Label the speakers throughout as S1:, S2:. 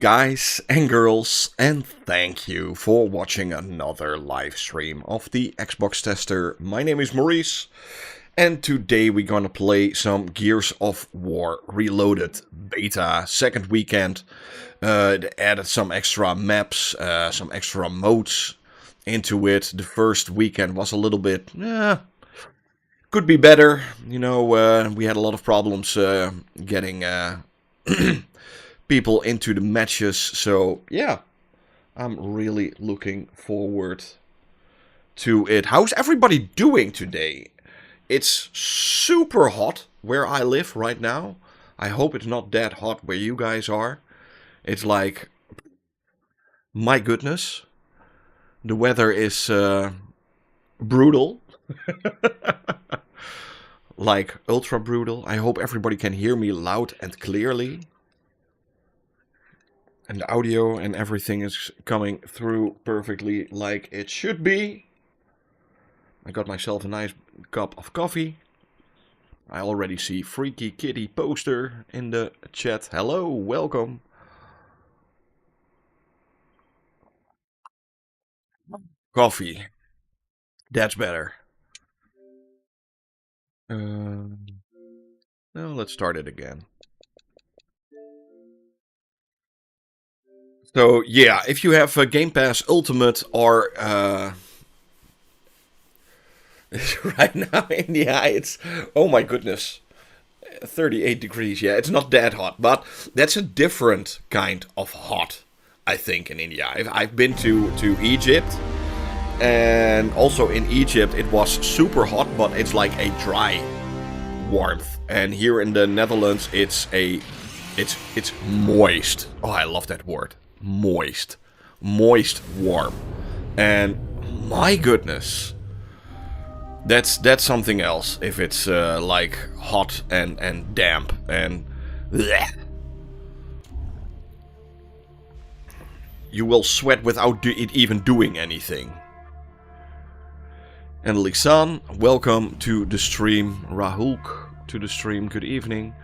S1: Guys and girls, and thank you for watching another live stream of the Xbox Tester. My name is Maurice, and today we're gonna play some Gears of War Reloaded beta, second weekend. They added some extra maps, some extra modes into it. The first weekend was a little bit, could be better. You know, we had a lot of problems getting people into the matches, so yeah, I'm really looking forward to it. How's everybody doing today? It's super hot where I live right now. I hope it's not that hot where you guys are. It's like, my goodness, the weather is brutal. Like ultra brutal. I hope everybody can hear me loud and clearly. And the audio and everything is coming through perfectly like it should be. I got myself a nice cup of coffee. I already see Freaky Kitty Poster in the chat. Hello, welcome. Coffee. That's better. Now let's start it again. So yeah, if you have a Gamepass Ultimate or right now in India, it's, oh my goodness, 38 degrees. Yeah, it's not that hot, but that's a different kind of hot, I think, in India. I've been to Egypt, and also in Egypt it was super hot, but it's like a dry warmth. And here in the Netherlands, it's moist. Oh, I love that word. Moist warm, and my goodness, that's something else if it's like hot and damp and bleh. You will sweat without it even doing anything. And Lisan, welcome to the stream. Rahulk to the stream, good evening.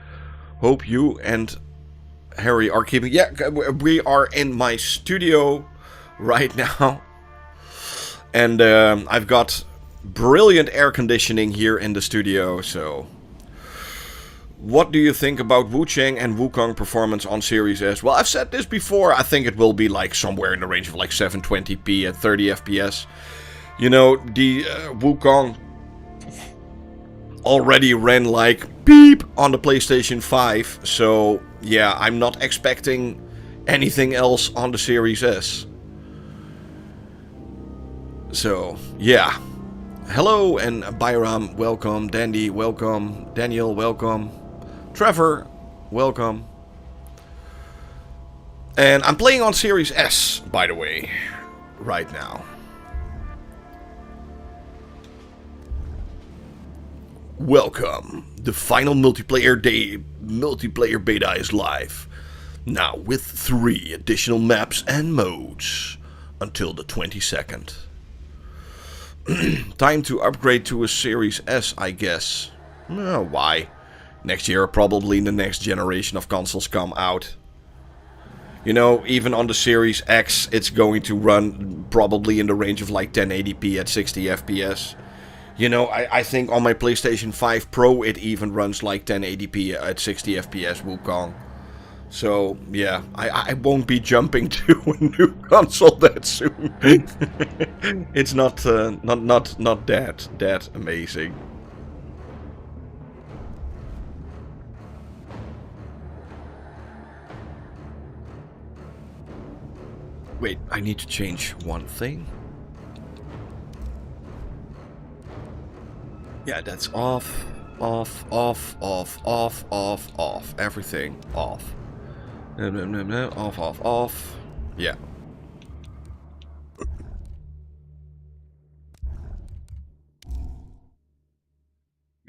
S1: Hope you and Harry are keeping... Yeah, we are in my studio right now. And I've got brilliant air conditioning here in the studio, so... What do you think about Wu Chang and Wukong performance on Series S? Well, I've said this before. I think it will be like somewhere in the range of like 720p at 30 FPS. You know, the Wukong already ran like beep on the PlayStation 5, so yeah, I'm not expecting anything else on the Series S. So yeah, hello, and Byram, welcome. Dandy, welcome. Daniel, welcome. Trevor, welcome. And I'm playing on Series S, by the way, right now. Welcome. The final multiplayer beta is live. Now with 3 additional maps and modes until the 22nd. Time to upgrade to a Series S, I guess. Why? Next year probably the next generation of consoles come out. You know, even on the Series X it's going to run probably in the range of like 1080p at 60 FPS. You know, I think on my PlayStation 5 Pro it even runs like 1080p at 60 FPS Wukong. So, yeah, I won't be jumping to a new console that soon. It's not that amazing. Wait, I need to change one thing. Yeah, that's off, off, off, off, off, off, off. Everything off. Off, off, off. Yeah.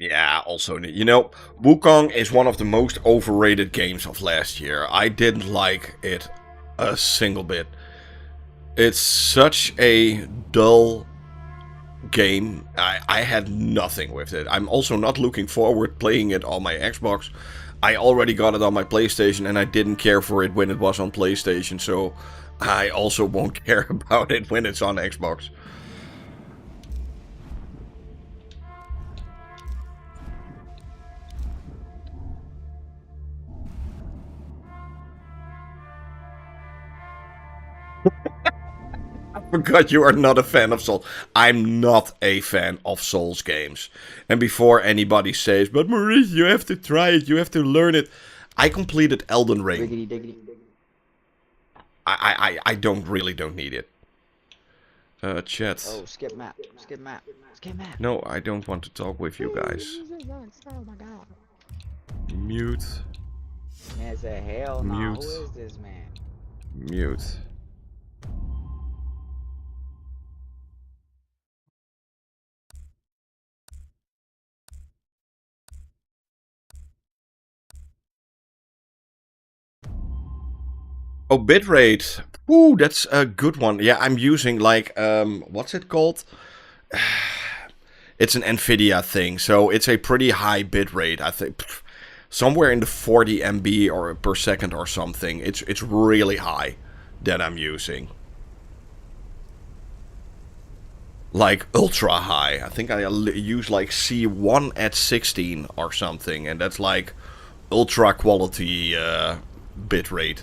S1: Yeah, also, you know, Wukong is one of the most overrated games of last year. I didn't like it a single bit. It's such a dull game. I had nothing with it. I'm also not looking forward playing it on my Xbox. I already got it on my PlayStation and I didn't care for it when it was on PlayStation, so I also won't care about it when it's on Xbox. I forgot you are not a fan of Souls. I'm not a fan of Souls games. And before anybody says, but Maurice, you have to try it, you have to learn it. I completed Elden Ring.
S2: Diggity, diggity.
S1: I don't need it. Chat.
S2: Oh, skip map. Skip map. Skip map.
S1: No, I don't want to talk with you guys.
S2: Oh my god.
S1: Mute.
S2: Man said, hell no.
S1: Mute.
S2: Who is this man?
S1: Mute. Oh, bitrate. Ooh, that's a good one. Yeah, I'm using like, what's it called? It's an NVIDIA thing, so it's a pretty high bitrate. I think somewhere in the 40 MB or per second or something. It's really high that I'm using. Like ultra high. I think I use like C1 at 16 or something, and that's like ultra quality bitrate.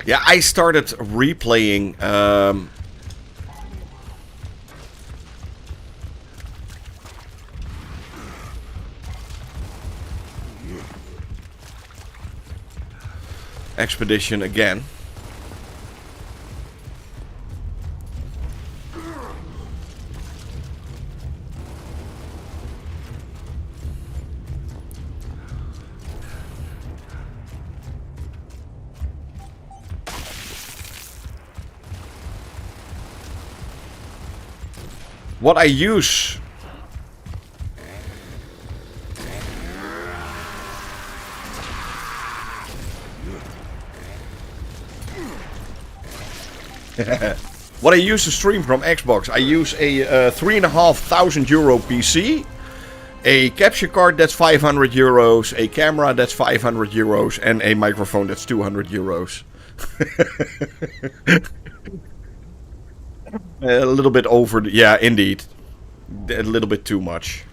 S1: Yeah, I started replaying Expedition again. What I use... What I use to stream from Xbox, I use a €3,500 PC, a capture card that's €500, a camera that's €500, and a microphone that's €200. A little bit over, yeah, indeed. A little bit too much.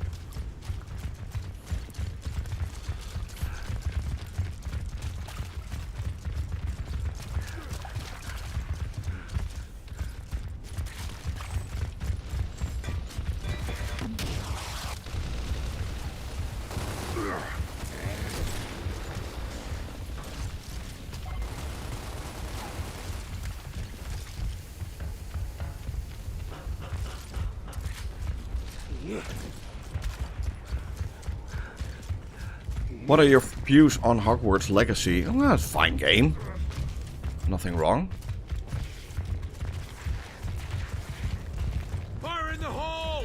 S1: What are your views on Hogwarts Legacy? Oh, that's a fine game. Nothing wrong.
S3: Fire in the hole!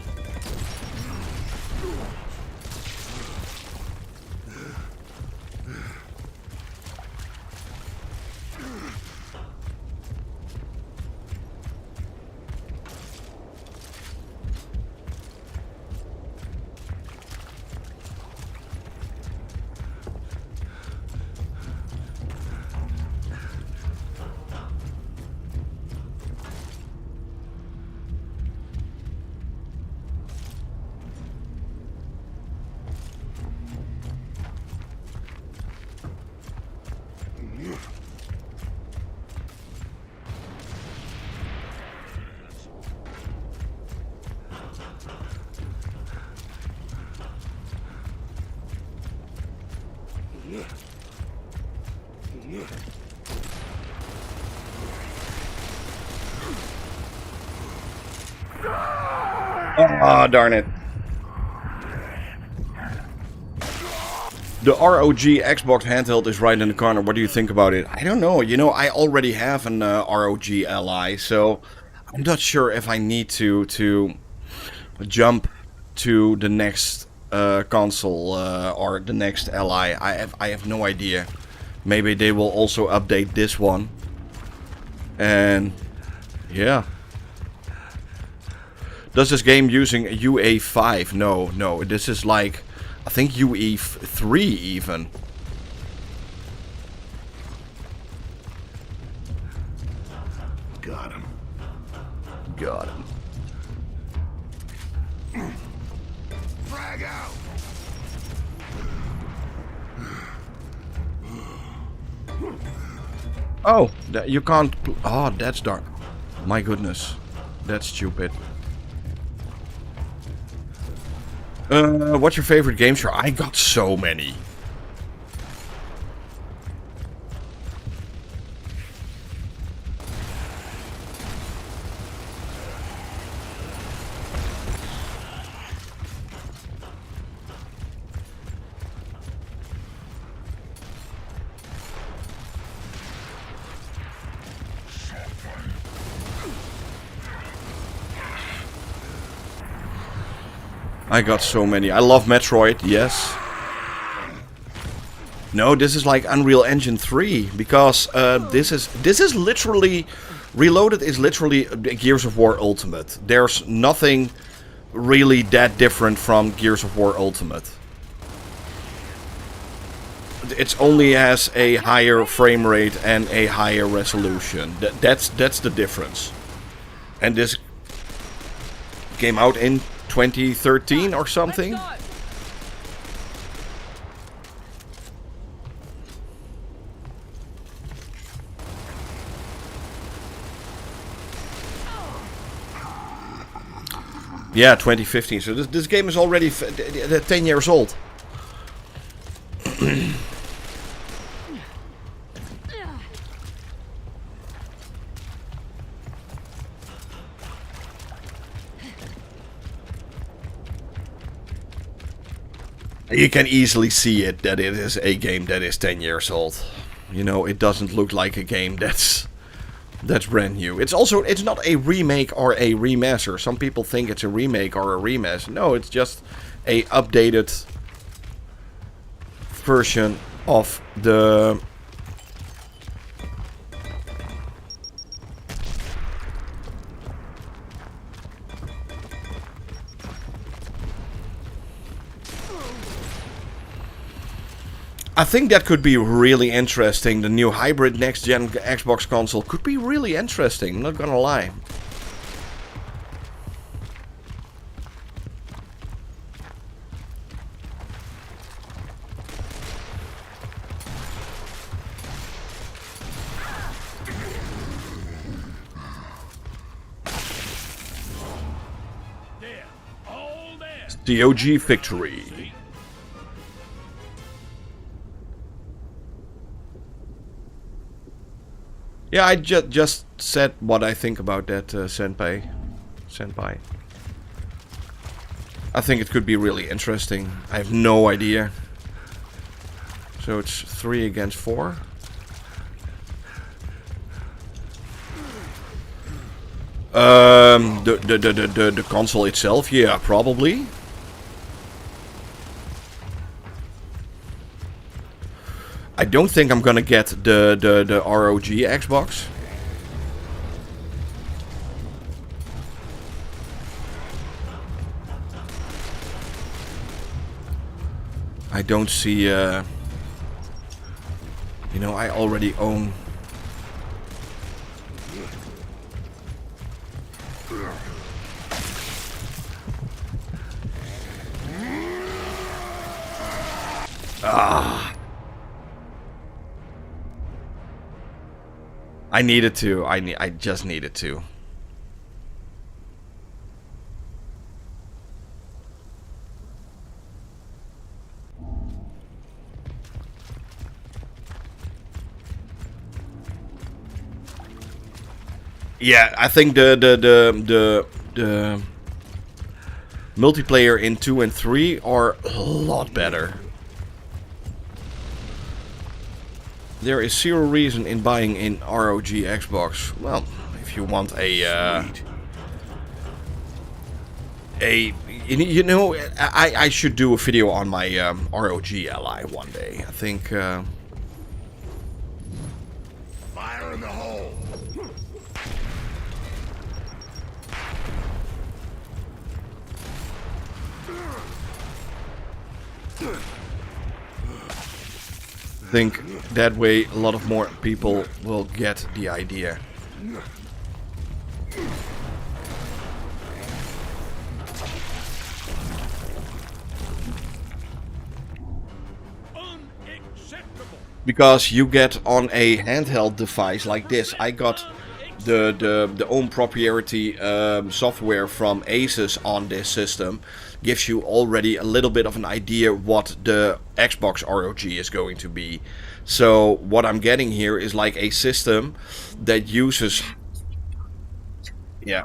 S1: Ah, darn it. The ROG Xbox handheld is right in the corner. What do you think about it? I don't know. You know, I already have an ROG Ally, so I'm not sure if I need to jump to the next console or the next Ally. I have no idea. Maybe they will also update this one. And yeah. Does this game using UE5? No. This is like, I think UE3 even.
S3: Got him.
S1: Got him.
S3: Frag out.
S1: Oh, you can't. Oh, that's dark. My goodness, that's stupid. What's your favorite game show? I got so many. I got so many. I love Metroid, yes. No, this is like Unreal Engine 3 because this is literally Reloaded is literally Gears of War Ultimate. There's nothing really that different from Gears of War Ultimate. It only has a higher frame rate and a higher resolution. That's the difference. And this came out in 2013 or something. Yeah, 2015. So this game is already 10 years old. You can easily see it that it is a game that is 10 years old. You know, it doesn't look like a game that's brand new. It's not a remake or a remaster. Some people think it's a remake or a remaster. No, it's just a updated version of the I think that could be really interesting. The new hybrid next-gen Xbox console could be really interesting, I'm not gonna lie. COG victory. Yeah, I just said what I think about that, Senpai. I think it could be really interesting. I have no idea. So it's 3 against 4. The console itself, yeah, probably. I don't think I'm gonna get the ROG Xbox. I don't see, you know, I already own. I needed to. I just needed to. Yeah, I think the multiplayer in 2 and 3 are a lot better. There is zero reason in buying an ROG Xbox. Well, if you want you know, I should do a video on my ROG Ally one day. I think.
S3: Fire in the hole.
S1: I think that way a lot of more people will get the idea. Because you get on a handheld device like this. I got the own proprietary software from Asus on this system. Gives you already a little bit of an idea what the Xbox ROG is going to be. So what I'm getting here is like a system that uses... Yeah.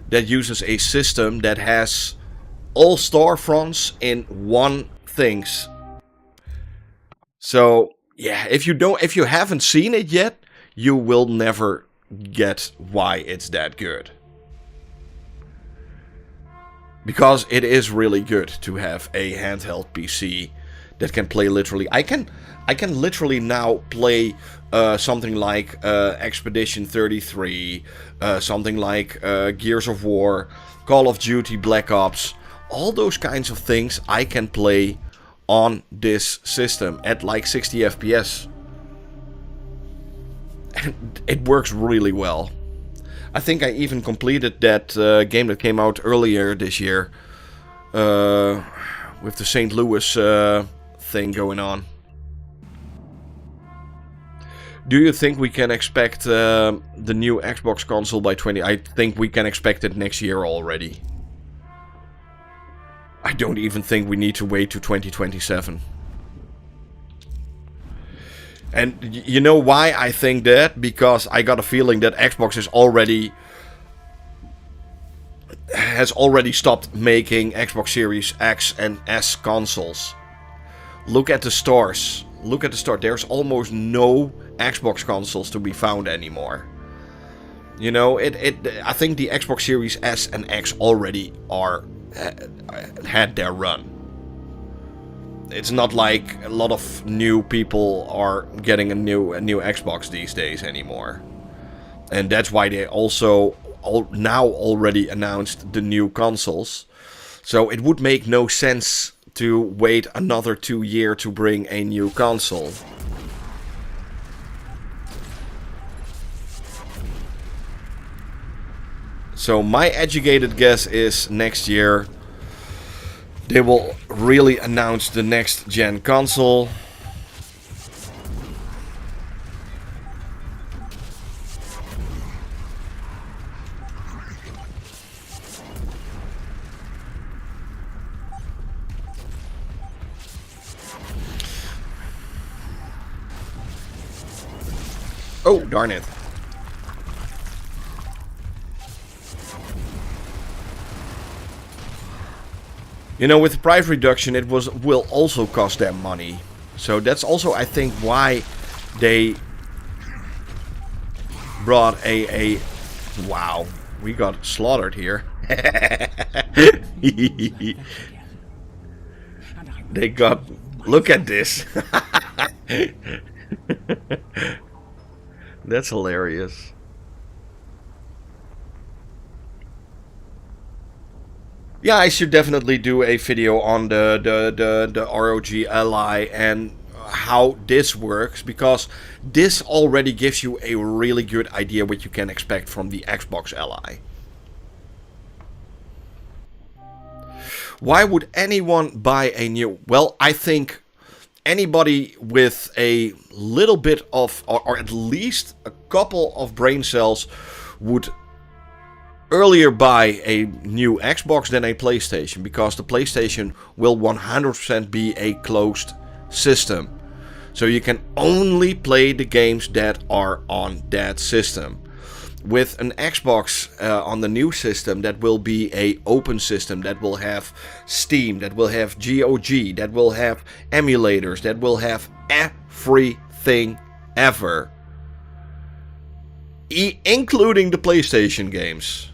S1: That uses a system that has all storefronts in one things. So yeah, if you haven't seen it yet, you will never get why it's that good. Because it is really good to have a handheld PC that can play literally. I can literally now play something like Expedition 33, something like Gears of War, Call of Duty Black Ops, all those kinds of things I can play on this system at like 60 FPS. And it works really well. I think I even completed that game that came out earlier this year with the St. Louis thing going on. Do you think we can expect the new Xbox console by 20? I think we can expect it next year already. I don't even think we need to wait to 2027. And you know why I think that? Because I got a feeling that Xbox has already stopped making Xbox Series X and S consoles. Look at the stores. Look at the store. There's almost no Xbox consoles to be found anymore. You know, I think the Xbox Series S and X already had their run. It's not like a lot of new people are getting a new Xbox these days anymore. And that's why they also now already announced the new consoles. So it would make no sense to wait another 2 years to bring a new console. So my educated guess is next year they will really announce the next gen console. Oh, darn it. You know, with the price reduction, it will also cost them money. So that's also, I think, why they brought a wow, we got slaughtered here. They got, look at this. That's hilarious. Yeah, I should definitely do a video on the ROG Ally and how this works, because this already gives you a really good idea what you can expect from the Xbox Ally. Why would anyone buy a new... Well, I think anybody with a little bit of, or at least a couple of brain cells, would earlier buy a new Xbox than a PlayStation, because the PlayStation will 100% be a closed system. So you can only play the games that are on that system. With an Xbox on the new system, that will be a open system, that will have Steam, that will have GOG, that will have emulators, that will have everything ever. Including the PlayStation games.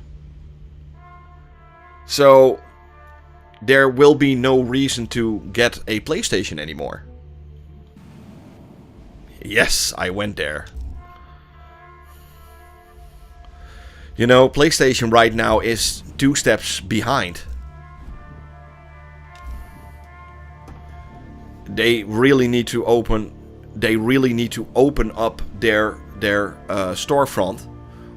S1: So there will be no reason to get a PlayStation anymore. Yes, I went there. You know, PlayStation right now is 2 steps behind. they really need to open up their storefront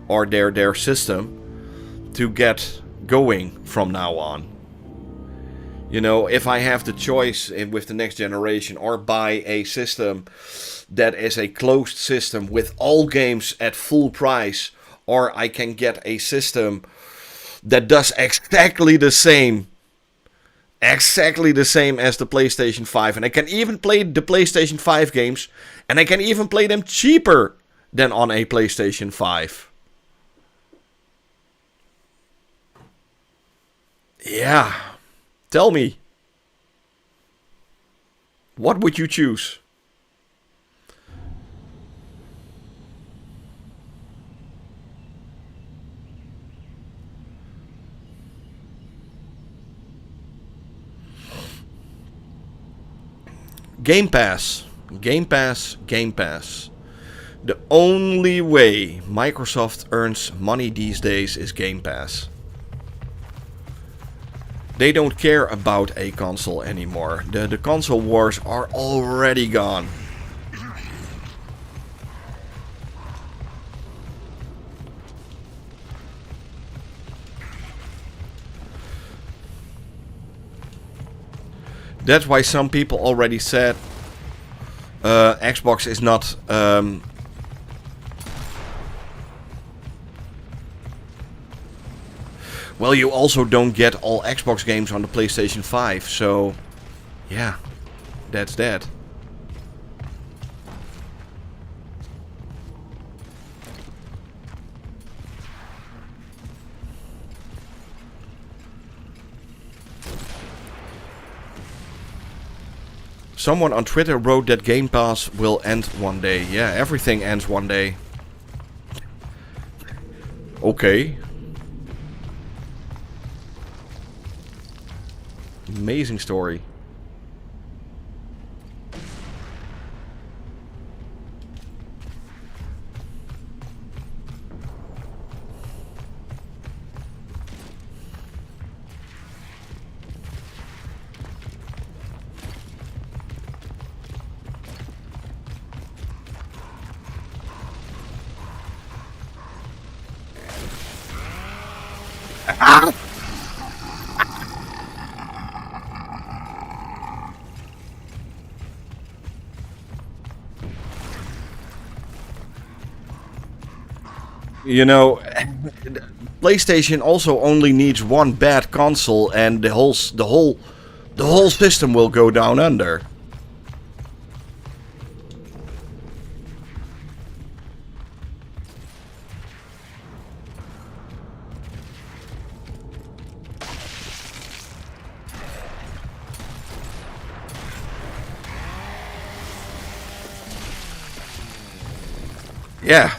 S1: or their system to get going from now on. You know, if I have the choice with the next generation, or buy a system that is a closed system with all games at full price, or I can get a system that does exactly the same as the PlayStation 5, and I can even play the PlayStation 5 games, and I can even play them cheaper than on a PlayStation 5. Yeah. Tell me, what would you choose? Gamepass. Gamepass. The only way Microsoft earns money these days is Gamepass. They don't care about a console anymore. The console wars are already gone. That's why some people already said Xbox is not... Well, you also don't get all Xbox games on the PlayStation 5, so yeah, that's that. Someone on Twitter wrote that Game Pass will end one day. Yeah, everything ends one day. Okay. Amazing story. You know, PlayStation also only needs one bad console, and the whole system will go down under. Yeah.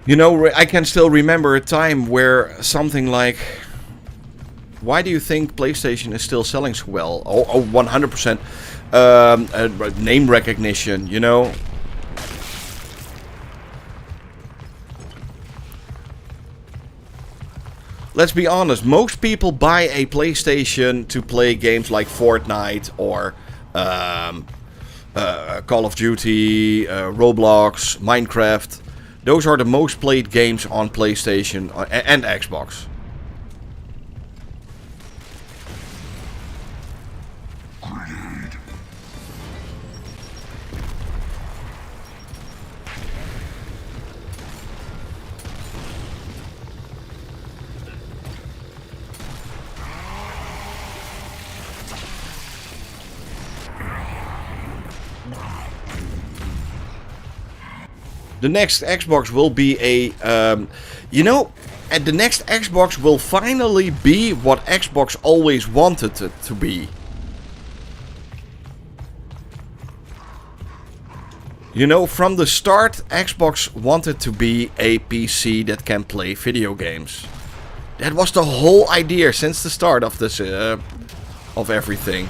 S1: You know, I can still remember a time where something like... Why do you think PlayStation is still selling so well? Oh, 100%. Name recognition, you know? Let's be honest, most people buy a PlayStation to play games like Fortnite or Call of Duty, Roblox, Minecraft. Those are the most played games on PlayStation and Xbox. The next Xbox will be a, the next Xbox will finally be what Xbox always wanted it to be. You know, from the start, Xbox wanted to be a PC that can play video games. That was the whole idea since the start of this, of everything.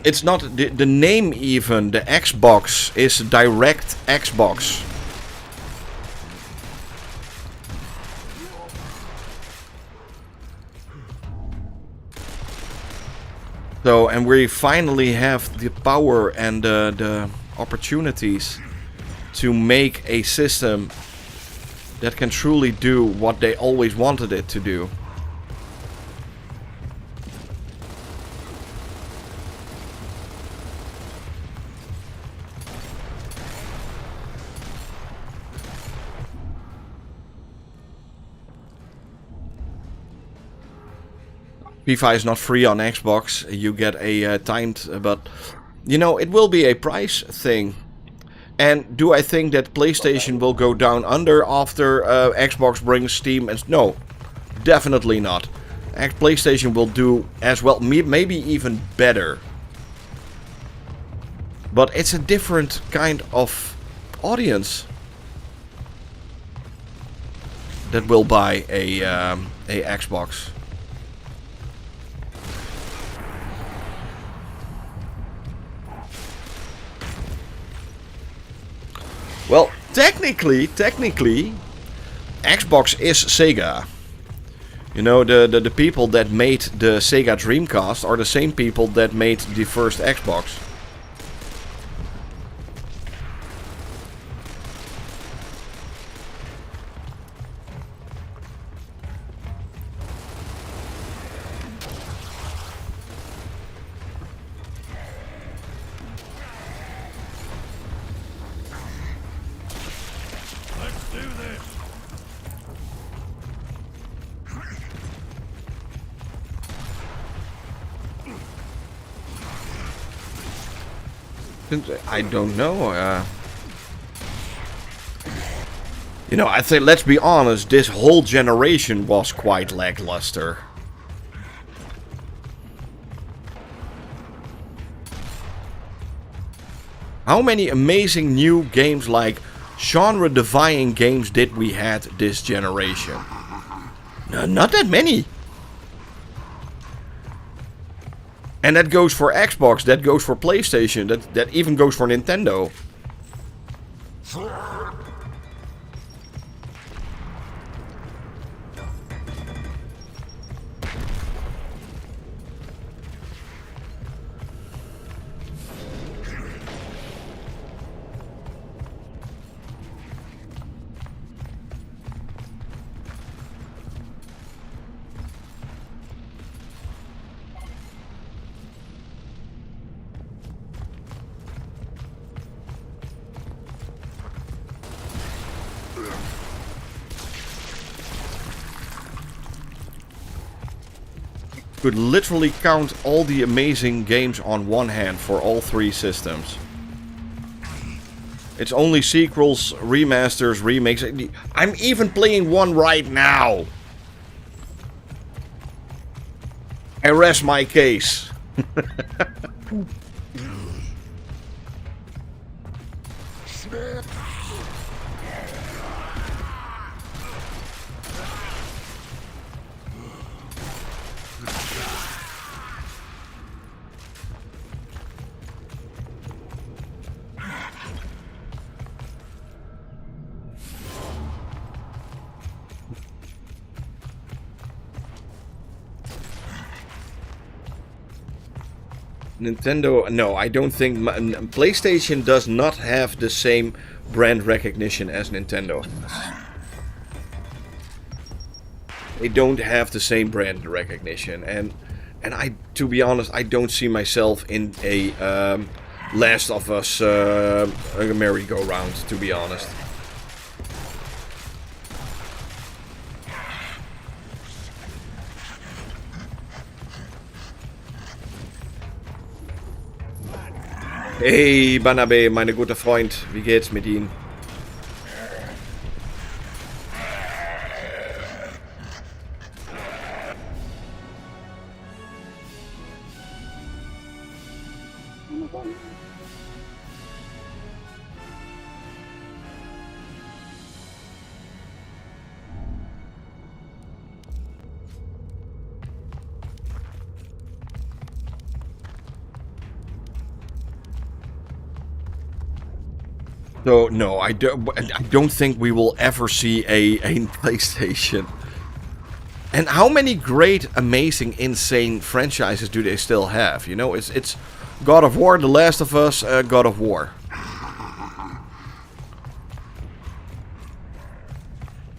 S1: It's not the name even. The Xbox is Direct Xbox. So, and we finally have the power and the opportunities to make a system that can truly do what they always wanted it to do. FIFA is not free on Xbox. You get a timed, but you know, it will be a price thing. And do I think that PlayStation will go down under after Xbox brings Steam? And no, definitely not. PlayStation will do as well, maybe even better. But it's a different kind of audience that will buy a Xbox. Well, technically, Xbox is Sega. You know, the people that made the Sega Dreamcast are the same people that made the first Xbox. I don't know. You know, I think, let's be honest, this whole generation was quite lackluster. How many amazing new games, like genre-defying games, did we had this generation? Not that many. And that goes for Xbox, that goes for PlayStation, that even goes for Nintendo. Could literally count all the amazing games on one hand for all three systems. It's only sequels, remasters, remakes. I'm even playing one right now. I rest my case. Nintendo, no, I don't think PlayStation does not have the same brand recognition as Nintendo. They don't have the same brand recognition, and I, to be honest, I don't see myself in a Last of Us merry-go-round, to be honest. Hey, Banabe, meine gute Freund, wie geht's mit Ihnen? So no, I don't think we will ever see a PlayStation. And how many great, amazing, insane franchises do they still have? You know, it's God of War, The Last of Us, God of War.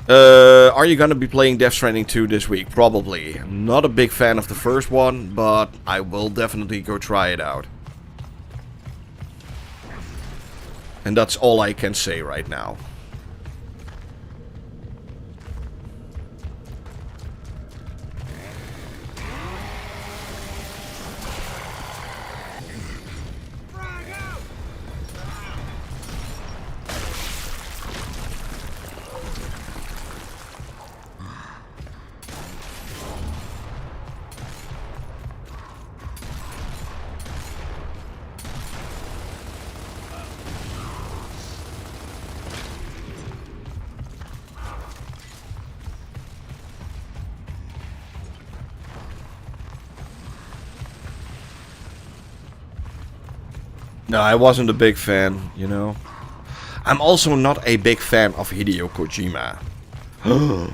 S1: Are you gonna be playing Death Stranding 2 this week? Probably. I'm not a big fan of the first one, but I will definitely go try it out. And that's all I can say right now. No, I wasn't a big fan, you know. I'm also not a big fan of Hideo Kojima.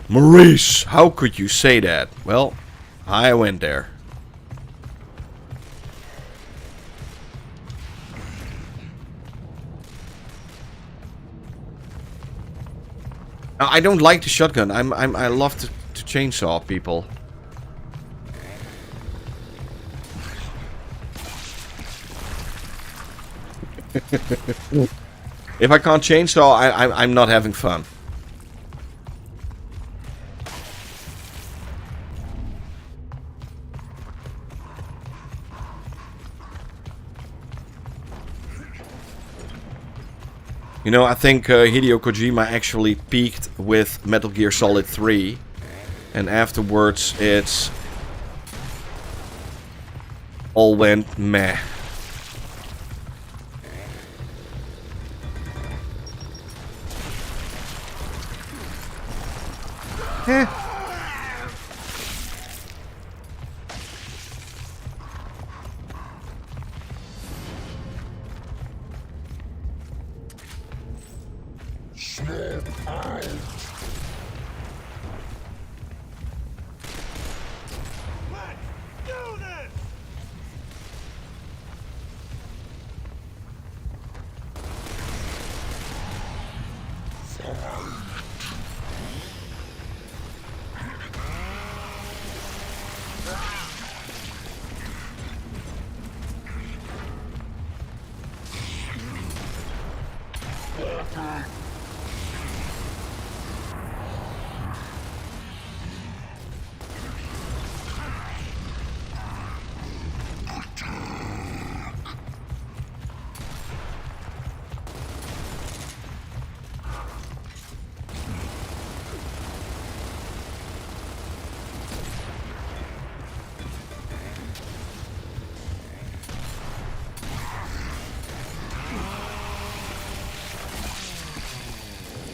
S1: Maurice, how could you say that? Well, I went there. I don't like the shotgun. I love to chainsaw people. If I can't chainsaw, I'm not having fun. You know, I think Hideo Kojima actually peaked with Metal Gear Solid 3. And afterwards, it's all went meh.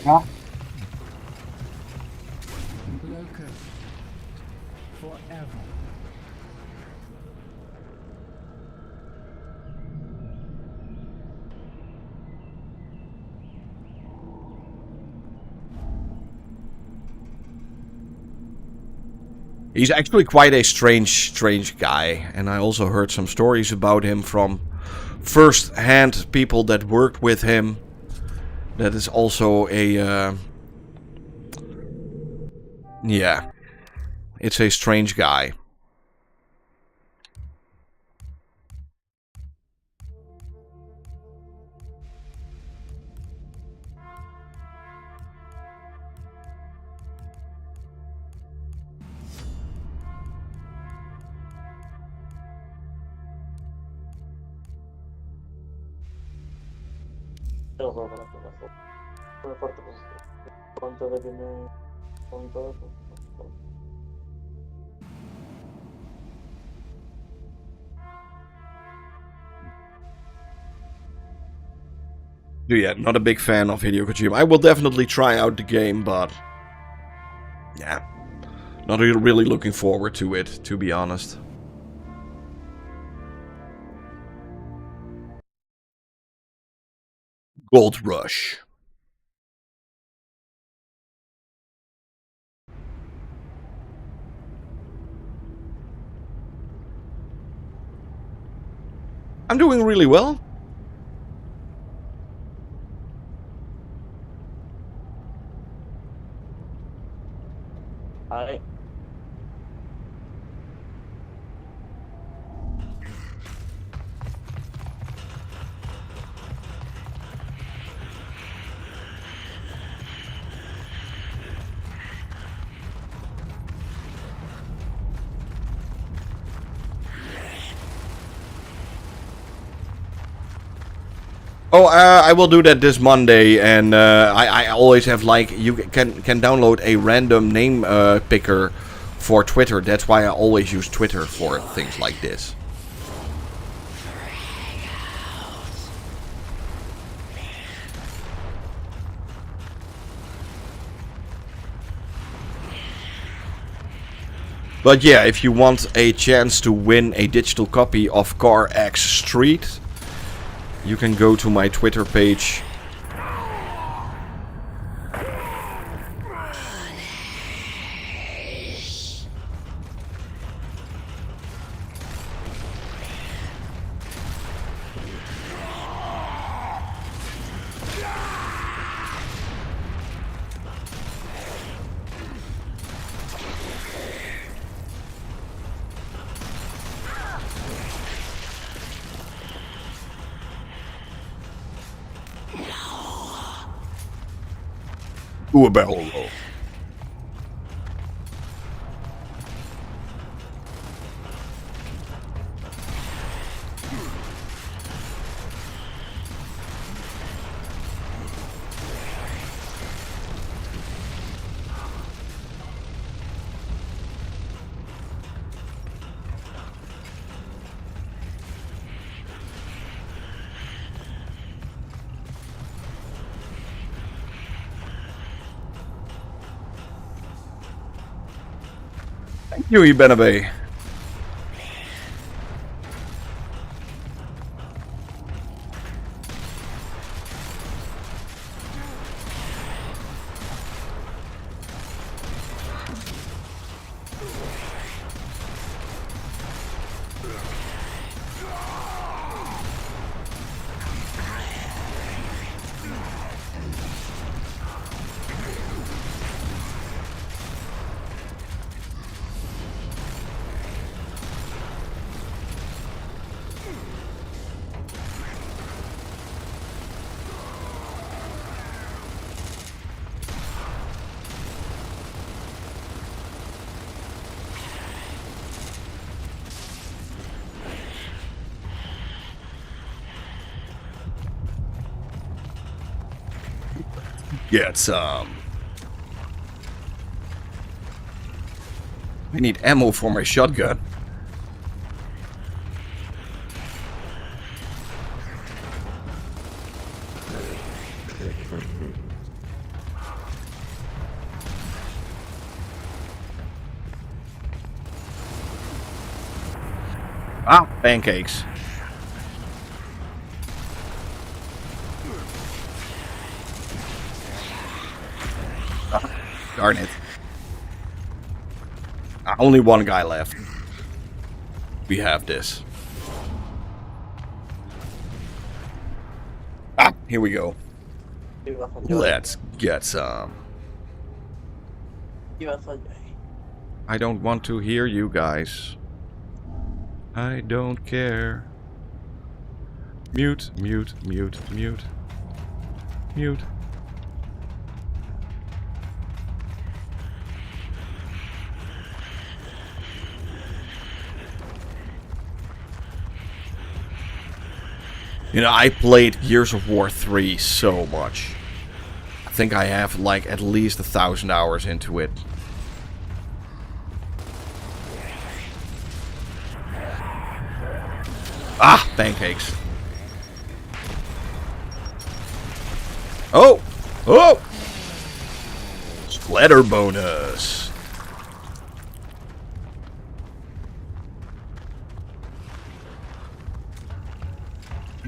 S4: Ja.
S5: Broken forever.
S1: He's actually quite a strange guy, and I also heard some stories about him from first-hand people that worked with him. That is also a, yeah, it's a strange guy.
S4: Come fatto quanto avete contato?
S1: Yeah, not a big fan of Hideo Kojima. I will definitely try out the game, but yeah, not really looking forward to it, to be honest. Gold Rush. I'm doing really well.
S4: Hi.
S1: Oh, I will do that this Monday, and I always have like you can download a random name picker for Twitter. That's why I always use Twitter for things like this. But yeah, if you want a chance to win a digital copy of Car X Street, you can go to my Twitter page. Do a barrel roll. Thank you, Ibenabe. Get some. I need ammo for my shotgun. Ah, pancakes. Darn it. Only one guy left. We have this. Ah, here we go. Let's get some. I don't want to hear you guys. I don't care. Mute, mute, mute, mute. Mute. You know, I played Gears of War 3 so much. I think I have like at least 1,000 hours into it. Ah, pancakes. Oh! Oh! Splatter bonus.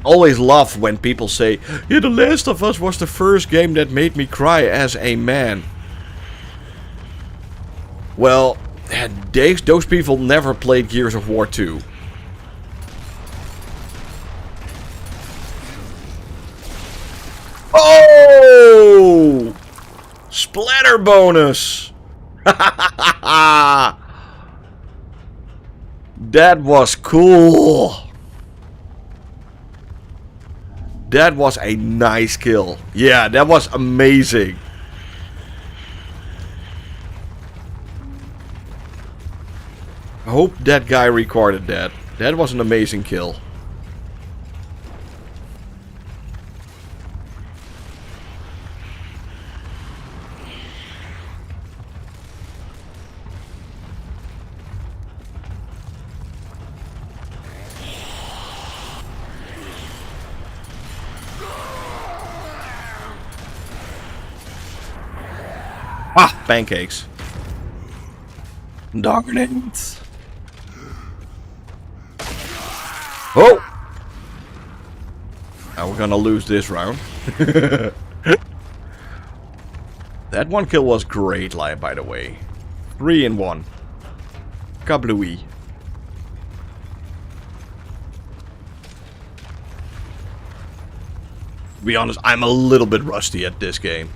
S1: always love when people say, yeah, The Last of Us was the first game that made me cry as a man. Well, those people never played Gears of War 2. Oh! Splatter bonus! That was cool. That was a nice kill. Yeah, that was amazing. I hope that guy recorded that. That was an amazing kill. Ah, pancakes. Darn it. Oh! Now we're gonna lose this round. That one kill was great, by the way. 3 in 1. Kablooey. To be honest, I'm a little bit rusty at this game.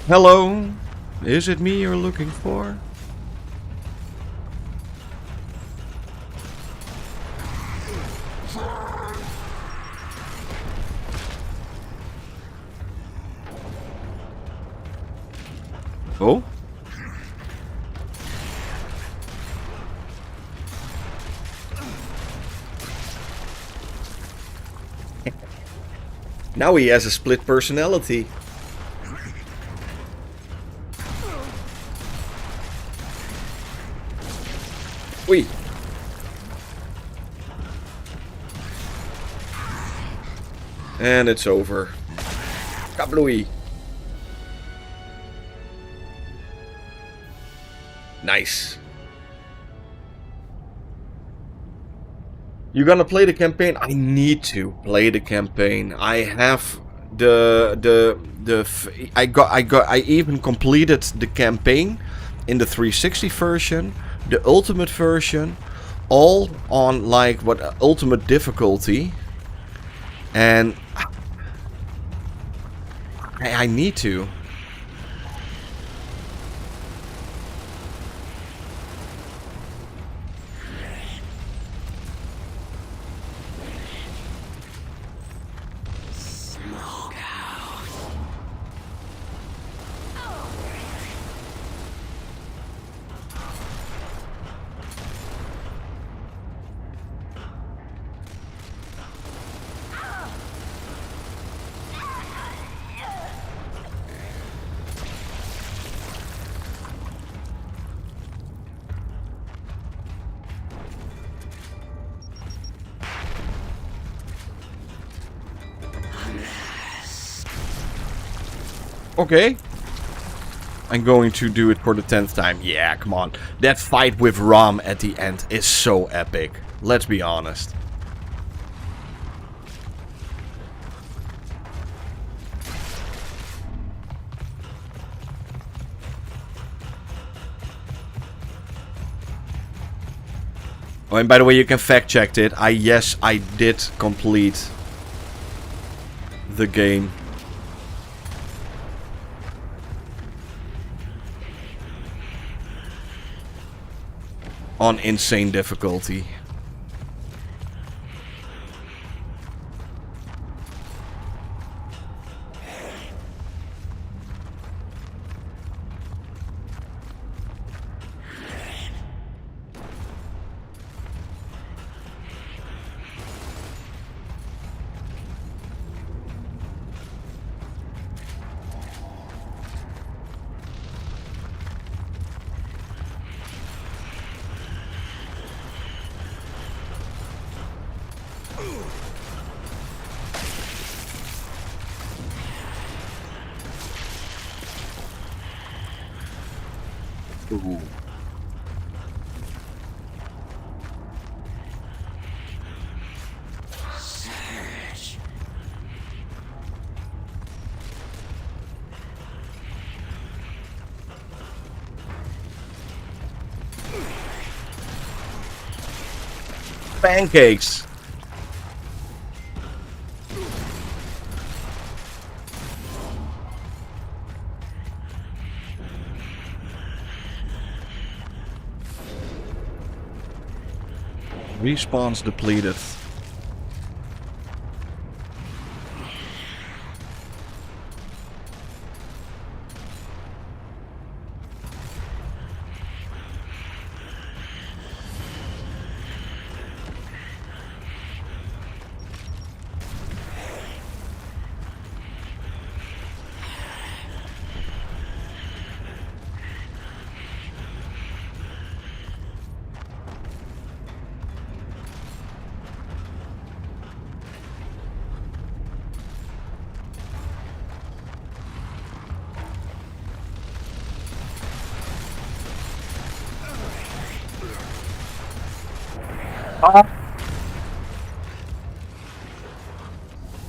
S1: Hello, is it me you're looking for? Oh? Now he has a split personality. Wee. And it's over. Kablooey. Nice. You gonna play the campaign? I need to play the campaign. I have I even completed the campaign in the 360 version, the ultimate version, all on like ultimate difficulty, and I need to. Okay. I'm going to do it for the 10th time. Yeah, come on. That fight with Ram at the end is so epic. Let's be honest. Oh, and by the way, you can fact check it. Yes, I did complete the game. On insane difficulty. Ooh. Pancakes. Respawns depleted.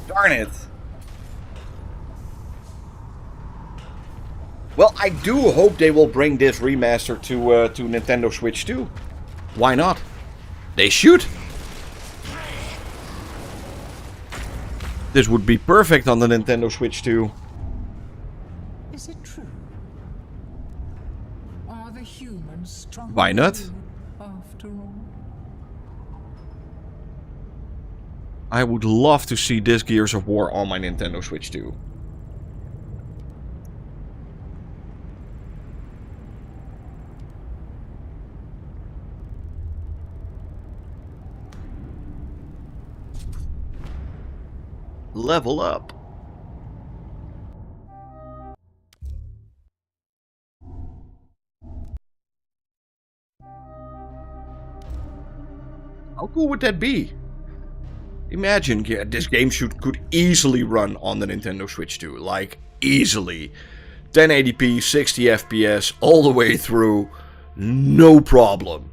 S1: Darn it. Well, I do hope they will bring this remaster to Nintendo Switch too. Why not? They should. This would be perfect on the Nintendo Switch too.
S5: Is it true? Are the humans strong?
S1: Why not?
S5: After all.
S1: I would love to see this Gears of War on my Nintendo Switch too. Level up. How cool would that be? Imagine, yeah, this game could easily run on the Nintendo Switch too. Like, easily. 1080p, 60 FPS, all the way through. No problem.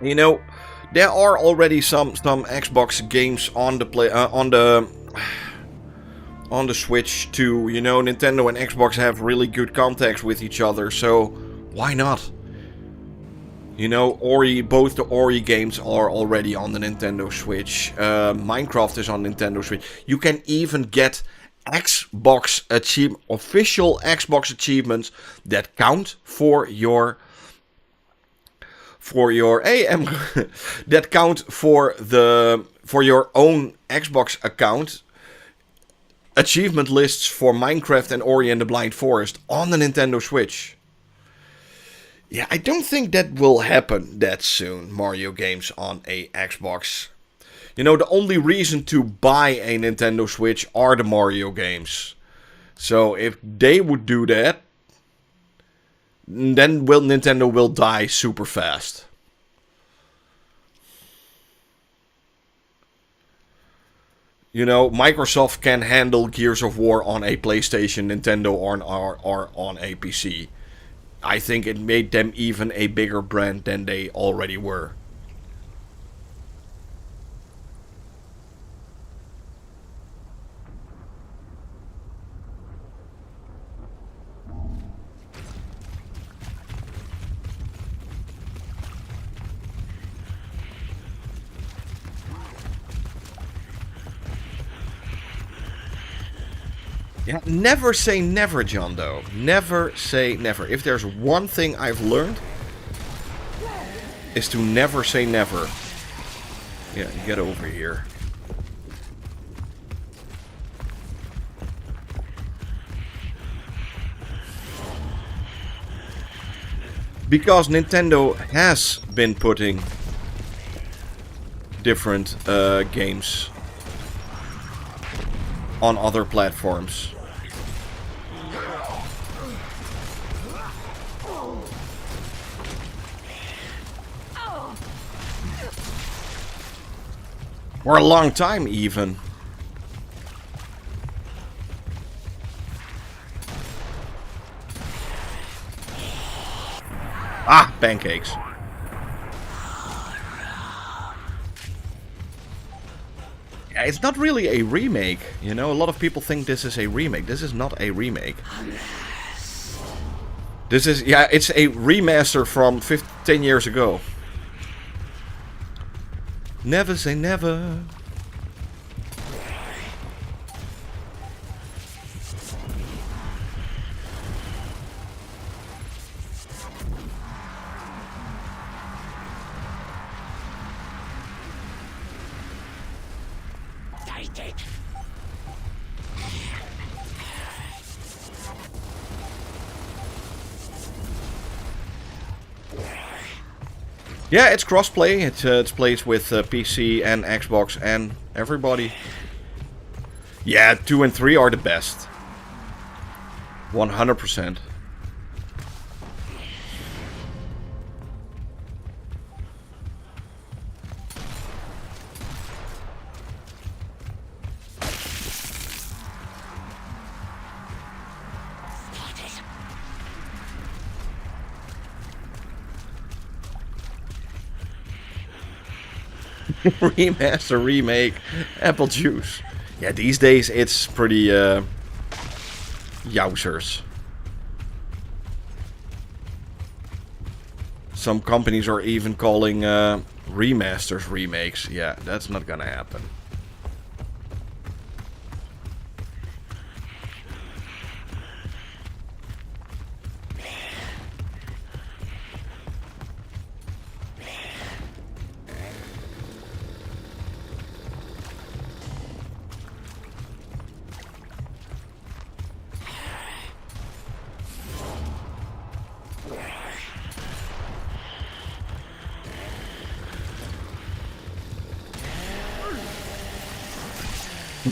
S1: You know, there are already some Xbox games on the on the Switch too. You know, Nintendo and Xbox have really good contacts with each other, so why not? You know, both the Ori games are already on the Nintendo Switch. Minecraft is on Nintendo Switch. You can even get official Xbox achievements that count for your that count for your own Xbox account. Achievement lists for Minecraft and Ori and the Blind Forest on the Nintendo Switch. Yeah, I don't think that will happen that soon, Mario games on a Xbox. You know, the only reason to buy a Nintendo Switch are the Mario games. So if they would do that, then Nintendo will die super fast. You know, Microsoft can handle Gears of War on a PlayStation, Nintendo or on a PC. I think it made them even a bigger brand than they already were. Yeah, never say never, John, though. Never say never. If there's one thing I've learned, is to never say never. Yeah, get over here. Because Nintendo has been putting different games on other platforms. For a long time even. Ah, pancakes. Yeah, it's not really a remake, you know. A lot of people think this is a remake. This is not a remake. This is, yeah, it's a remaster from 15 years ago. Never say never. Yeah, it's crossplay. It plays with PC and Xbox and everybody. Yeah, 2 and 3 are the best. 100%. Remaster, remake, apple juice. Yeah, these days it's pretty yowzers. Some companies are even calling remasters remakes. Yeah, that's not gonna happen.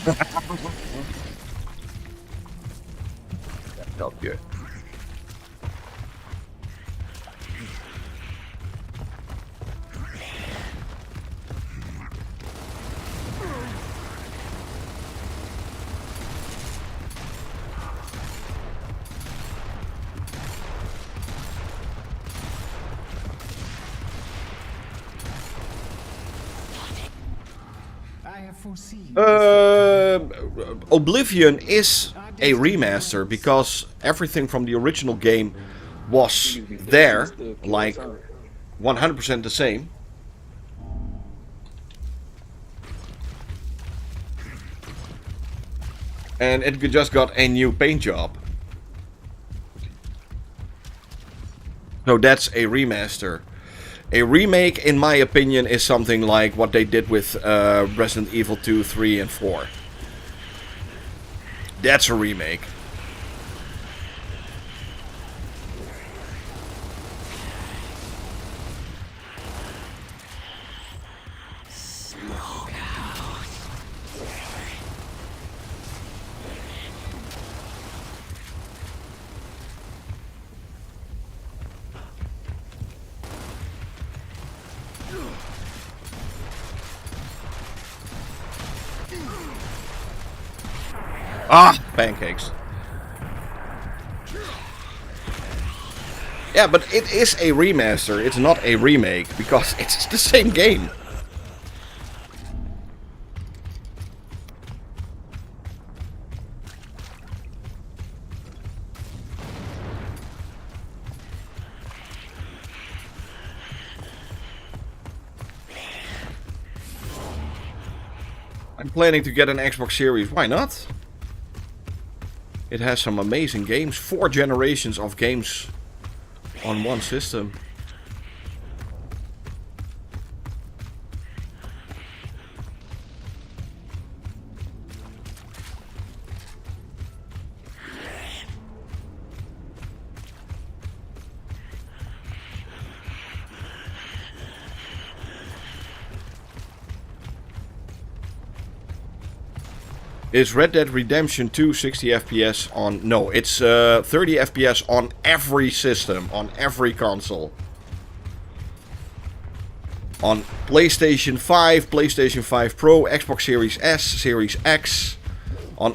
S1: That felt good. Oblivion is a remaster because everything from the original game was there, like 100% the same. And it just got a new paint job. So that's a remaster. A remake, in my opinion, is something like what they did with Resident Evil 2, 3, and 4. That's a remake. Ah, pancakes. Yeah, but it is a remaster. It's not a remake because it's the same game. I'm planning to get an Xbox Series. Why not? It has some amazing games. 4 generations of games on one system. Is Red Dead Redemption 2 60 FPS on... No, it's 30 FPS on every system, on every console. On PlayStation 5, PlayStation 5 Pro, Xbox Series S, Series X. On...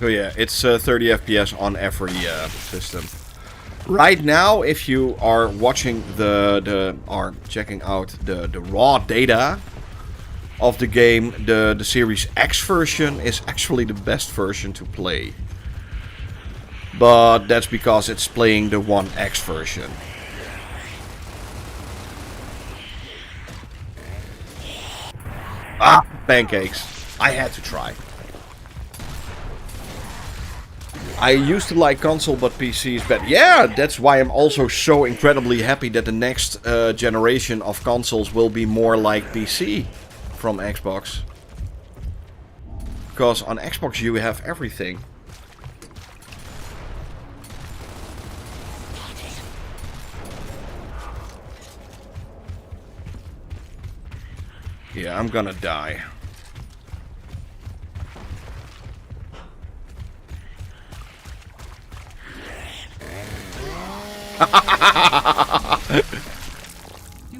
S1: Oh yeah, it's 30 FPS on every system. Right now, if you are watching or checking out the raw data of the game, the Series X version is actually the best version to play. But that's because it's playing the One X version. Ah, pancakes. I had to try. I used to like console, but PC is better. Yeah, that's why I'm also so incredibly happy that the next generation of consoles will be more like PC from Xbox. Because on Xbox you have everything. Yeah, I'm gonna die.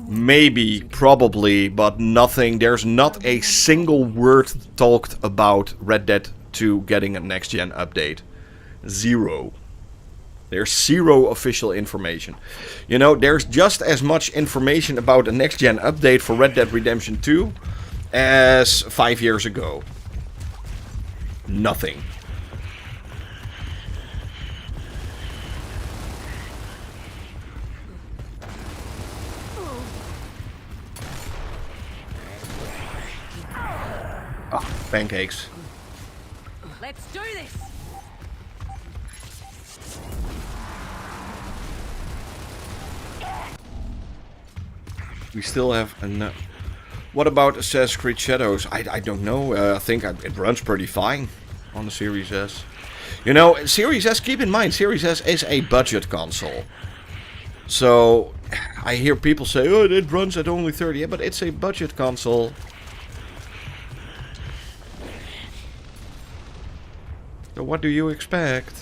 S1: Maybe, probably, but nothing. There's not a single word talked about Red Dead 2 getting a next-gen update. Zero. There's zero official information. You know, there's just as much information about a next-gen update for Red Dead Redemption 2 as 5 years ago. Nothing. Pancakes.
S6: Let's do this.
S1: We still have enough. What about Assassin's Creed Shadows? I don't know. I think it runs pretty fine on the Series S. You know, Series S, keep in mind, Series S is a budget console. So, I hear people say, oh, it runs at only 30. Yeah, but it's a budget console. So what do you expect?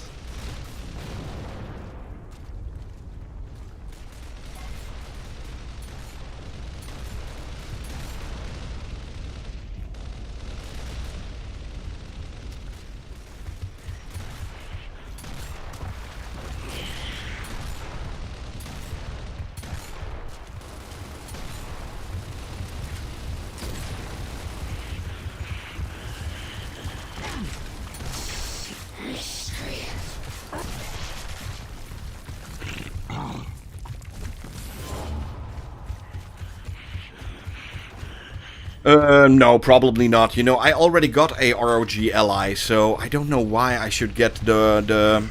S1: No, probably not. You know, I already got a ROG Li, so I don't know why I should get the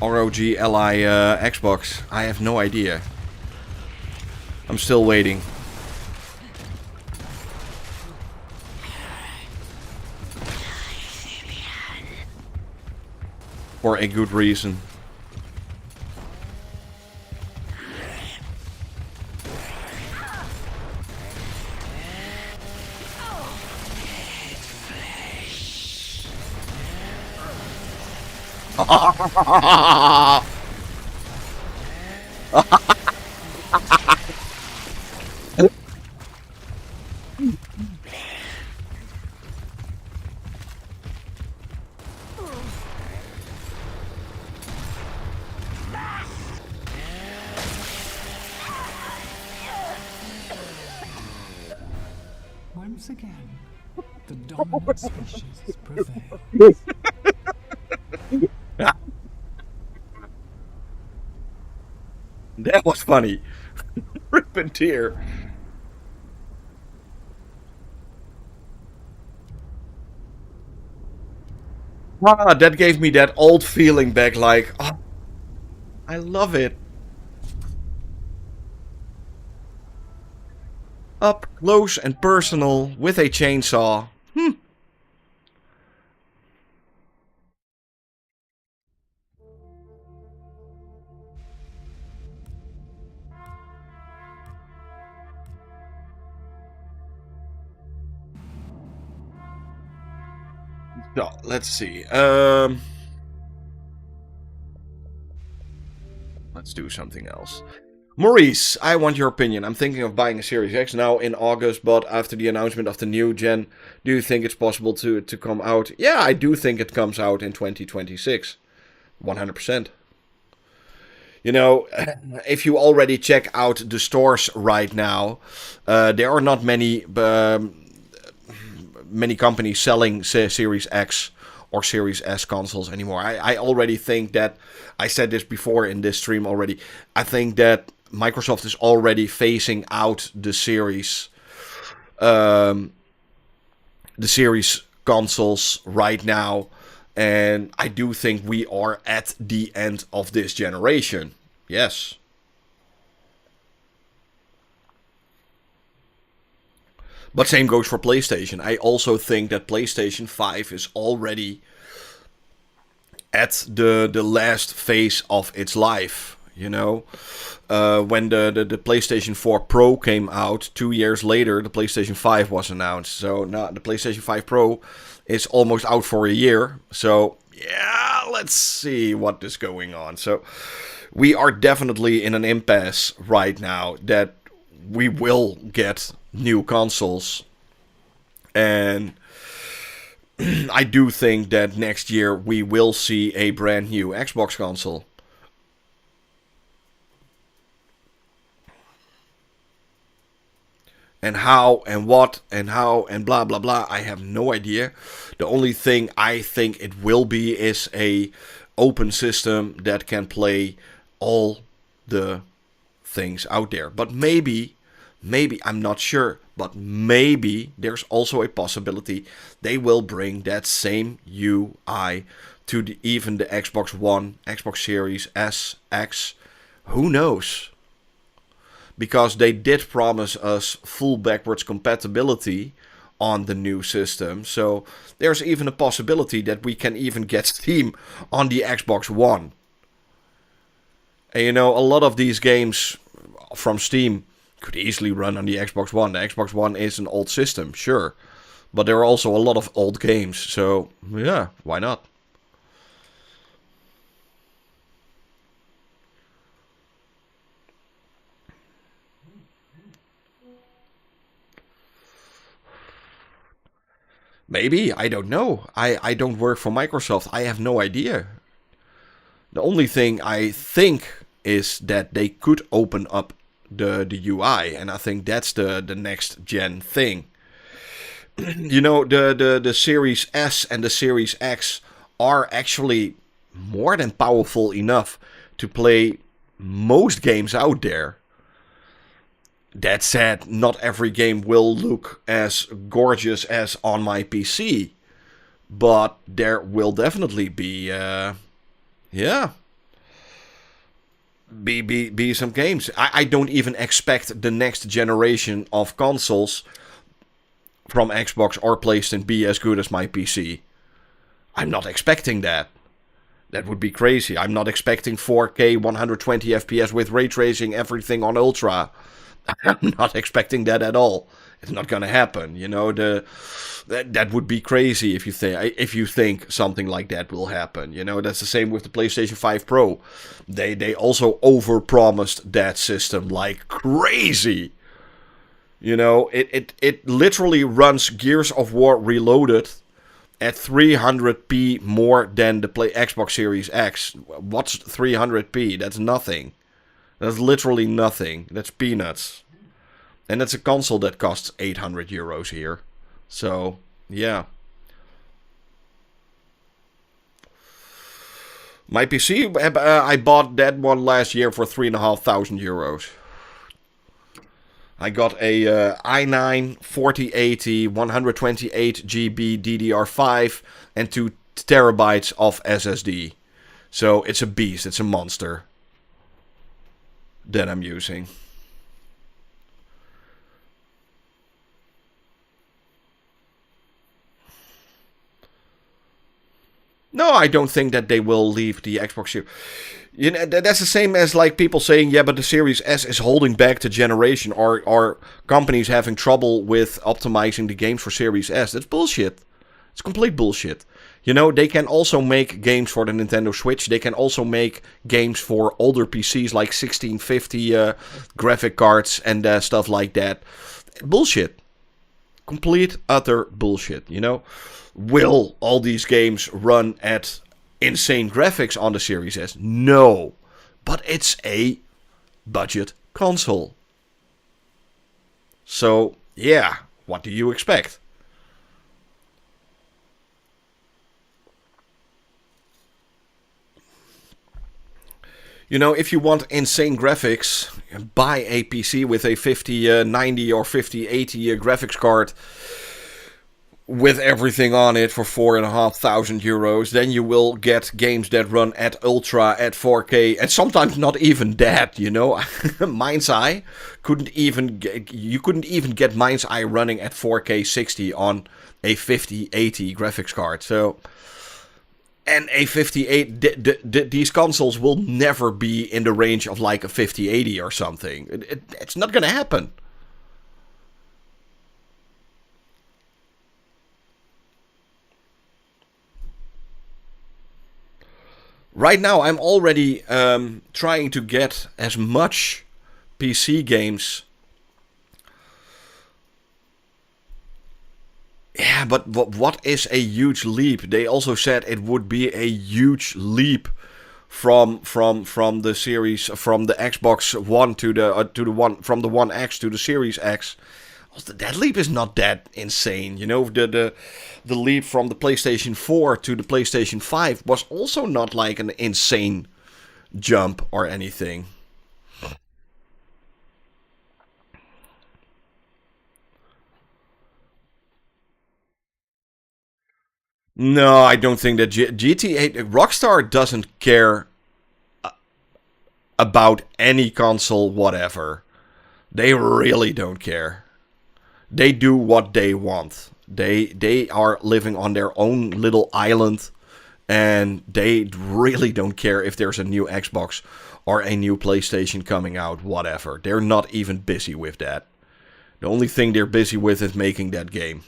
S1: ROG Li Xbox. I have no idea. I'm still waiting. For a good reason.
S5: Once again, the dominant species prevails.
S1: That was funny. Rip and tear. Ah, that gave me that old feeling back, like, oh, I love it. Up close and personal with a chainsaw. So, let's see. Let's do something else. Maurice, I want your opinion. I'm thinking of buying a Series X now in August, but after the announcement of the new gen, do you think it's possible to come out? Yeah, I do think it comes out in 2026. 100%. You know, if you already check out the stores right now, there are not many companies selling Series X or Series S consoles anymore. I already think that, I said this before in this stream already, I think that Microsoft is already phasing out the Series consoles right now, and I do think we are at the end of this generation. Yes. But same goes for PlayStation. I also think that PlayStation 5 is already at the last phase of its life. You know, when the PlayStation 4 Pro came out, 2 years later, the PlayStation 5 was announced. So now the PlayStation 5 Pro is almost out for a year. So yeah, let's see what is going on. So we are definitely in an impasse right now that we will get new consoles. And I do think that next year we will see a brand new Xbox console. And how and what and how and blah blah blah, I have no idea. The only thing I think it will be is a open system that can play all the things out there. But maybe, I'm not sure, but maybe there's also a possibility they will bring that same UI to even the Xbox One, Xbox Series S, X. Who knows? Because they did promise us full backwards compatibility on the new system. So there's even a possibility that we can even get Steam on the Xbox One. And you know, a lot of these games from Steam could easily run on the Xbox One. The Xbox One is an old system, sure. But there are also a lot of old games. So yeah, why not? Maybe, I don't know. I don't work for Microsoft. I have no idea. The only thing I think is that they could open up the UI, and I think that's the next gen thing. You know, the Series S and the Series X are actually more than powerful enough to play most games out there. That said, not every game will look as gorgeous as on my PC. But there will definitely be, be some games. I don't even expect the next generation of consoles from Xbox or PlayStation be as good as my PC. I'm not expecting that. That would be crazy. I'm not expecting 4K 120 FPS with ray tracing, everything on Ultra. I'm not expecting that at all. It's not gonna happen. You know, that would be crazy if you think something like that will happen. You know, that's the same with the PlayStation 5 Pro. They also overpromised that system like crazy. You know, it literally runs Gears of War Reloaded at 300p more than the Xbox Series X. What's 300p? That's nothing. That's literally nothing. That's peanuts. And it's a console that costs 800 euros here. So, yeah. My PC, I bought that one last year for €3,500. I got a i9 4080 128 GB DDR5 and 2 terabytes of SSD. So it's a beast, it's a monster that I'm using. No, I don't think that they will leave the Xbox Series. You know, that's the same as like people saying, yeah, but the Series S is holding back the generation, or companies having trouble with optimizing the games for Series S. That's bullshit. It's complete bullshit. You know, they can also make games for the Nintendo Switch. They can also make games for older PCs like 1650 graphic cards and stuff like that. Bullshit. Complete, utter bullshit, you know. Will all these games run at insane graphics on the Series S? No. But it's a budget console. So, yeah, what do you expect? You know, if you want insane graphics, buy a PC with a 5090 or 5080 graphics card with everything on it for €4,500. Then you will get games that run at ultra, at 4K, and sometimes not even that, you know. Mind's Eye you couldn't even get Mind's Eye running at 4K 60 on a 5080 graphics card. So, and a 5080, these consoles will never be in the range of like a 5080 or something. It's not gonna happen. Right now, I'm already trying to get as much PC games. Yeah, but what is a huge leap? They also said it would be a huge leap from the series, from the Xbox One to the one, from the One X to the Series X. That leap is not that insane, you know. The leap from the PlayStation 4 to the PlayStation 5 was also not like an insane jump or anything. No, I don't think that GTA... Rockstar doesn't care about any console, whatever. They really don't care. They do what they want. They are living on their own little island, and they really don't care if there's a new Xbox or a new PlayStation coming out, whatever. They're not even busy with that. The only thing they're busy with is making that game.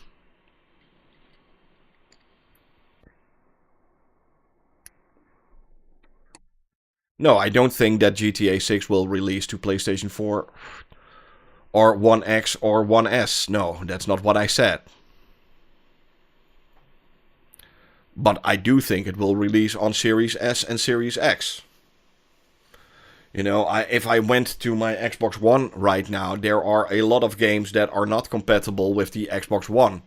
S1: No, I don't think that GTA 6 will release to PlayStation 4 or One X or One S. No, that's not what I said. But I do think it will release on Series S and Series X. You know, if I went to my Xbox One right now, there are a lot of games that are not compatible with the Xbox One.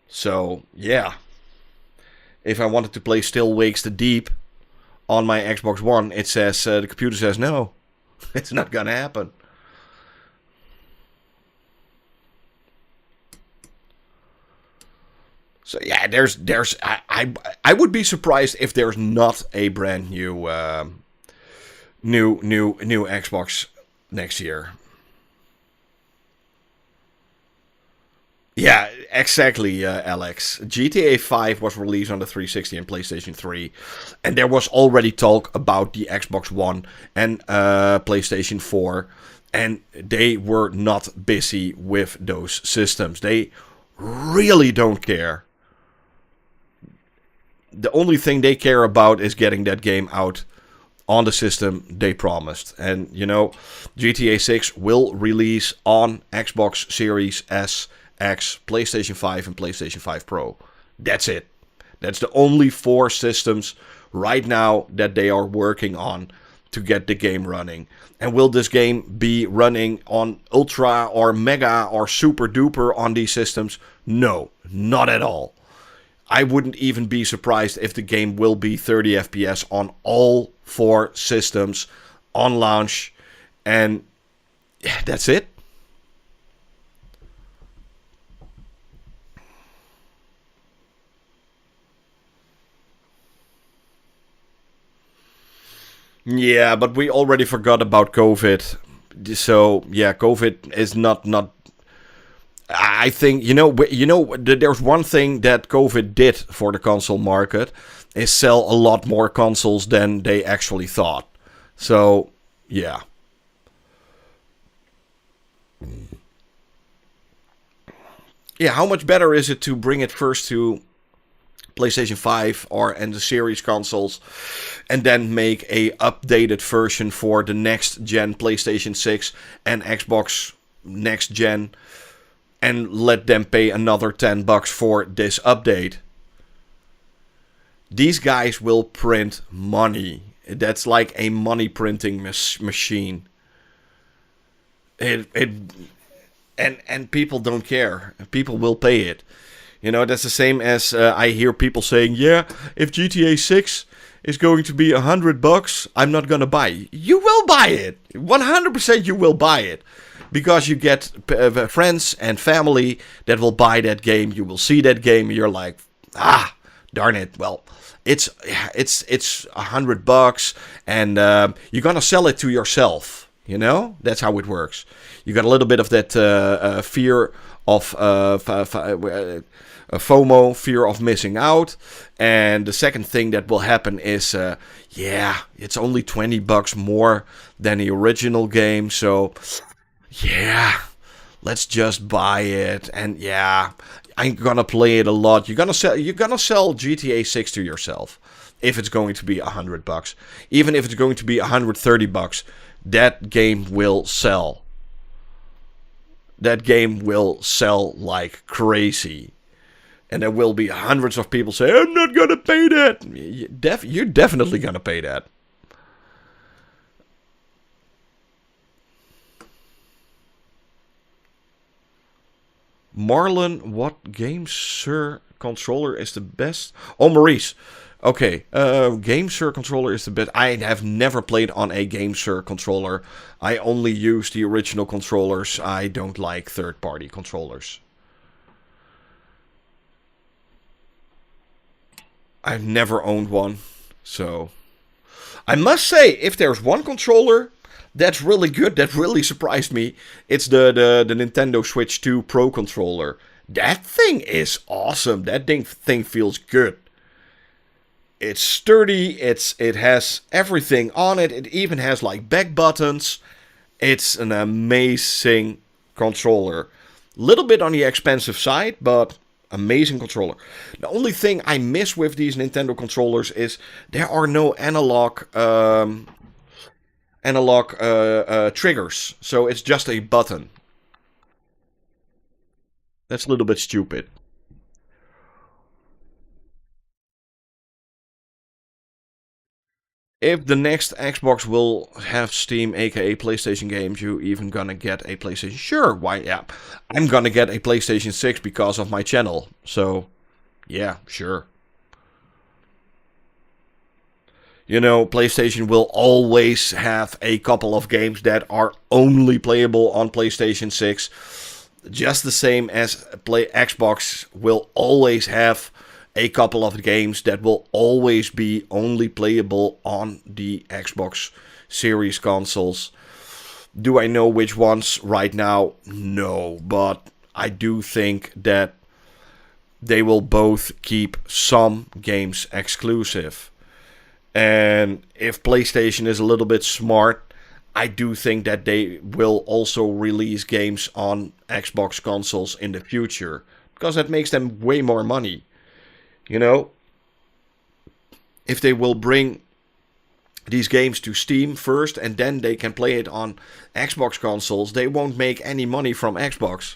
S1: So, yeah. If I wanted to play Still Wakes the Deep on my Xbox One, it says, the computer says no. It's not gonna happen. So yeah, I would be surprised if there's not a brand new new Xbox next year. Yeah, exactly, Alex. GTA 5 was released on the 360 and PlayStation 3, and there was already talk about the Xbox One and PlayStation 4, and they were not busy with those systems. They really don't care. The only thing they care about is getting that game out on the system they promised. And, you know, GTA 6 will release on Xbox Series S, X, PlayStation 5 and PlayStation 5 Pro. That's it. That's the only 4 systems right now that they are working on to get the game running. And will this game be running on Ultra or Mega or Super Duper on these systems? No, not at all. I wouldn't even be surprised if the game will be 30 FPS on all 4 systems on launch. And yeah, that's it. Yeah, but we already forgot about COVID. So yeah, COVID is not. I think there's one thing that COVID did for the console market is sell a lot more consoles than they actually thought. So yeah. Yeah, how much better is it to bring it first to PlayStation 5 and the series consoles, and then make a updated version for the next gen PlayStation 6 and Xbox next gen, and let them pay another $10 for this update? These guys will print money. That's like a money printing machine. And people don't care. People will pay it. You know, that's the same as I hear people saying, yeah, if GTA 6 is going to be $100, I'm not gonna buy it. You will buy it. 100% you will buy it. Because you get friends and family that will buy that game. You will see that game. You're like, darn it. Well, it's $100, and you're gonna sell it to yourself. You know, that's how it works. You got a little bit of that fear of FOMO, fear of missing out. And the second thing that will happen is, it's only $20 more than the original game. So, yeah, let's just buy it. And yeah, I'm gonna play it a lot. You're gonna sell GTA 6 to yourself if it's going to be $100. Even if it's going to be $130, that game will sell. That game will sell like crazy. And there will be hundreds of people say, I'm not gonna pay that. You're definitely gonna pay that. Marlon, what GameSir controller is the best? Oh, Maurice. Okay, GameSir controller is the best. I have never played on a GameSir controller. I only use the original controllers. I don't like third-party controllers. I've never owned one, so I must say, if there's one controller that's really good, that really surprised me, it's the Nintendo Switch 2 Pro controller. That thing is awesome. That thing feels good. It's sturdy. It has everything on it. It even has like back buttons. It's an amazing controller. Little bit on the expensive side, but amazing controller. The only thing I miss with these Nintendo controllers is there are no analog triggers, so it's just a button. That's a little bit stupid. If the next Xbox will have Steam, aka PlayStation games, you even gonna get a PlayStation? Sure, why? Yeah, I'm gonna get a PlayStation 6 because of my channel. So, yeah, sure. You know, PlayStation will always have a couple of games that are only playable on PlayStation 6. Just the same as Xbox will always have a couple of games that will always be only playable on the Xbox Series consoles. Do I know which ones right now? No, but I do think that they will both keep some games exclusive. And if PlayStation is a little bit smart, I do think that they will also release games on Xbox consoles in the future, because that makes them way more money. You know, if they will bring these games to Steam first and then they can play it on Xbox consoles, they won't make any money from Xbox.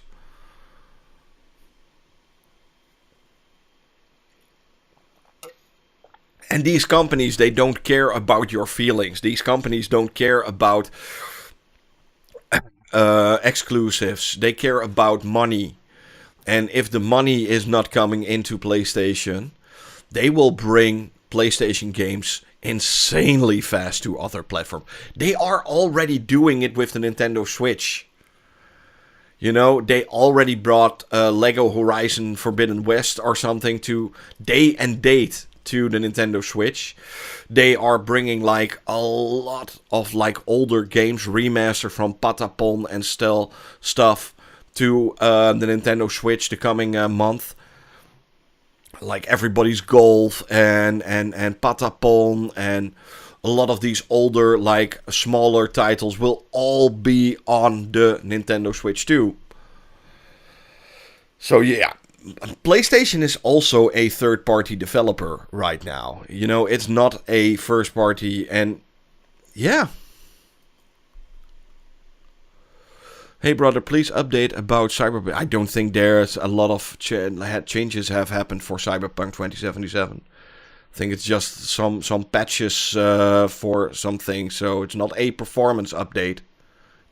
S1: And these companies, they don't care about your feelings. These companies don't care about exclusives. They care about money. And if the money is not coming into PlayStation, they will bring PlayStation games insanely fast to other platforms. They are already doing it with the Nintendo Switch. You know, they already brought Lego Horizon Forbidden West or something to day and date to the Nintendo Switch. They are bringing like a lot of like older games remastered from Patapon and still stuff to the Nintendo Switch the coming month. Like Everybody's Golf and Patapon and a lot of these older, like smaller titles will all be on the Nintendo Switch too. So yeah, PlayStation is also a third-party developer right now. You know, it's not a first-party, and yeah. Hey brother, please update about Cyberpunk. I don't think there's a lot of changes have happened for Cyberpunk 2077. I think it's just some patches for some things, so it's not a performance update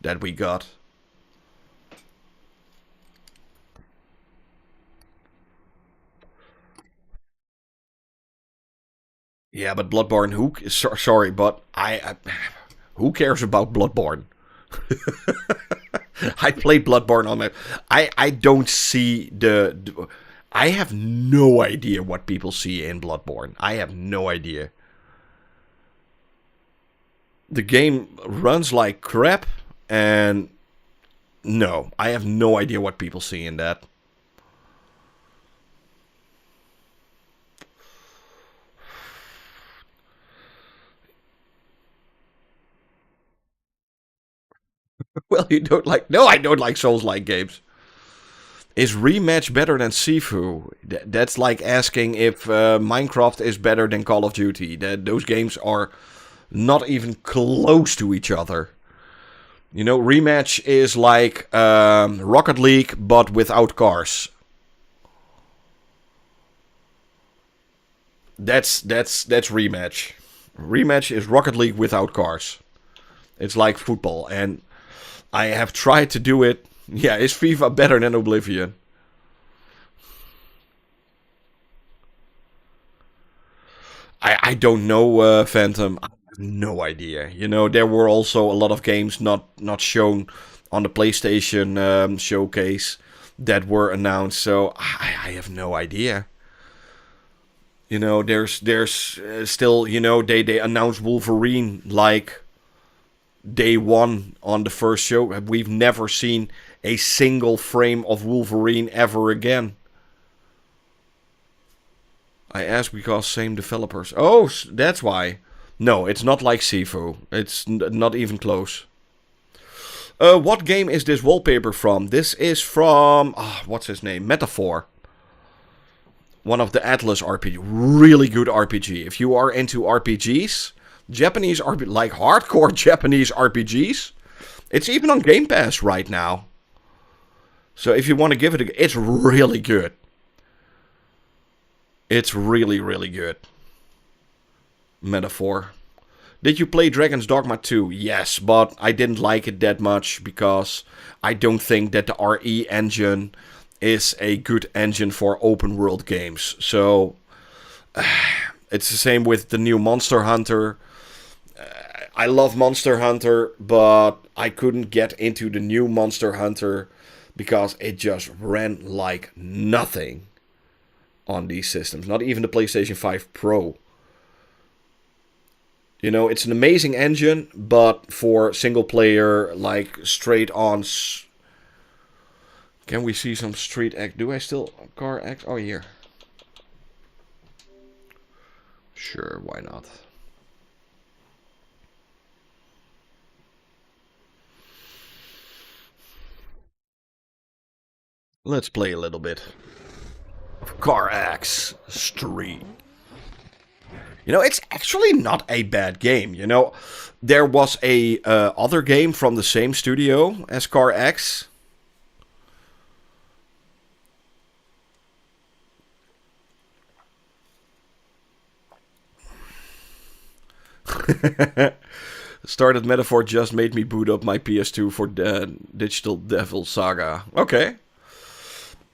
S1: that we got. Yeah, but Bloodborne, sorry, but who cares about Bloodborne? I played Bloodborne on my... I don't see I have no idea what people see in Bloodborne. I have no idea. The game runs like crap, and no, I have no idea what people see in that. Well, you don't like... No, I don't like Souls-like games. Is Rematch better than Sifu? That's like asking if Minecraft is better than Call of Duty. Those games are not even close to each other. You know, Rematch is like Rocket League, but without cars. That's Rematch. Rematch is Rocket League without cars. It's like football, and I have tried to do it. Yeah, is FIFA better than Oblivion? I don't know, Phantom. I have no idea. You know, there were also a lot of games not shown on the PlayStation showcase that were announced, so I have no idea. You know, there's still, you know, they announced Wolverine like day one on the first show. We've never seen a single frame of Wolverine ever again. I ask because same developers. Oh, that's why. No, it's not like Sifu. It's not even close. What game is this wallpaper from? This is from... what's his name? Metaphor. One of the Atlas RPG. Really good RPG. If you are into RPGs... Japanese RPG... Like hardcore Japanese RPGs... It's even on Gamepass right now. So if you want to give it a... It's really good. It's really, really good. Metaphor. Did you play Dragon's Dogma 2? Yes, but I didn't like it that much because I don't think that the RE engine is a good engine for open world games. So it's the same with the new Monster Hunter. I love Monster Hunter, but I couldn't get into the new Monster Hunter because it just ran like nothing on these systems. Not even the PlayStation 5 Pro. You know, it's an amazing engine, but for single player, like straight on... Can we see some Street X? Do I still... Car X? Oh, here. Sure, why not? Let's play a little bit of Car X Street. You know, it's actually not a bad game. You know, there was a other game from the same studio as Car X. Started Metaphor just made me boot up my PS2 for the Digital Devil Saga. Okay.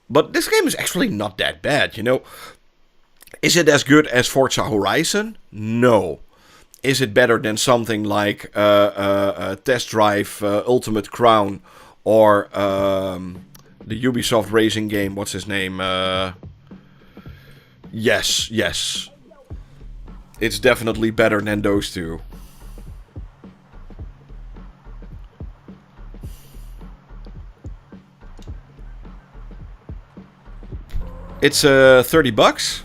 S1: But this game is actually not that bad, you know. Is it as good as Forza Horizon? No. Is it better than something like Test Drive Ultimate Crown or the Ubisoft racing game? What's his name? Yes, yes. It's definitely better than those two. It's $30.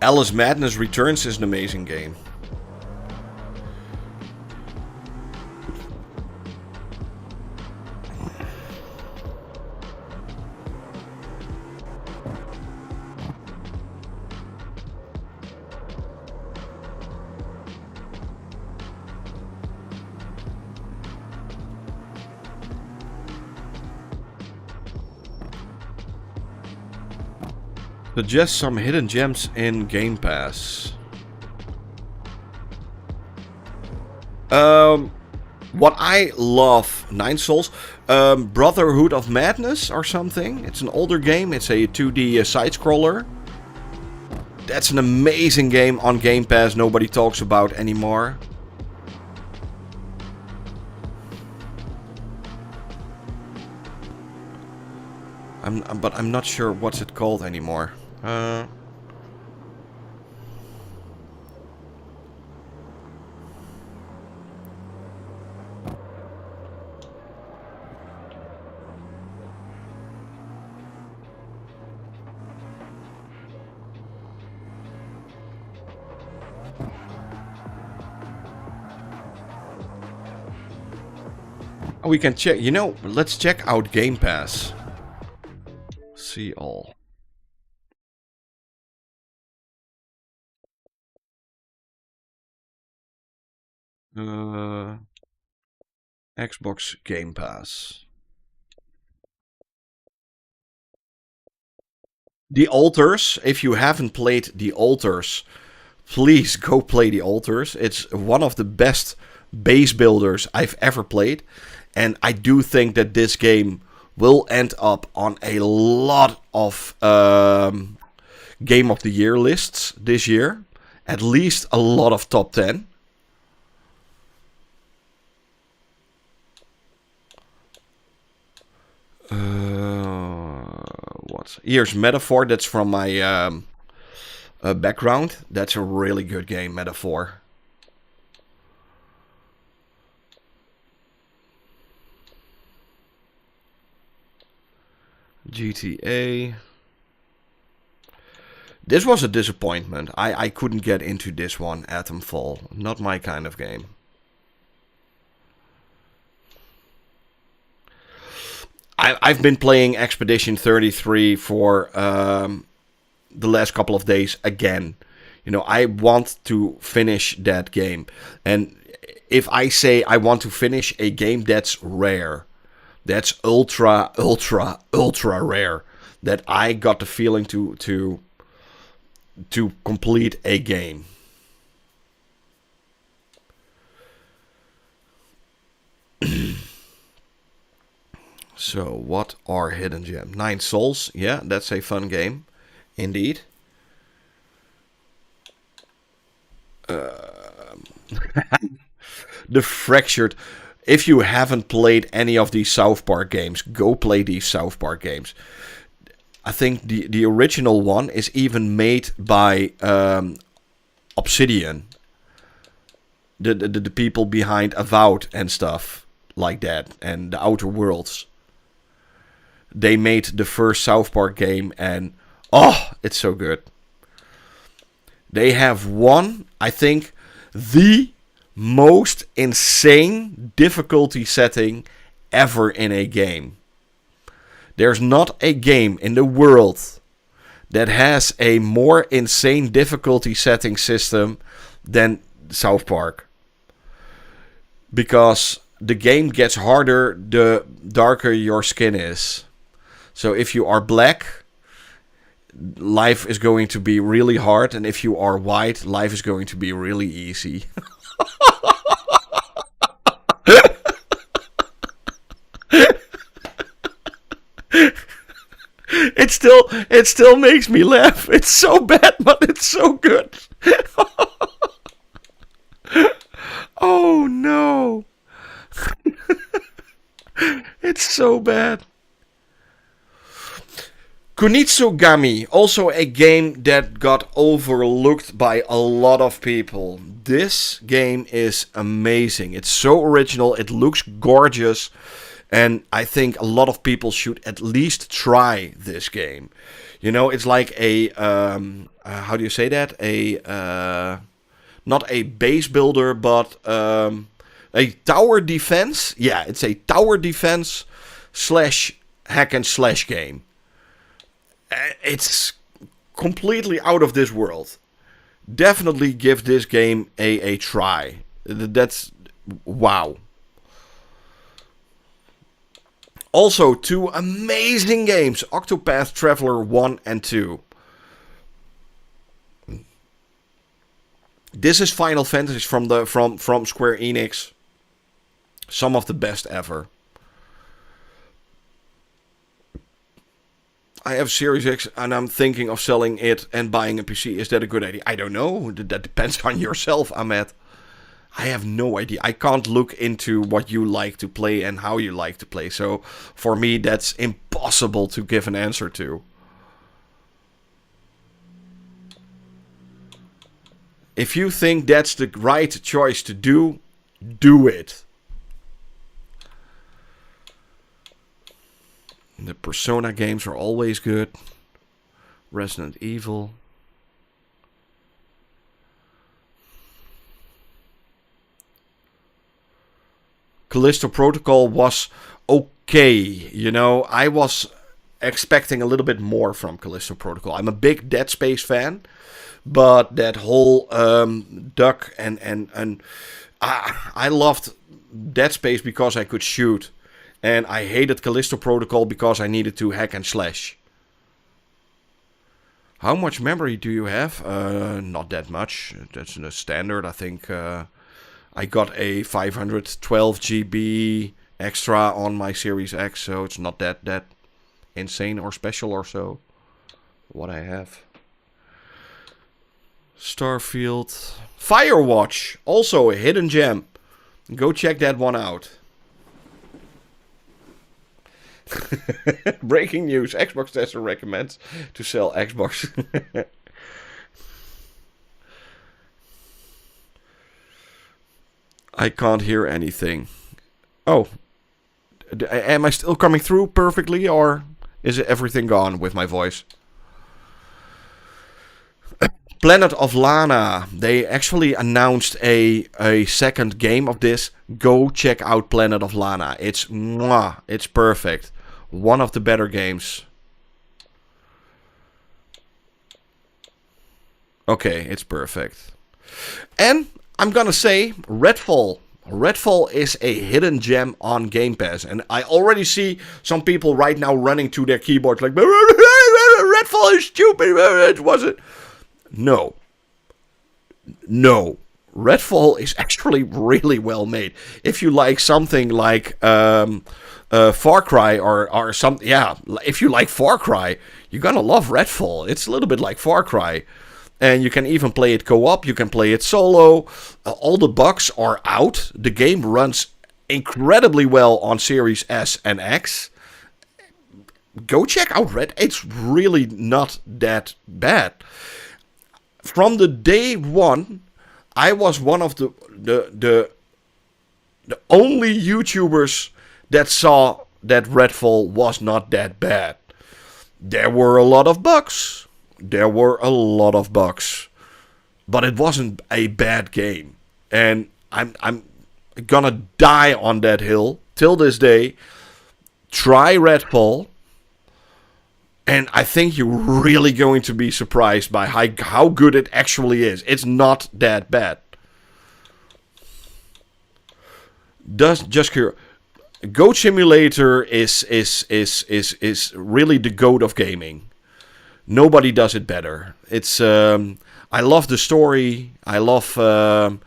S1: Alice Madness Returns is an amazing game. Suggest some hidden gems in Gamepass. What I love, Nine Souls, Brotherhood of Madness or something. It's an older game. It's a 2D side-scroller. That's an amazing game on Game Pass. Nobody talks about anymore. But I'm not sure what's it called anymore. We can check, you know, let's check out Game Pass. See all. Xbox Game Pass. The Altars, if you haven't played The Altars, please go play The Altars. It's one of the best base builders I've ever played. And I do think that this game will end up on a lot of Game of the Year lists this year. At least a lot of top 10. What? Here's Metaphor. That's from my background. That's a really good game, Metaphor. GTA. This was a disappointment. I couldn't get into this one, Atomfall. Not my kind of game. I've been playing Expedition 33 for the last couple of days again. You know, I want to finish that game. And if I say I want to finish a game, that's rare. That's ultra, ultra, ultra rare. That I got the feeling to complete a game. So, what are hidden gems? Nine Souls. Yeah, that's a fun game. Indeed. The Fractured. If you haven't played any of these South Park games, go play these South Park games. I think the original one is even made by Obsidian. The people behind Avowed and stuff like that. And the Outer Worlds. They made the first South Park game and oh, it's so good. They have one, I think, the most insane difficulty setting ever in a game. There's not a game in the world that has a more insane difficulty setting system than South Park. Because the game gets harder the darker your skin is. So if you are black, life is going to be really hard. And if you are white, life is going to be really easy. it still makes me laugh. It's so bad, but it's so good. Oh no. It's so bad. Kunitsugami, also a game that got overlooked by a lot of people. This game is amazing. It's so original, it looks gorgeous, and I think a lot of people should at least try this game. You know, it's like a, how do you say that? Not a base builder, but a tower defense. Yeah, it's a tower defense / hack and slash game. It's completely out of this world. Definitely give this game a try. That's wow. Also, 2 amazing games, Octopath Traveler 1 and 2. This is Final Fantasy from Square Enix. Some of the best ever. I have Series X and I'm thinking of selling it and buying a PC. Is that a good idea? I don't know. That depends on yourself, Ahmed. I have no idea. I can't look into what you like to play and how you like to play. So for me, that's impossible to give an answer to. If you think that's the right choice to do, do it. The Persona games are always good. Resident Evil. Callisto Protocol was okay. You know, I was expecting a little bit more from Callisto Protocol. I'm a big Dead Space fan. But that whole duck and I loved Dead Space because I could shoot. And I hated Callisto Protocol because I needed to hack and slash. How much memory do you have? Not that much. That's the standard. I think I got a 512 GB extra on my Series X. So it's not that insane or special or so. What I have. Starfield. Firewatch. Also a hidden gem. Go check that one out. Breaking news. Xbox tester recommends to sell Xbox. I can't hear anything. Oh. Am I still coming through perfectly or is everything gone with my voice? Planet of Lana. They actually announced a second game of this. Go check out Planet of Lana. It's mwah. It's perfect. One of the better games. Okay, it's perfect. And I'm gonna say Redfall. Redfall is a hidden gem on Gamepass. And I already see some people right now running to their keyboards like, Redfall is stupid. It wasn't. No. No. Redfall is actually really well made. If you like something like Far Cry or something, yeah, if you like Far Cry, you're gonna love Redfall. It's a little bit like Far Cry. And you can even play it co-op, you can play it solo. All the bugs are out. The game runs incredibly well on Series S and X. Go check out Red. It's really not that bad. From the day one, I was one of the only YouTubers that saw that Redfall was not that bad. There were a lot of bugs. But it wasn't a bad game. And I'm gonna die on that hill till this day. Try Redfall. And I think you're really going to be surprised by how good it actually is. It's not that bad. Just curious. Goat Simulator is really the goat of gaming. Nobody does it better. It's I love the story. I love the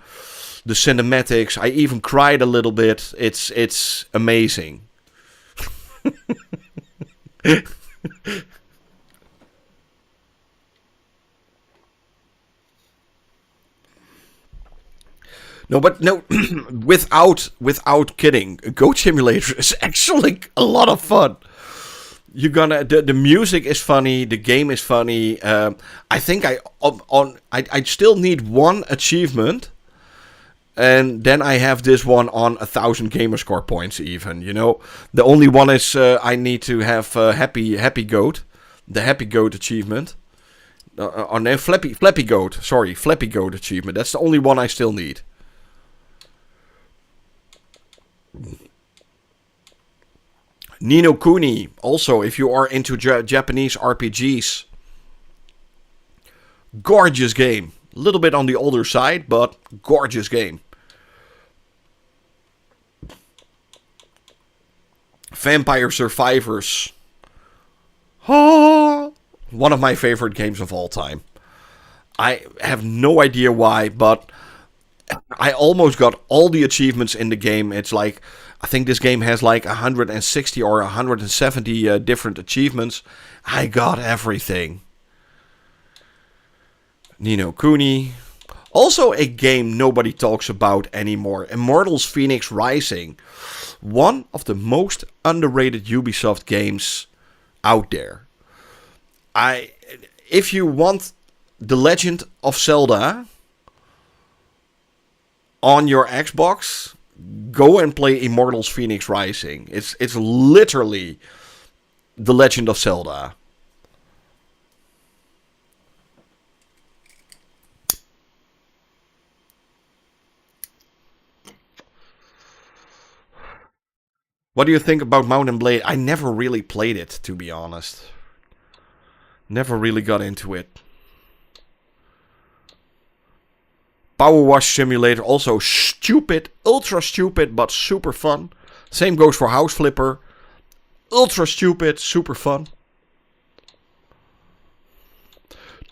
S1: cinematics. I even cried a little bit. It's amazing. No, but no, without kidding, Goat Simulator is actually a lot of fun. You're gonna the music is funny, the game is funny. I think I still need one achievement, and then I have this one on 1,000 gamerscore points. Even, you know, the only one is I need to have happy goat, the happy goat achievement. No, Flappy Goat. Sorry, Flappy Goat achievement. That's the only one I still need. Ni no Kuni. Also, if you are into Japanese RPGs, gorgeous game. A little bit on the older side, but gorgeous game. Vampire Survivors. One of my favorite games of all time. I have no idea why, but I almost got all the achievements in the game. It's like, I think this game has like 160 or 170 different achievements. I got everything. Ni no Kuni. Also a game nobody talks about anymore. Immortals Phoenix Rising. One of the most underrated Ubisoft games out there. If you want The Legend of Zelda on your Xbox, go and play Immortals Phoenix Rising. It's literally The Legend of Zelda. What do you think about Mount and Blade? I never really played it, to be honest. Never really got into it. Power Wash Simulator, also stupid, ultra stupid, but super fun. Same goes for House Flipper. Ultra stupid, super fun.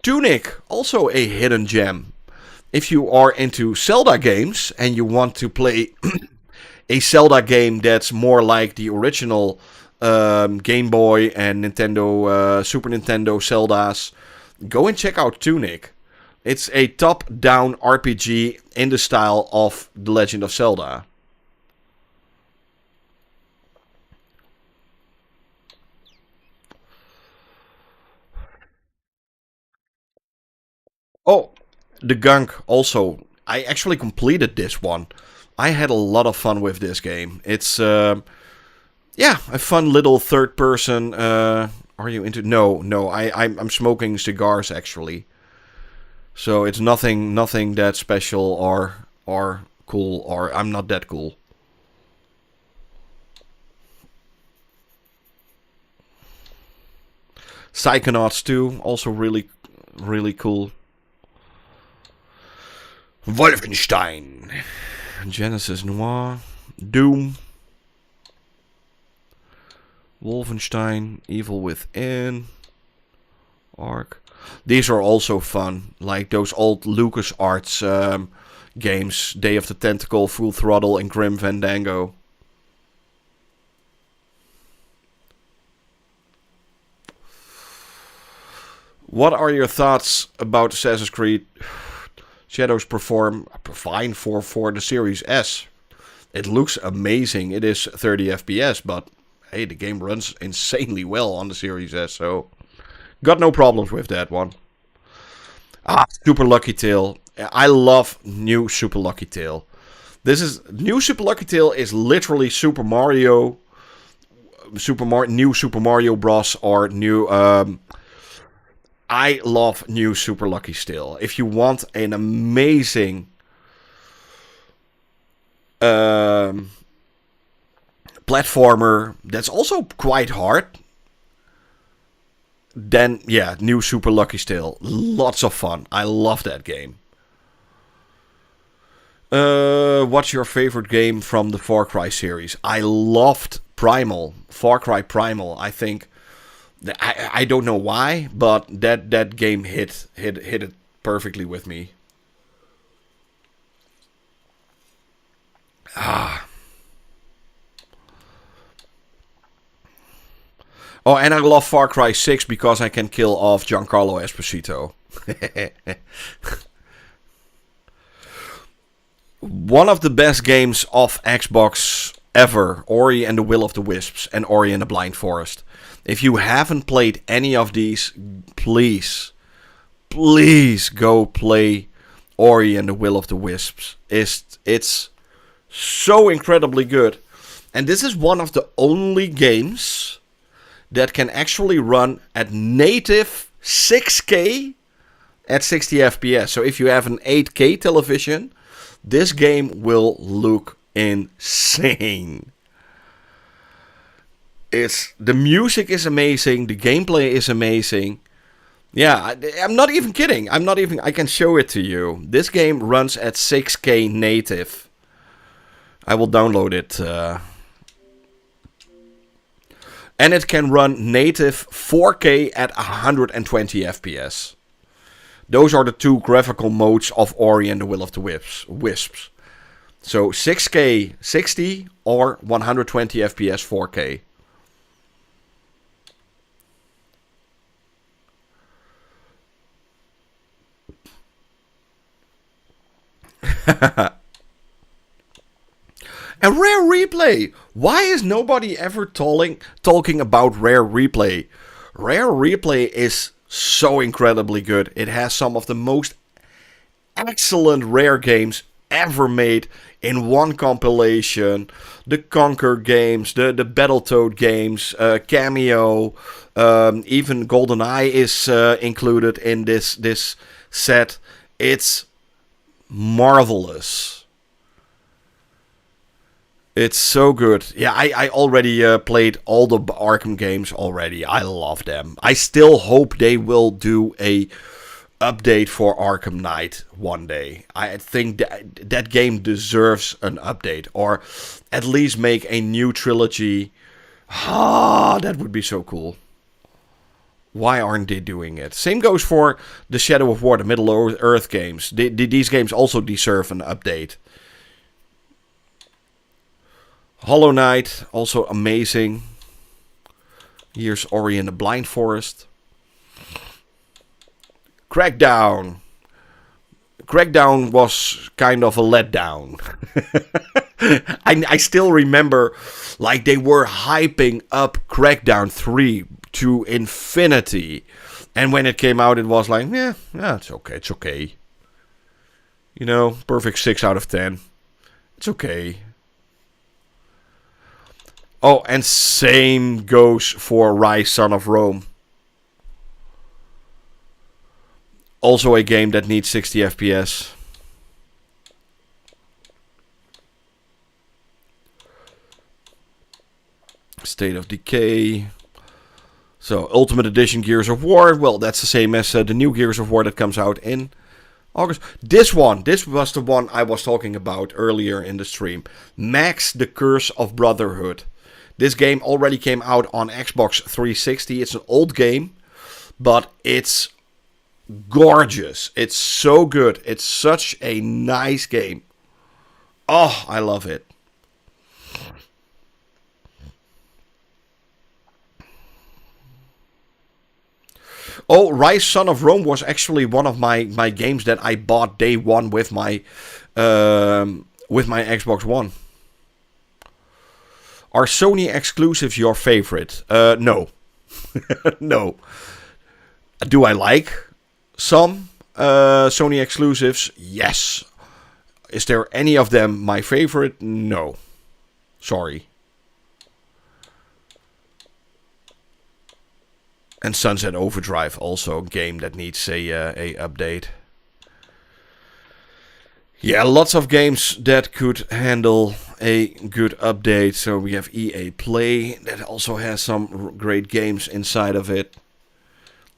S1: Tunic, also a hidden gem. If you are into Zelda games and you want to play a Zelda game that's more like the original Game Boy and Nintendo, Super Nintendo Zeldas, go and check out Tunic. It's a top-down RPG in the style of The Legend of Zelda. Oh, the Gunk also. I actually completed this one. I had a lot of fun with this game. It's, yeah, a fun little third person. Are you into? No. I'm smoking cigars actually. So it's nothing that special or cool, or I'm not that cool. Psychonauts 2, also really cool. Wolfenstein, Genesis Noir, Doom, Wolfenstein, Evil Within, Ark. These are also fun, like those old LucasArts games, Day of the Tentacle, Full Throttle, and Grim Fandango. What are your thoughts about Assassin's Creed Shadows perform fine for the Series S? It looks amazing. It is 30 FPS, but hey, the game runs insanely well on the Series S, so got no problems with that one. Super Lucky Tail. I love new Super Lucky Tail. New Super Lucky Tail is literally Super Mario, new Super Mario Bros. Or new. I love new Super Lucky Tail. If you want an amazing platformer that's also quite hard, then yeah, new Super Lucky Tail. Lots of fun. I love that game. What's your favorite game from the Far Cry series? I loved Primal. Far Cry Primal. I think I don't know why, but that game hit it perfectly with me. Oh, and I love Far Cry 6 because I can kill off Giancarlo Esposito. One of the best games of Xbox ever, Ori and the Will of the Wisps and Ori and the Blind Forest. If you haven't played any of these, please go play Ori and the Will of the Wisps. It's so incredibly good. And this is one of the only games that can actually run at native 6K at 60 FPS. So if you have an 8K television, this game will look insane. The music is amazing, the gameplay is amazing. Yeah, I'm not even kidding. I can show it to you. This game runs at 6K native. I will download it. And it can run native 4K at 120 FPS. Those are the two graphical modes of Ori and the Will of the Wisps. So 6K 60 or 120 FPS 4K. And Rare Replay. Why is nobody ever talking about Rare Replay? Rare Replay is so incredibly good. It has some of the most excellent Rare games ever made in one compilation. The Conquer games, the Battletoad games, Cameo, even GoldenEye is included in this set. It's marvelous. It's so good. Yeah, I already played all the Arkham games already. I love them. I still hope they will do a update for Arkham Knight one day. I think that game deserves an update. Or at least make a new trilogy. That would be so cool. Why aren't they doing it? Same goes for the Shadow of War, the Middle-earth games. These games also deserve an update. Hollow Knight, also amazing. Here's Ori and the Blind Forest. Crackdown. Crackdown was kind of a letdown. I still remember, like, they were hyping up Crackdown 3 to infinity. And when it came out, it was like, yeah, it's okay. You know, perfect 6 out of 10. It's okay. Oh, and same goes for Rise, Son of Rome. Also a game that needs 60 FPS. State of Decay. So, Ultimate Edition Gears of War. Well, that's the same as the new Gears of War that comes out in August. This was the one I was talking about earlier in the stream. Max, the Curse of Brotherhood. This game already came out on Xbox 360. It's an old game, but it's gorgeous. It's so good. It's such a nice game. Oh, I love it. Oh, Rise, Son of Rome was actually one of my games that I bought day one with my Xbox One. Are Sony exclusives your favorite? No. No. Do I like some Sony exclusives? Yes. Is there any of them my favorite? No. Sorry. And Sunset Overdrive, also a game that needs a update. Yeah, lots of games that could handle a good update. So we have EA Play that also has some great games inside of it.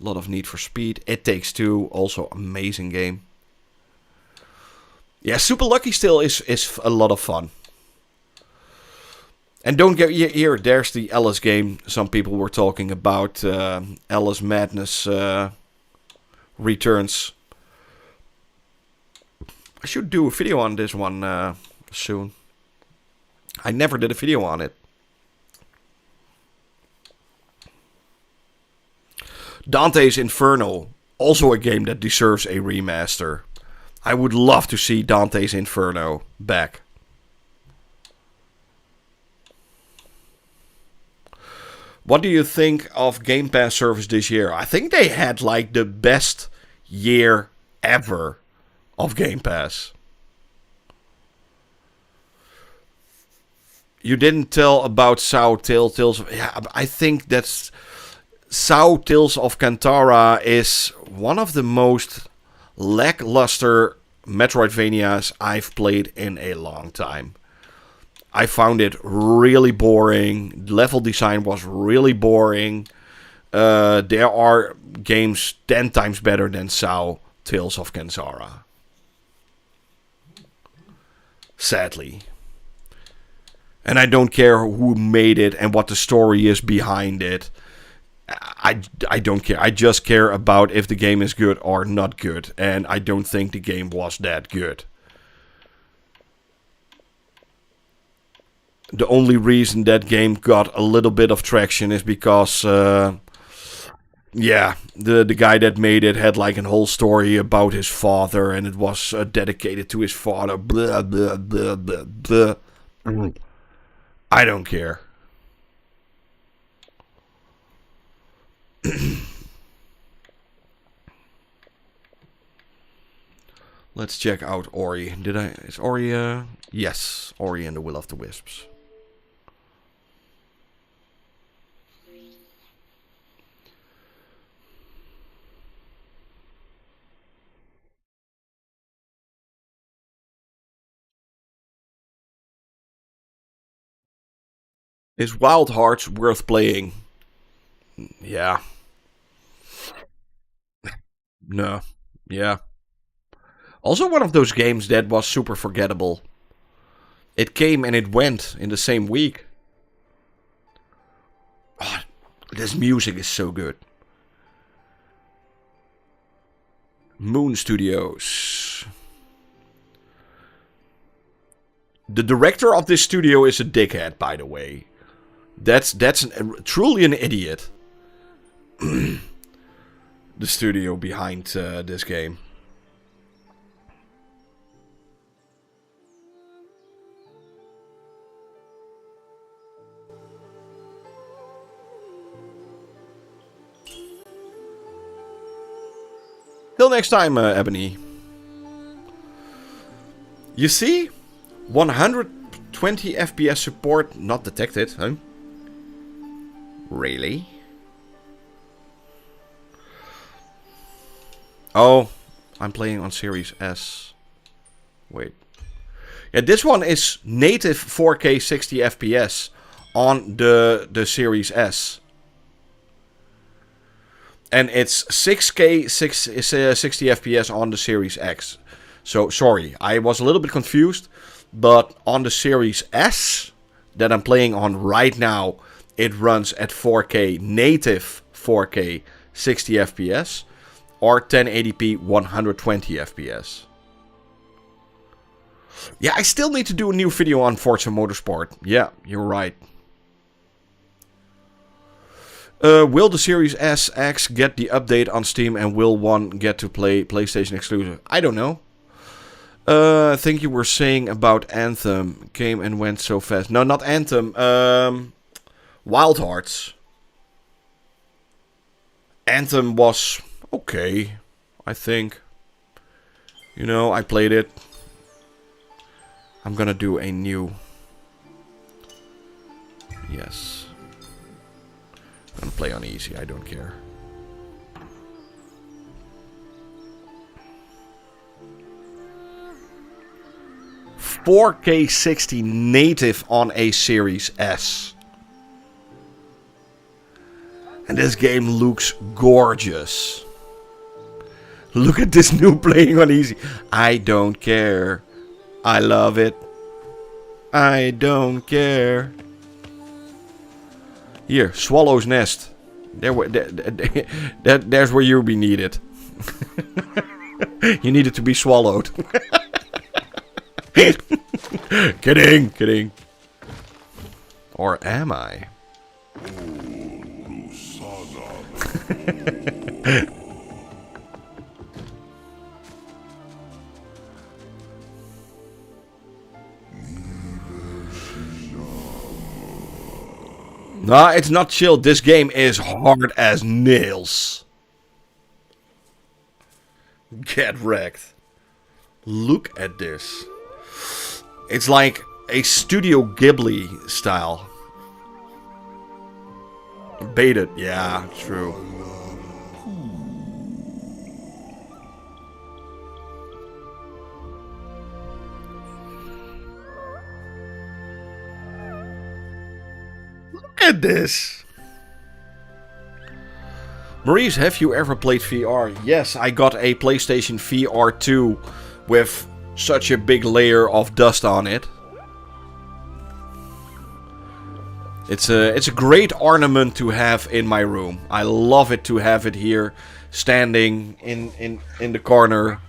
S1: A lot of Need for Speed. It Takes Two, also amazing game. Yeah, Super Lucky still is a lot of fun. And don't get here, there's the Alice game some people were talking about. Alice Madness Returns. I should do a video on this one soon. I never did a video on it. Dante's Inferno. Also a game that deserves a remaster. I would love to see Dante's Inferno back. What do you think of Gamepass service this year? I think they had like the best year ever of Gamepass. You didn't tell about Sao Tales of... Yeah, I think that's... Sao Tales of Kantara is one of the most lackluster Metroidvanias I've played in a long time. I found it really boring. Level design was really boring. There are games 10 times better than Sao Tales of Kantara. Sadly. And I don't care who made it and what the story is behind it. I don't care. I just care about if the game is good or not good. And I don't think the game was that good. The only reason that game got a little bit of traction is because, yeah, the guy that made it had like a whole story about his father, and it was dedicated to his father. Blah, blah, blah, blah, blah. I don't care. Let's check out Ori. Is Ori, yes, Ori and the Will of the Wisps. Is Wild Hearts worth playing? Yeah. No. Yeah. Also one of those games that was super forgettable. It came and it went in the same week. Oh, this music is so good. Moon Studios. The director of this studio is a dickhead, by the way. That's truly an idiot. The studio behind this game. Till next time, Ebony. You see? 120 FPS support not detected, huh? Really? Oh, I'm playing on Series S. Wait. Yeah, this one is native 4K 60 FPS on the Series S. And it's 6K 60 FPS on the Series X. So, sorry, I was a little bit confused. But on the Series S that I'm playing on right now, it runs at 4K, native 4K 60 FPS. Or 1080p 120 FPS. Yeah, I still need to do a new video on Forza Motorsport. Yeah, you're right. Will the Series S X get the update on Steam, and will one get to play PlayStation exclusive? I don't know. I think you were saying about Anthem. Came and went so fast. No, not Anthem. Wild Hearts. Anthem was okay, I think. You know, I played it. I'm gonna do a new... Yes. I'm gonna play on easy, I don't care. ...4K 60 native on a Series S. And this game looks gorgeous. Look at this new playing on easy. I don't care. I love it. I don't care. Here, Swallow's Nest. There's where you'll be needed. You needed to be swallowed. Kidding, kidding. Or am I? Nah, it's not chill. This game is hard as nails. Get wrecked. Look at this. It's like a Studio Ghibli style. Baited, yeah, true. Look at this. Maurice, have you ever played VR? Yes, I got a PlayStation VR 2 with such a big layer of dust on it. It's a great ornament to have in my room. I love it to have it here, standing in the corner.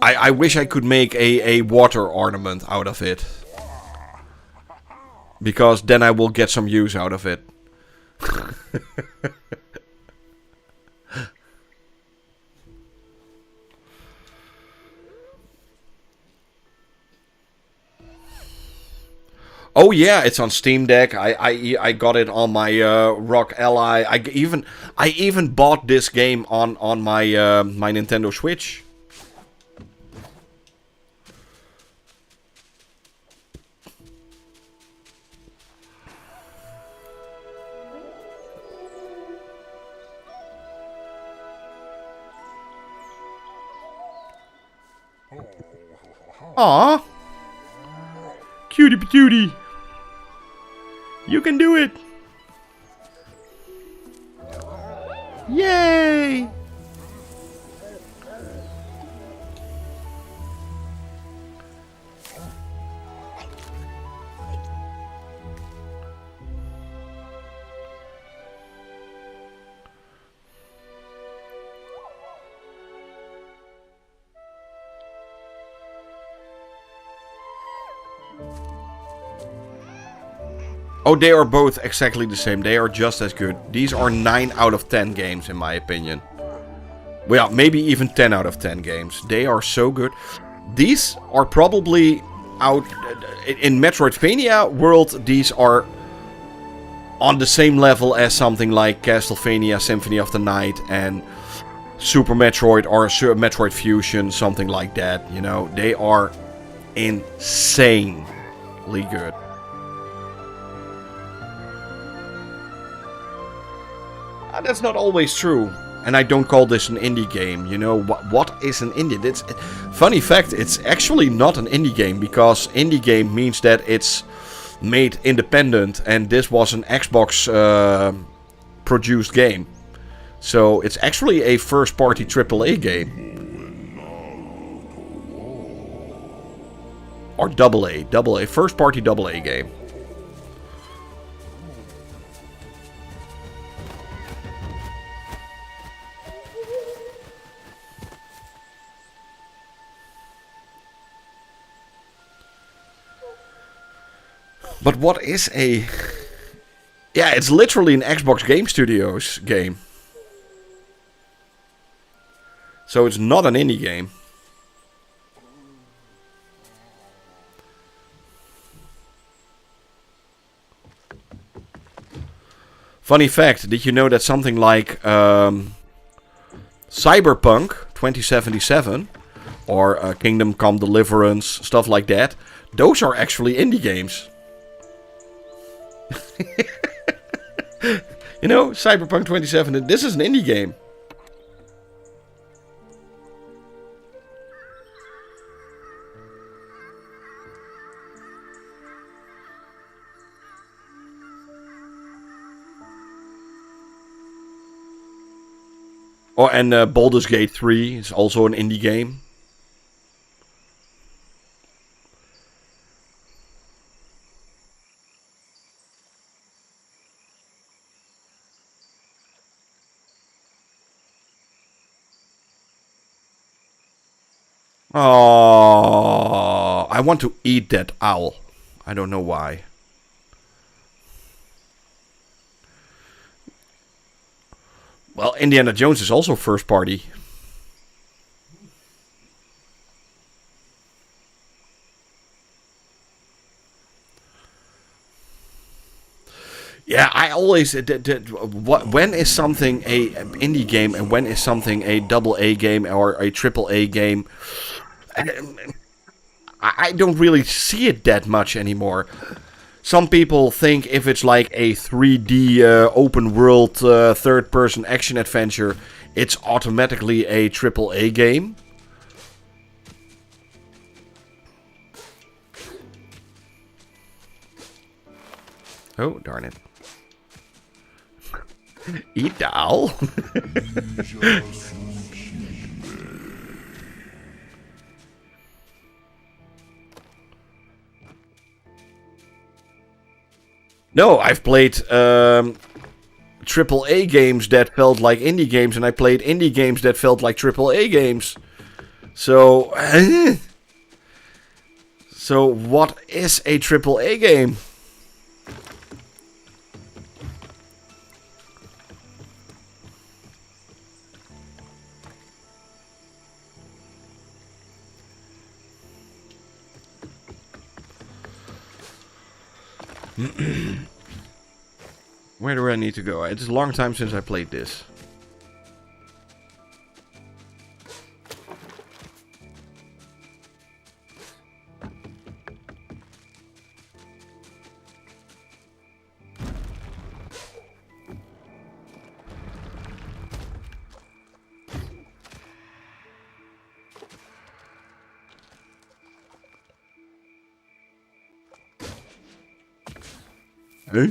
S1: I wish I could make a water ornament out of it. Because then I will get some use out of it. Oh yeah, it's on Steam Deck. I got it on my ROG Ally. I even bought this game on my my Nintendo Switch. Aww. Cutie patootie. You can do it. Yay. Oh, they are both exactly the same. They are just as good. These are 9 out of 10 games, in my opinion. Well, maybe even 10 out of 10 games. They are so good. These are probably out... In Metroidvania world, these are on the same level as something like Castlevania Symphony of the Night and Super Metroid or Metroid Fusion, something like that. You know, they are insanely good. That's not always true. And I don't call this an indie game. You know, what is an indie? It's funny fact, it's actually not an indie game. Because indie game means that it's made independent. And this was an Xbox produced game. So it's actually a first party AAA game. Or AA. First party AA game. But what is a... Yeah, it's literally an Xbox Game Studios game. So it's not an indie game. Funny fact, did you know that something like Cyberpunk 2077 or Kingdom Come Deliverance, stuff like that, those are actually indie games. You know, Cyberpunk 2077, this is an indie game. Oh, and Baldur's Gate 3 is also an indie game. Oh, I want to eat that owl. I don't know why. Well, Indiana Jones is also first party. Yeah, I always when is something a indie game and when is something a double A game or a triple A game? I don't really see it that much anymore. Some people think if it's like a 3D open world third person action adventure, it's automatically a triple A game. Oh, darn it. Eat the owl. No, I've played triple A games that felt like indie games, and I played indie games that felt like triple A games. So, so what is a triple A game? Where do I need to go? It's a long time since I played this. Huh?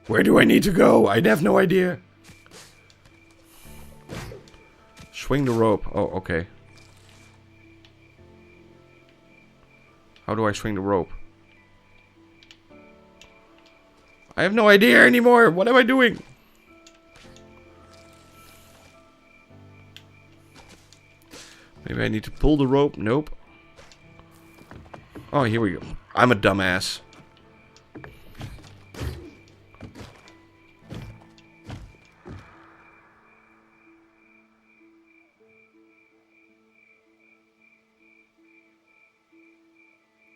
S1: Where do I need to go? I have no idea. Swing the rope. Oh, okay. How do I swing the rope? I have no idea anymore. What am I doing? Maybe I need to pull the rope. Nope. Oh, here we go. I'm a dumbass.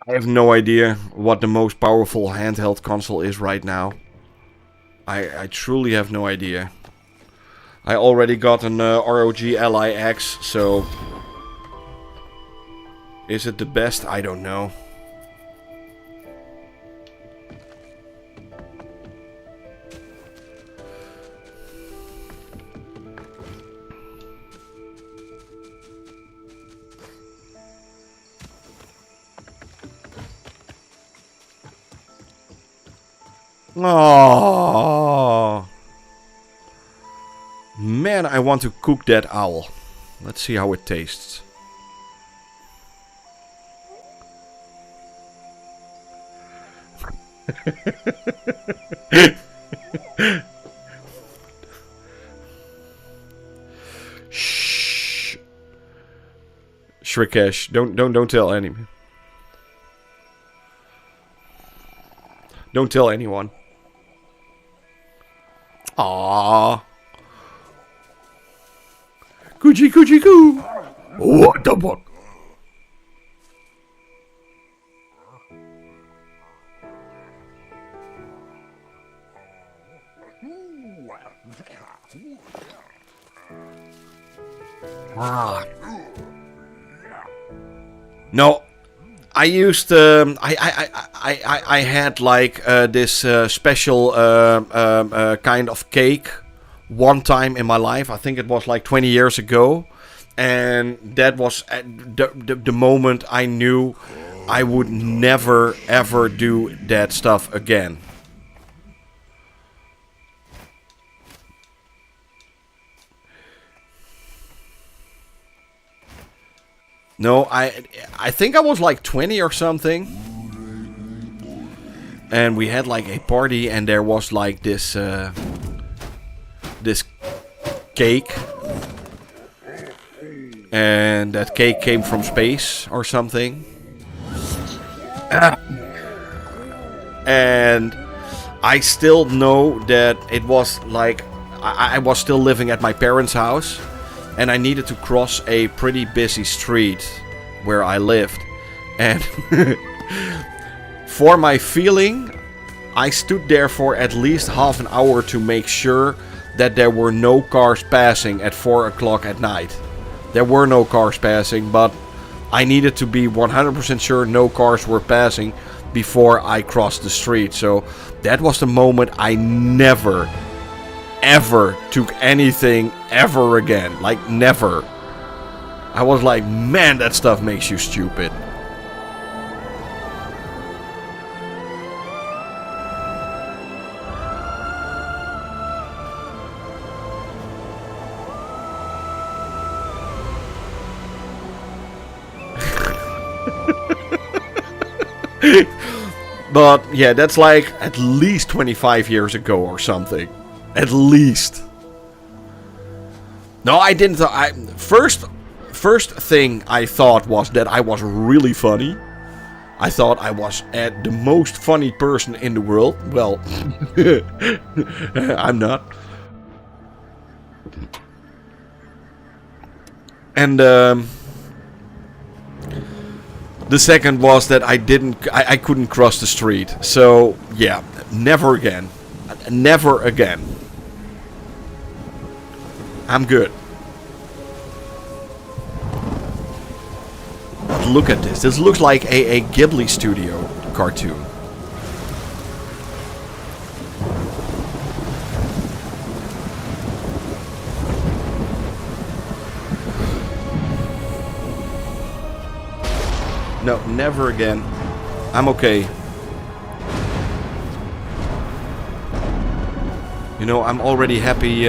S1: I have no idea what the most powerful handheld console is right now. I truly have no idea. I already got an ROG LIX, so... Is it the best? I don't know. Oh man, I want to cook that owl. Let's see how it tastes. Shh. Shrikesh, don't tell anyone. Don't tell anyone. Aww. Coochie coochie coo. What the fuck? Ah. No. I used I had like this special kind of cake one time in my life. I think it was like 20 years ago, and that was the moment I knew I would never ever do that stuff again. No, I think I was like 20 or something. And we had like a party and there was like this this cake. And that cake came from space or something. And I still know that it was like I was still living at my parents' house. And I needed to cross a pretty busy street where I lived. And for my feeling, I stood there for at least half an hour to make sure that there were no cars passing at 4 o'clock at night. There were no cars passing, but I needed to be 100% sure no cars were passing before I crossed the street. So that was the moment I never, ever took anything ever again. Like, never. I was like, man, that stuff makes you stupid. But yeah, that's like at least 25 years ago or something. At least. No, I didn't. First thing I thought was that I was really funny. I thought I was the most funny person in the world. Well, I'm not. And the second was that I couldn't cross the street. So yeah, never again. Never again. I'm good. But look at this. This looks like a Ghibli Studio cartoon. No, never again. I'm okay. You know, I'm already happy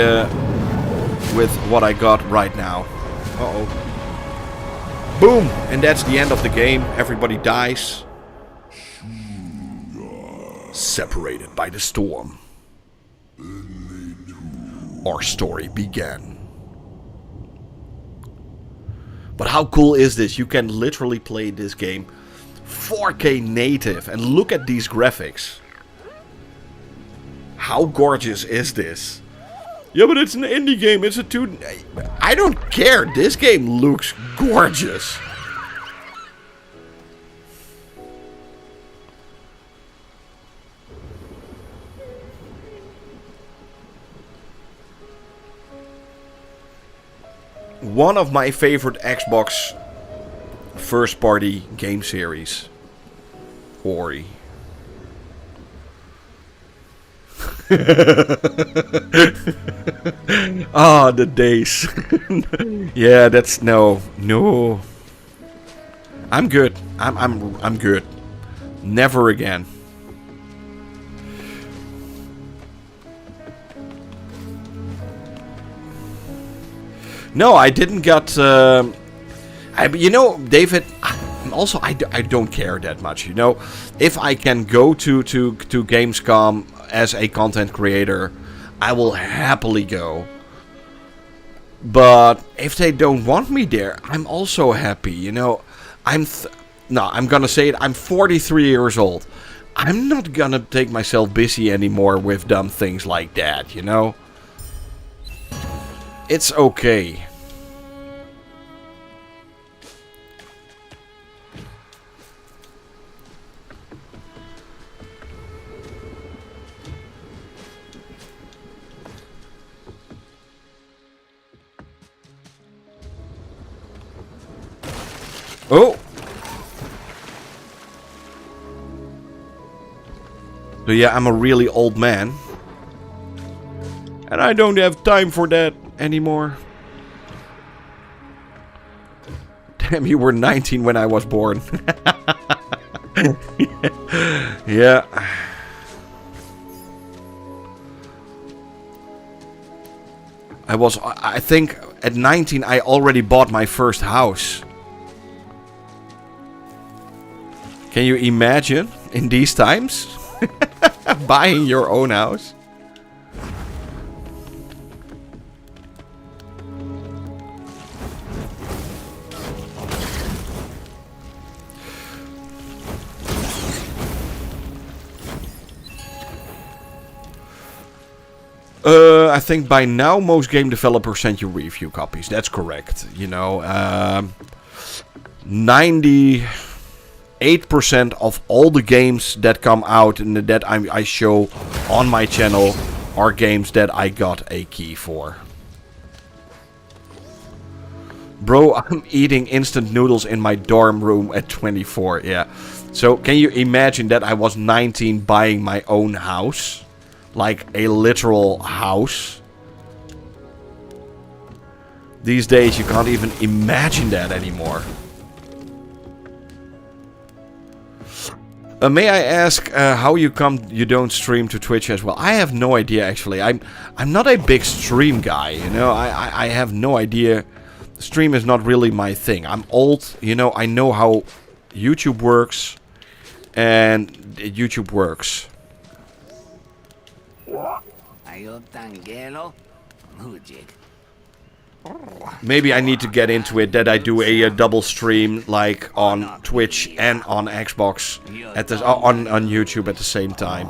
S1: with what I got right now. Uh-oh. Boom! And that's the end of the game. Everybody dies. Separated by the storm. Our story began. But how cool is this? You can literally play this game 4K native. And look at these graphics. How gorgeous is this? Yeah, but it's an indie game. It's a 2... I don't care. This game looks gorgeous. One of my favorite Xbox first-party game series. Ori. Ah, the days. Yeah, that's no. I'm good. I'm good. Never again. No, I didn't get. You know, David. Also, I don't care that much. You know, if I can go to Gamescom as a content creator, I will happily go. But if they don't want me there, I'm also happy. You know, I'm gonna say it. I'm 43 years old. I'm not gonna take myself busy anymore with dumb things like that. You know. It's okay. Oh! So yeah, I'm a really old man. And I don't have time for that anymore. Damn, you were 19 when I was born. Yeah. I think at 19 I already bought my first house. Can you imagine in these times? Buying your own house? I think by now most game developers send you review copies. That's correct. You know, 90 8% of all the games that come out and that I show on my channel are games that I got a key for. Bro, I'm eating instant noodles in my dorm room at 24, yeah. So, can you imagine that I was 19 buying my own house? Like, a literal house? These days, you can't even imagine that anymore. May I ask how you come you don't stream to Twitch as well? I have no idea, actually. I'm not a big stream guy, you know. I have no idea. Stream is not really my thing. I'm old, you know. I know how YouTube works, and YouTube works. Maybe I need to get into it that I do a double stream, like on Twitch and on Xbox at the on YouTube at the same time.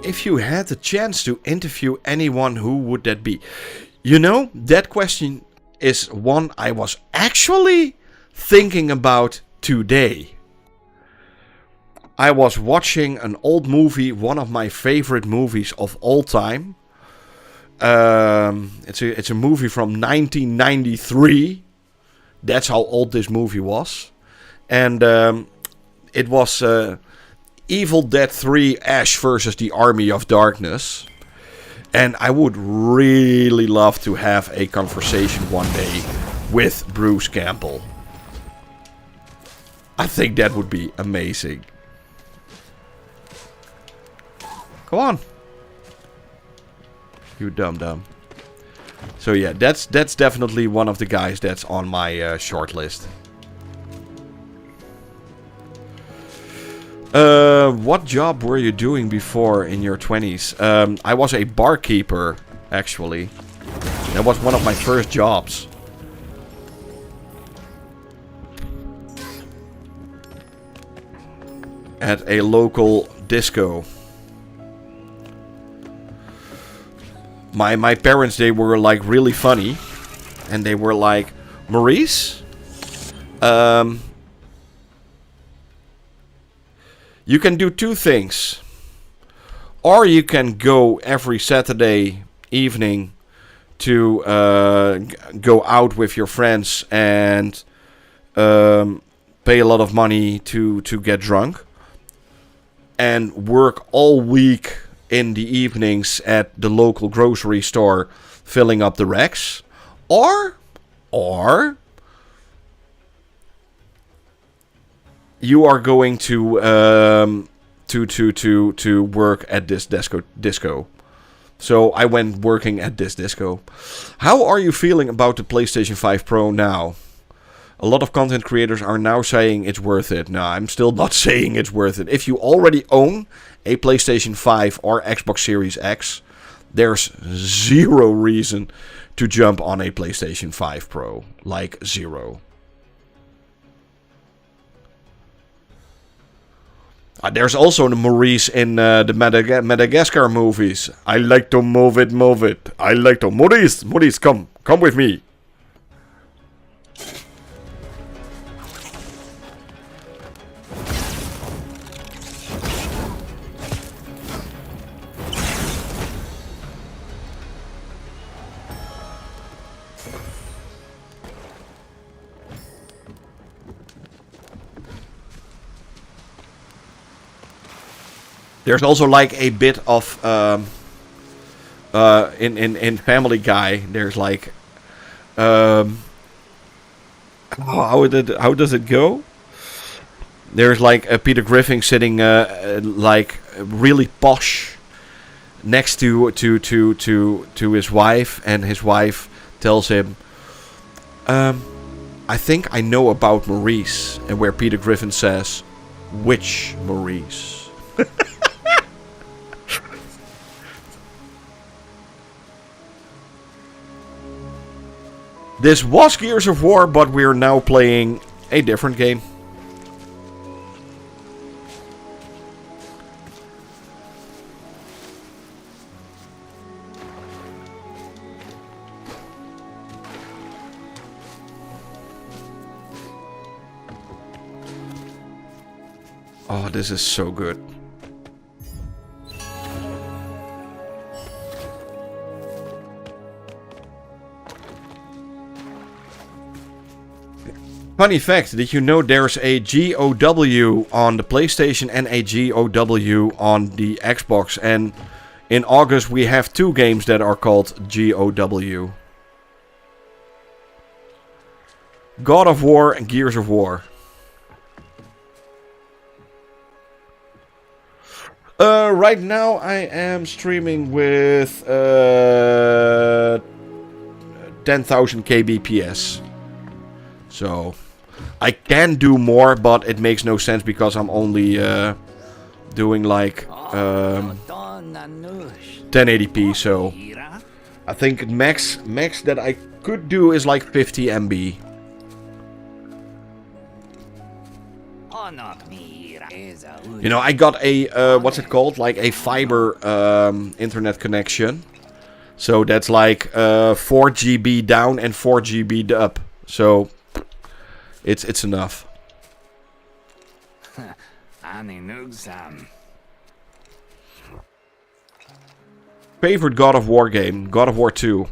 S1: If you had the chance to interview anyone, who would that be? You know, that question is one I was actually thinking about today. I was watching an old movie, one of my favorite movies of all time. It's a movie from 1993. That's how old this movie was. And it was Evil Dead 3 Ash versus the Army of Darkness. And I would really love to have a conversation one day with Bruce Campbell. I think that would be amazing. Go on. You dumb. So yeah, that's definitely one of the guys that's on my short list. What job were you doing before in your 20s? I was a barkeeper, actually. That was one of my first jobs. At a local disco. My parents, they were like really funny. And they were like, Maurice? You can do two things. Or you can go every Saturday evening to go out with your friends and pay a lot of money to get drunk. And work all week in the evenings at the local grocery store filling up the racks. Or you are going to work at this disco. So I went working at this disco. How are you feeling about the PlayStation 5 Pro now? A lot of content creators are now saying it's worth it. No, I'm still not saying it's worth it. If you already own a PlayStation 5 or Xbox Series X, there's zero reason to jump on a PlayStation 5 Pro. Like zero. There's also the Maurice in the Madagascar movies. I like to move it. I like to... Maurice, come with me. There's also like a bit of in Family Guy. There's like how does it go? There's like Peter Griffin sitting like really posh next to his wife, and his wife tells him, "I think I know about Maurice," and where Peter Griffin says, "Which Maurice?" This was Gears of War, but we're now playing a different game. Oh, this is so good. Funny fact, did you know there's a GOW on the PlayStation and a GOW on the Xbox? And in August we have 2 games that are called GOW. God of War and Gears of War. Right now I am streaming with 10,000 kbps. So I can do more, but it makes no sense because I'm only doing like 1080p. So I think max that I could do is like 50 MB. You know, I got a what's it called? Like a fiber internet connection. So that's like 4 GB down and 4 GB up. So it's enough. Favorite God of War game? God of War 2.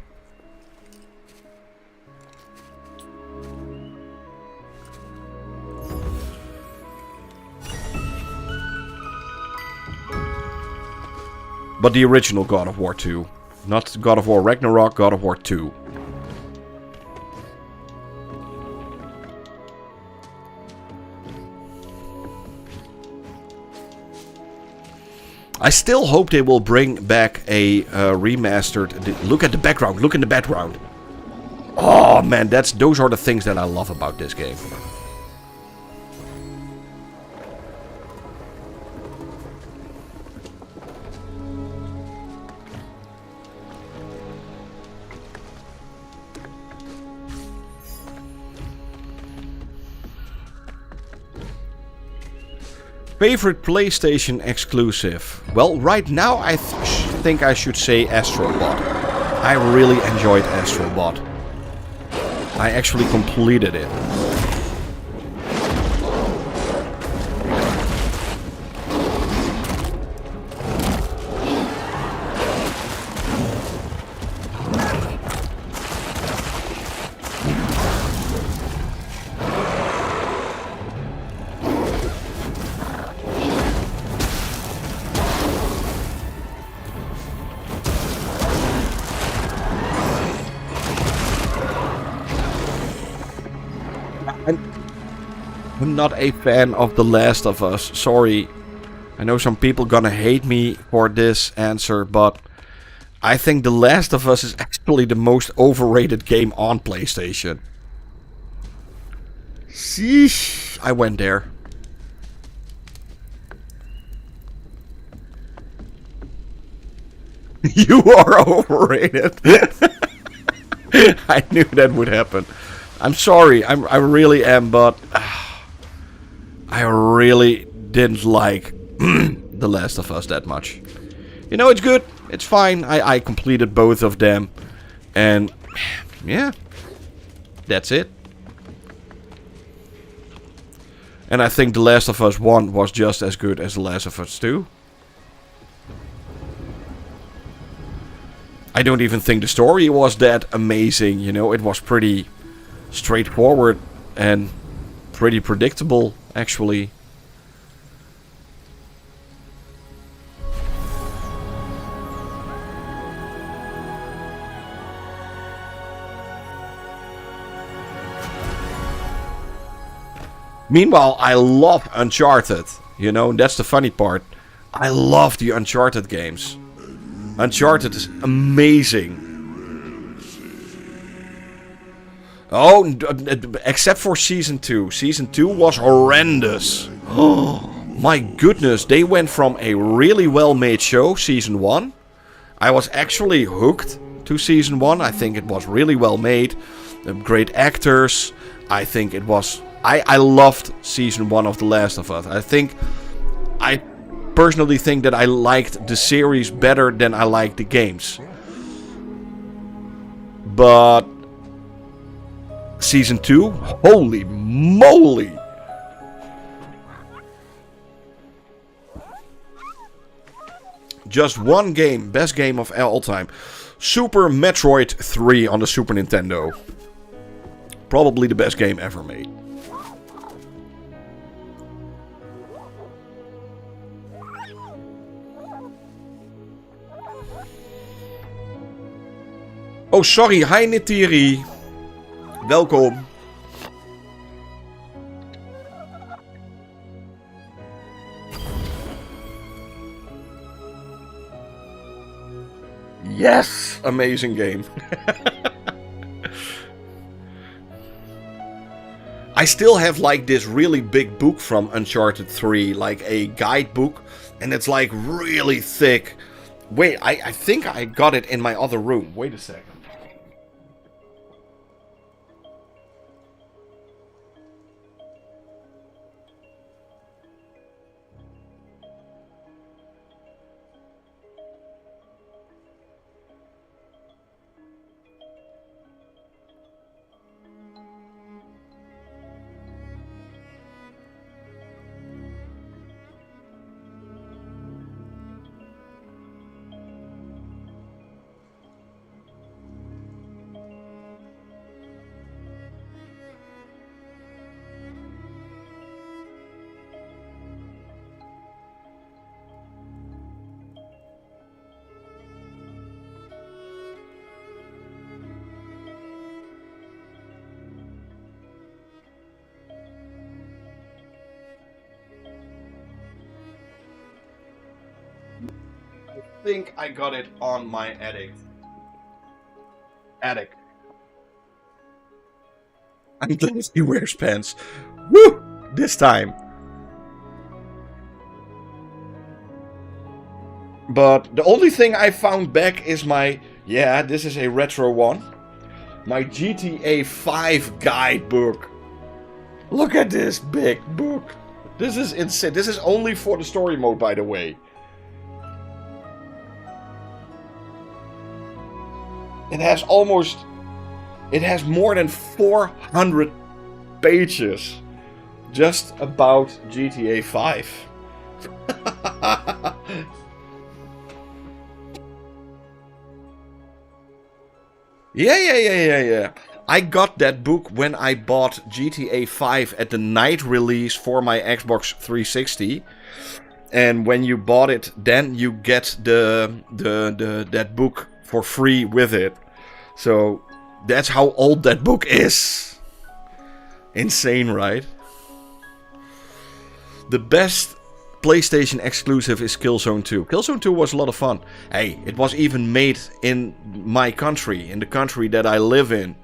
S1: But the original God of War 2. Not God of War Ragnarok, God of War 2. I still hope they will bring back a remastered... Look at the background, look in the background. Oh man, those are the things that I love about this game. Favorite PlayStation exclusive? Well, right now I think I should say Astrobot. I really enjoyed Astrobot. I actually completed it. I'm not a fan of The Last of Us, sorry. I know some people gonna hate me for this answer, but I think The Last of Us is actually the most overrated game on PlayStation. Sheesh, I went there. You are overrated. I knew that would happen. I'm sorry, I really am, but I really didn't like The Last of Us that much. You know, it's good, it's fine. I completed both of them, and yeah, that's it. And I think The Last of Us 1 was just as good as The Last of Us 2. I don't even think the story was that amazing, you know, it was pretty straightforward and pretty predictable, actually. Meanwhile, I love Uncharted, you know, that's the funny part. I love the Uncharted games. Uncharted is amazing. Oh, except for Season 2. Season 2 was horrendous. Oh, my goodness. They went from a really well-made show, Season 1. I was actually hooked to Season 1. I think it was really well made. Great actors. I think it was... I loved Season 1 of The Last of Us. I personally think that I liked the series better than I liked the games. But... Season 2? Holy moly! Just one game, best game of all time. Super Metroid 3 on the Super Nintendo. Probably the best game ever made. Oh, sorry. Hi, Nitiri. Welkom. Yes! Amazing game. I still have like this really big book from Uncharted 3, like a guidebook, and it's like really thick. Wait, I think I got it in my other room. Wait a second. I think I got it on my attic. I'm glad he wears pants. Woo! This time. But the only thing I found back is my... Yeah, this is a retro one. My GTA 5 guidebook. Look at this big book. This is insane. This is only for the story mode, by the way. It has almost... It has more than 400 pages. Just about GTA 5. Yeah. I got that book when I bought GTA 5 at the night release for my Xbox 360. And when you bought it, then you get that book for free with it. So that's how old that book is. Insane, right? The best PlayStation exclusive is Killzone 2. Killzone 2 was a lot of fun. Hey, it was even made in my country, in the country that I live in.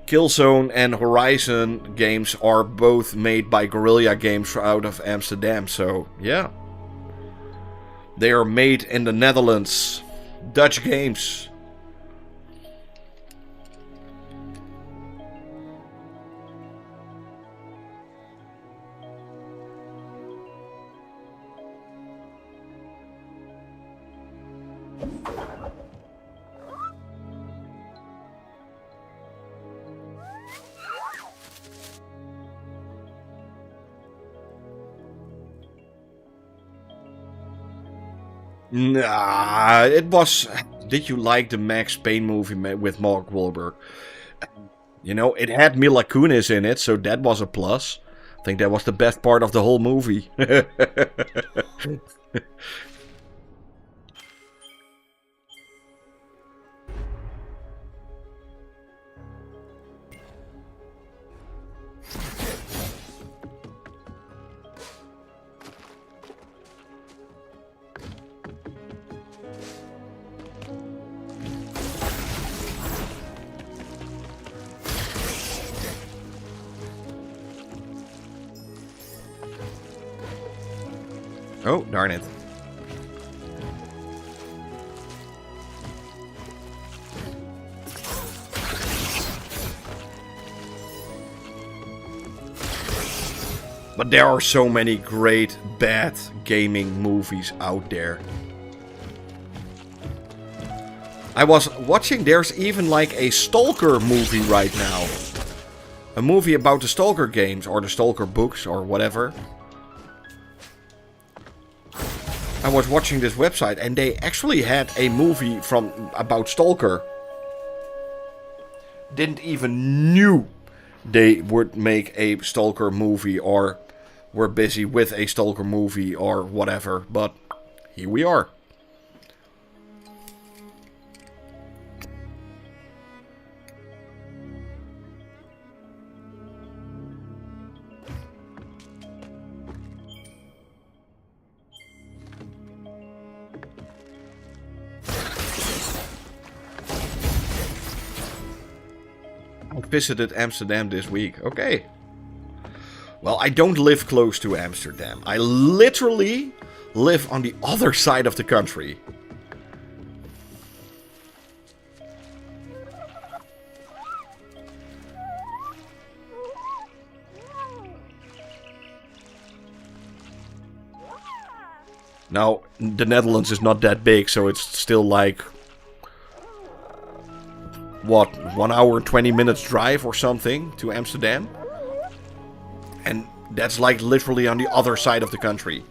S1: Killzone and Horizon games are both made by Guerrilla Games out of Amsterdam, so yeah. They are made in the Netherlands. Dutch games. Nah, it was... Did you like the Max Payne movie with Mark Wahlberg? You know, it had Mila Kunis in it, so that was a plus. I think that was the best part of the whole movie. Oh, darn it. But there are so many great bad gaming movies out there. I was watching, there's even like a Stalker movie right now. A movie about the Stalker games or the Stalker books or whatever. I was watching this website and they actually had a movie about Stalker. Didn't even knew they would make a Stalker movie, or were busy with a Stalker movie or whatever, but here we are. I visited Amsterdam this week. Okay. Well, I don't live close to Amsterdam. I literally live on the other side of the country. Now, the Netherlands is not that big, so it's still like... what, 1 hour and 20 minutes drive or something to Amsterdam? And that's like literally on the other side of the country.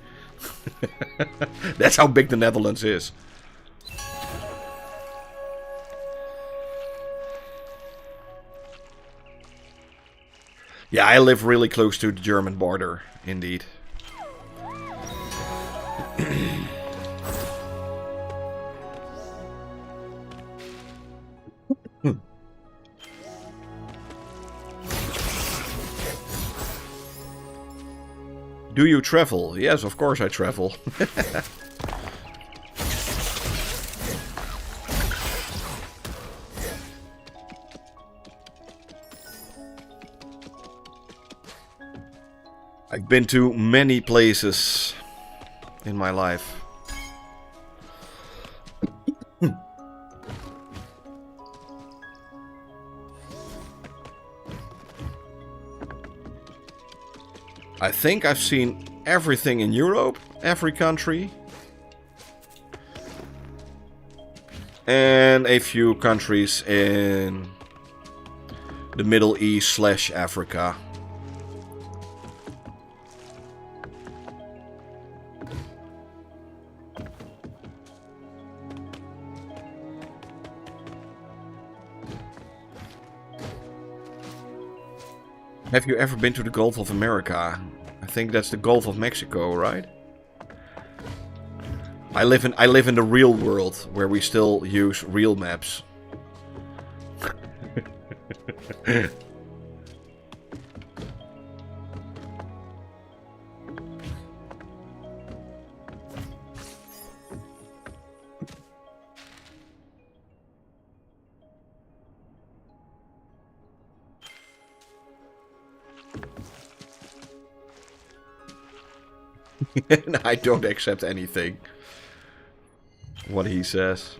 S1: That's how big the Netherlands is. Yeah, I live really close to the German border, indeed. Do you travel? Yes, of course I travel. I've been to many places in my life. I think I've seen everything in Europe, every country. And a few countries in the Middle East / Africa. Have you ever been to the Gulf of America? I think that's the Gulf of Mexico, right? I live in the real world where we still use real maps. I don't accept anything. What he says.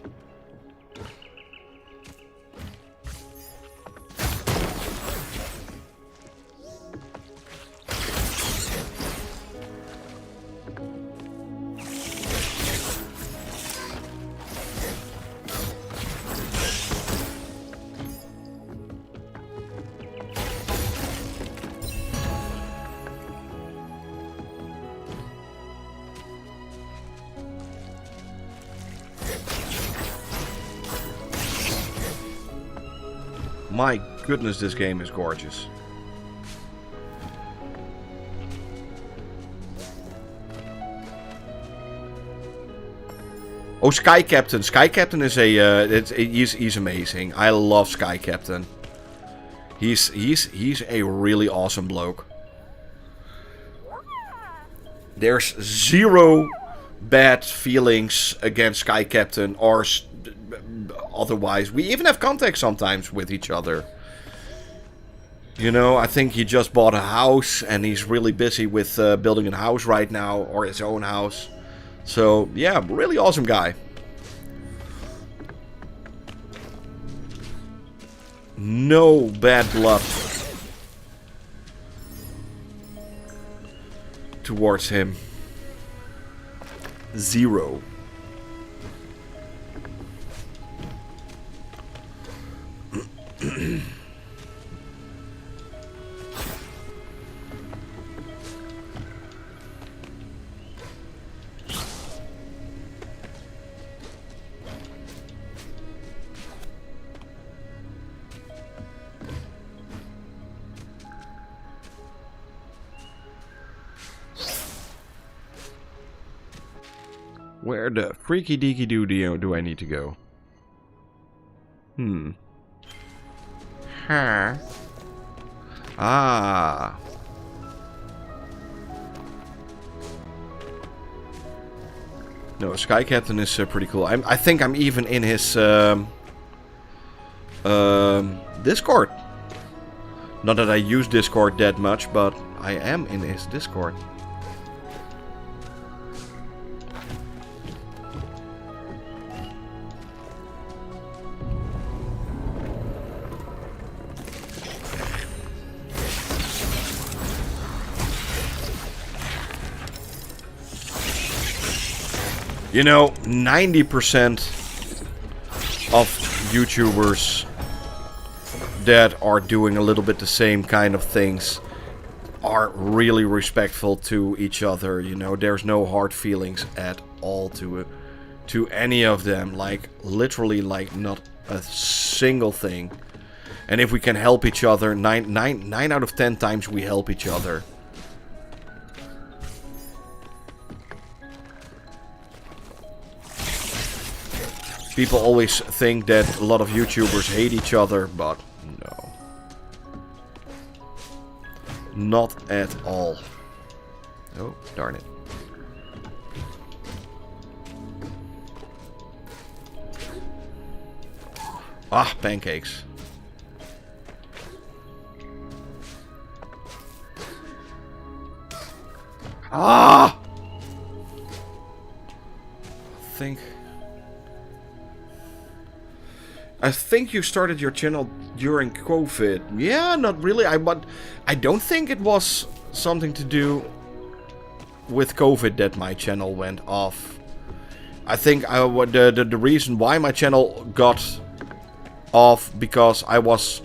S1: My goodness, this game is gorgeous. Oh, Sky Captain. Sky Captain is he's amazing. I love Sky Captain. He's a really awesome bloke. There's zero bad feelings against Sky Captain or otherwise. We even have contact sometimes with each other. You know, I think he just bought a house and he's really busy with building a house right now, or his own house. So, yeah, really awesome guy. No bad blood towards him. Zero. Where the freaky deaky do I need to go? Huh. Ah. No, Sky Captain is pretty cool. I think I'm even in his Discord. Not that I use Discord that much, but I am in his Discord. You know, 90% of YouTubers that are doing a little bit the same kind of things are really respectful to each other. You know, there's no hard feelings at all to any of them. Like, literally, like, not a single thing. And if we can help each other, 9 out of 10 times we help each other. People always think that a lot of YouTubers hate each other, but no. Not at all. Oh, darn it. Ah, pancakes. Ah! I think you started your channel during COVID. Yeah, not really. But I don't think it was something to do with COVID that my channel went off. I think the reason why my channel got off because I was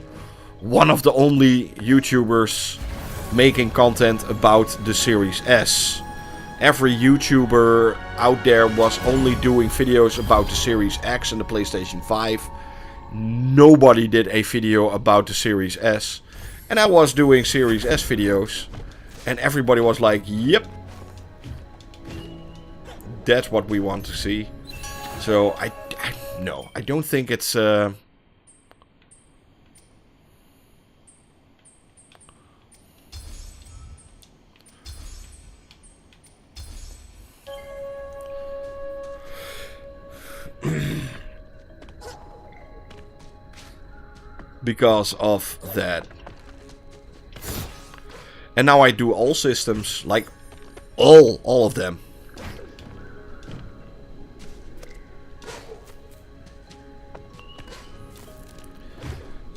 S1: one of the only YouTubers making content about the Series S. Every YouTuber out there was only doing videos about the Series X and the PlayStation 5. Nobody did a video about the Series S. And I was doing Series S videos. And everybody was like, yep. That's what we want to see. So, no, I don't think it's... because of that. And now I do all systems, like all of them.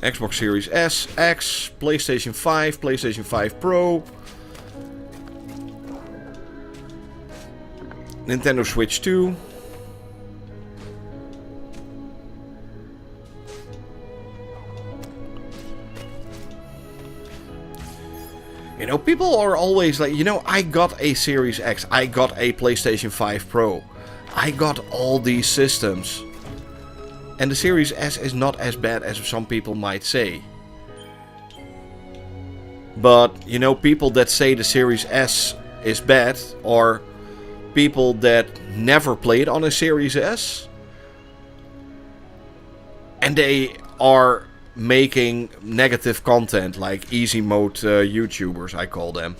S1: Xbox Series S, X, PlayStation 5, PlayStation 5 Pro, Nintendo Switch 2. You know, people are always like, you know, I got a Series X, I got a PlayStation 5 Pro, I got all these systems. And the Series S is not as bad as some people might say. But, you know, people that say the Series S is bad are people that never played on a Series S. And they are making negative content, like easy mode YouTubers, I call them.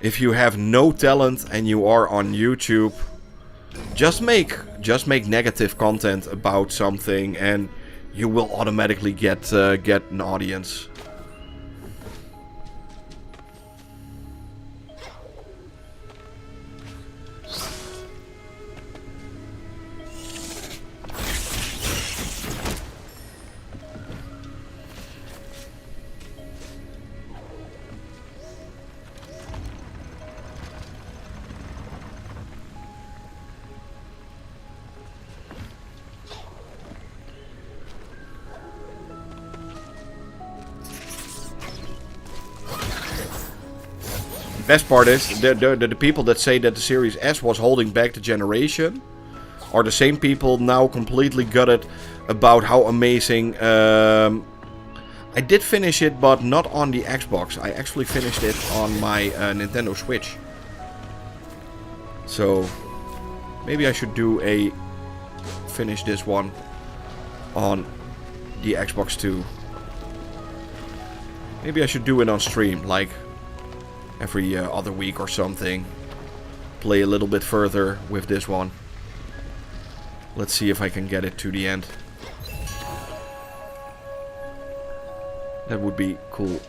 S1: If you have no talent and you are on YouTube, just make negative content about something and you will automatically get an audience. best part is the people that say that the Series S was holding back the generation are the same people now completely gutted about how amazing. I did finish it, but not on the Xbox. I actually finished it on my Nintendo Switch. So maybe I should finish this one on the Xbox too. Maybe I should do it on stream, like every other week or something. Play a little bit further with this one. Let's see if I can get it to the end. That would be cool.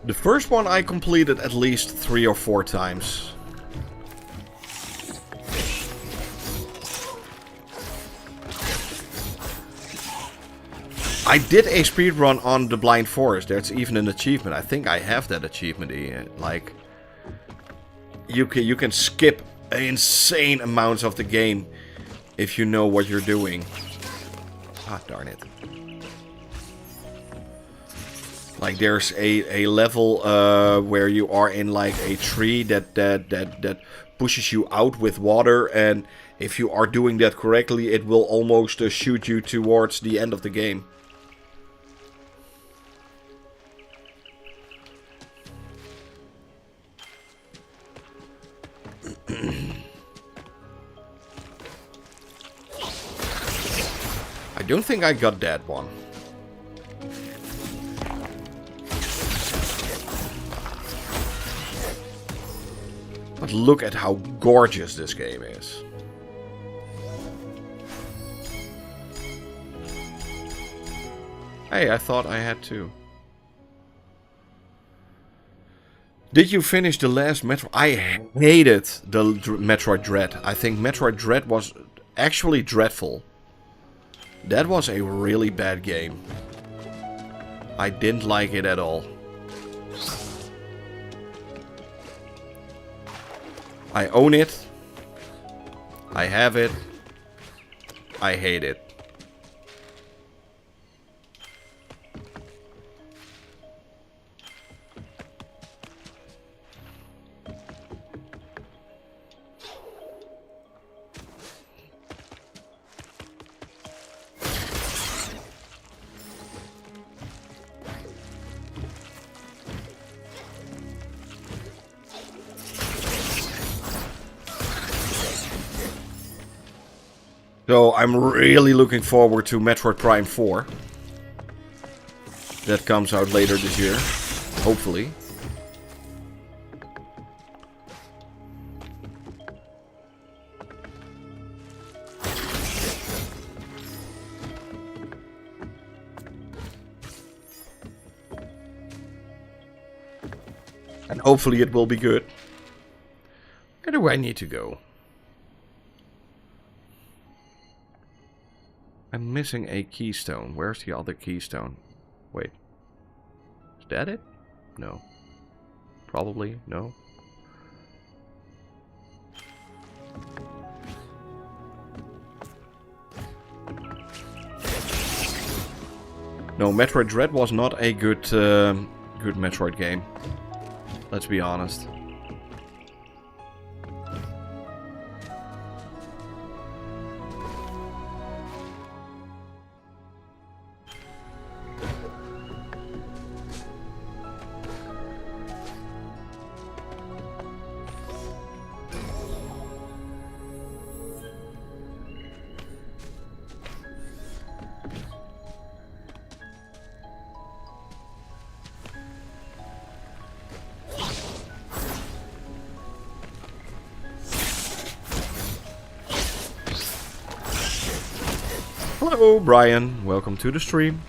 S1: The first one I completed at least 3 or 4 times. I did a speedrun on the Blind Forest. There's even an achievement. I think I have that achievement. Like, you can skip insane amounts of the game if you know what you're doing. Ah, darn it. Like, there's a level where you are in like a tree that pushes you out with water, and if you are doing that correctly, it will almost shoot you towards the end of the game. I don't think I got that one. But look at how gorgeous this game is. Hey, I thought I had to. Did you finish the last Metroid? I hated the Metroid Dread. I think Metroid Dread was actually dreadful. That was a really bad game. I didn't like it at all. I own it. I have it. I hate it. So I'm really looking forward to Metroid Prime 4. That comes out later this year, hopefully. And hopefully it will be good. Where do I need to go? I'm missing a keystone. Where's the other keystone? Wait. Is that it? No. Probably. No. No, Metroid Dread was not a good Metroid game. Let's be honest. Hello, Brian. Welcome to the stream.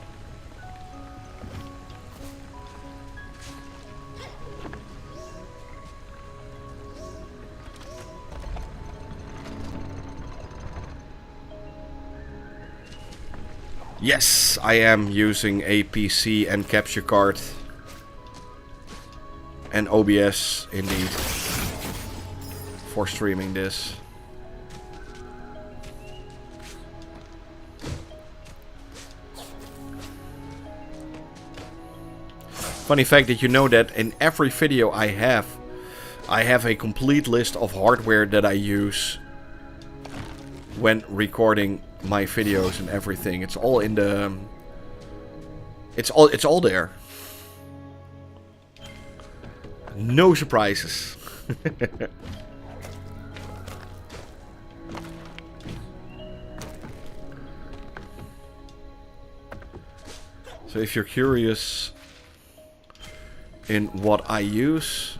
S1: Yes, I am using a PC and capture card. And OBS, indeed. For streaming this. Funny fact that you know that in every video I have a complete list of hardware that I use when recording my videos and everything. It's all in the... It's all there. No surprises. So if you're curious in what I use,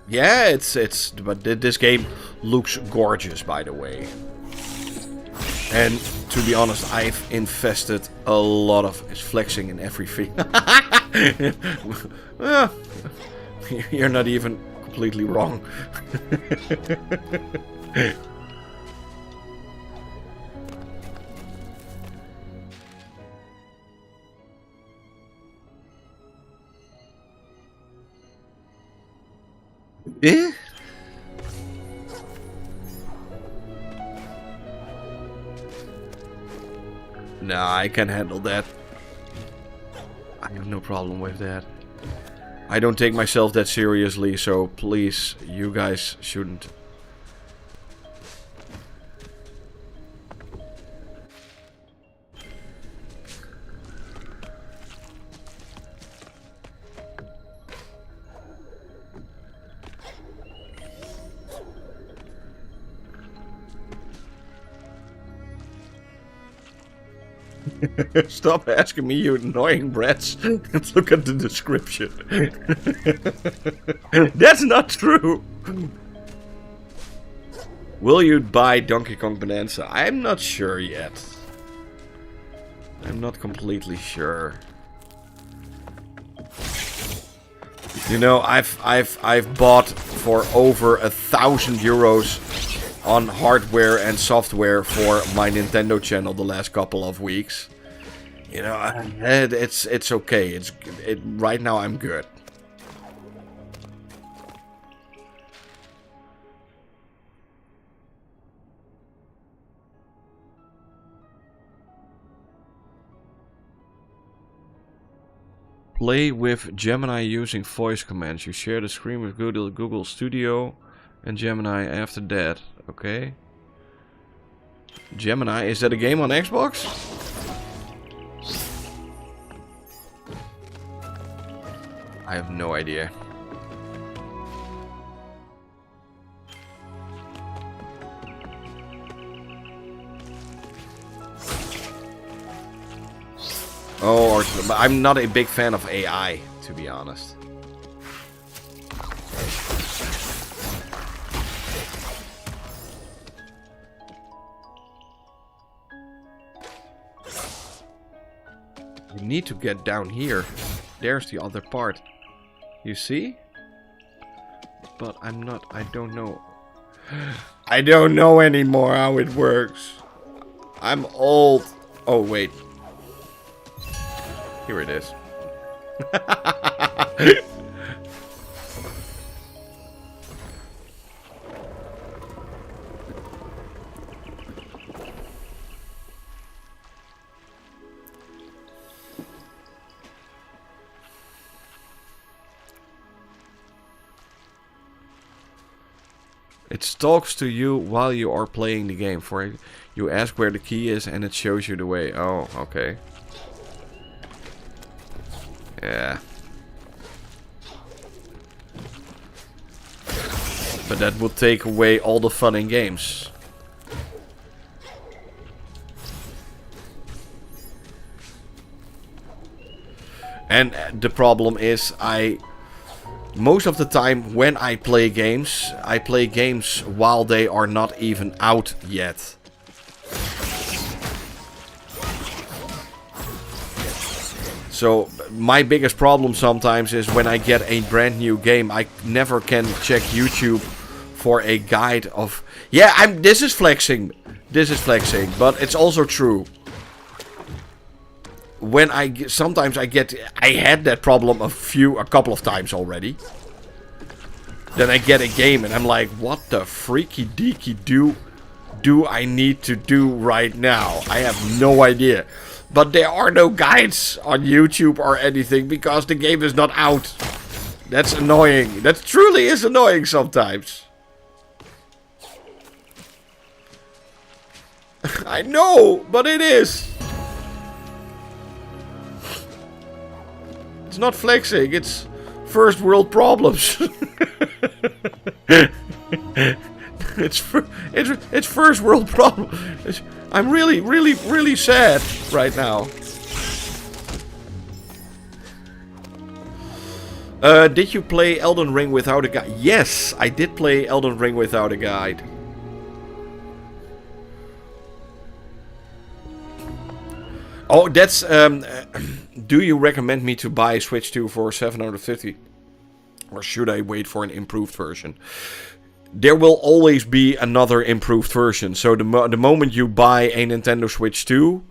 S1: yeah, but this game looks gorgeous, by the way. And to be honest, I've invested a lot of flexing in everything. Well, you're not even completely wrong. Eh? Nah, I can handle that. I have no problem with that. I don't take myself that seriously, so please, you guys shouldn't. Stop asking me, you annoying brats. Let's look at the description. That's not true. Will you buy Donkey Kong Bonanza? I'm not sure yet. I'm not completely sure. You know, I've bought for over €1,000 on hardware and software for my Nintendo channel the last couple of weeks. You know, it's okay. Right now I'm good. Play with Gemini using voice commands. You share the screen with Google Studio and Gemini after that. Okay. Gemini, is that a game on Xbox? I have no idea. Oh, but I'm not a big fan of AI, to be honest. You need to get down here. There's the other part. You see? But I don't know. I don't know anymore how it works. I'm old. Oh, wait. Here it is. It talks to you while you are playing the game. For you ask where the key is and it shows you the way. Oh, okay. Yeah. But that would take away all the fun in games. And the problem is, most of the time when I play games while they are not even out yet. So my biggest problem sometimes is when I get a brand new game, I never can check YouTube for a guide of... Yeah, this is flexing. This is flexing, but it's also true. When I had that problem a couple of times already. Then I get a game and I'm like, what the freaky deaky do I need to do right now? I have no idea. But there are no guides on YouTube or anything because the game is not out. That's annoying. That truly is annoying sometimes. I know, but it is. It's not flexing, it's first world problems. It's first world problem. I'm really sad right now. Did you play Elden Ring without a guide? Yes, I did play Elden Ring without a guide. Oh, that's... do you recommend me to buy Switch 2 for 750? Or should I wait for an improved version? There will always be another improved version. So the moment you buy a Nintendo Switch 2,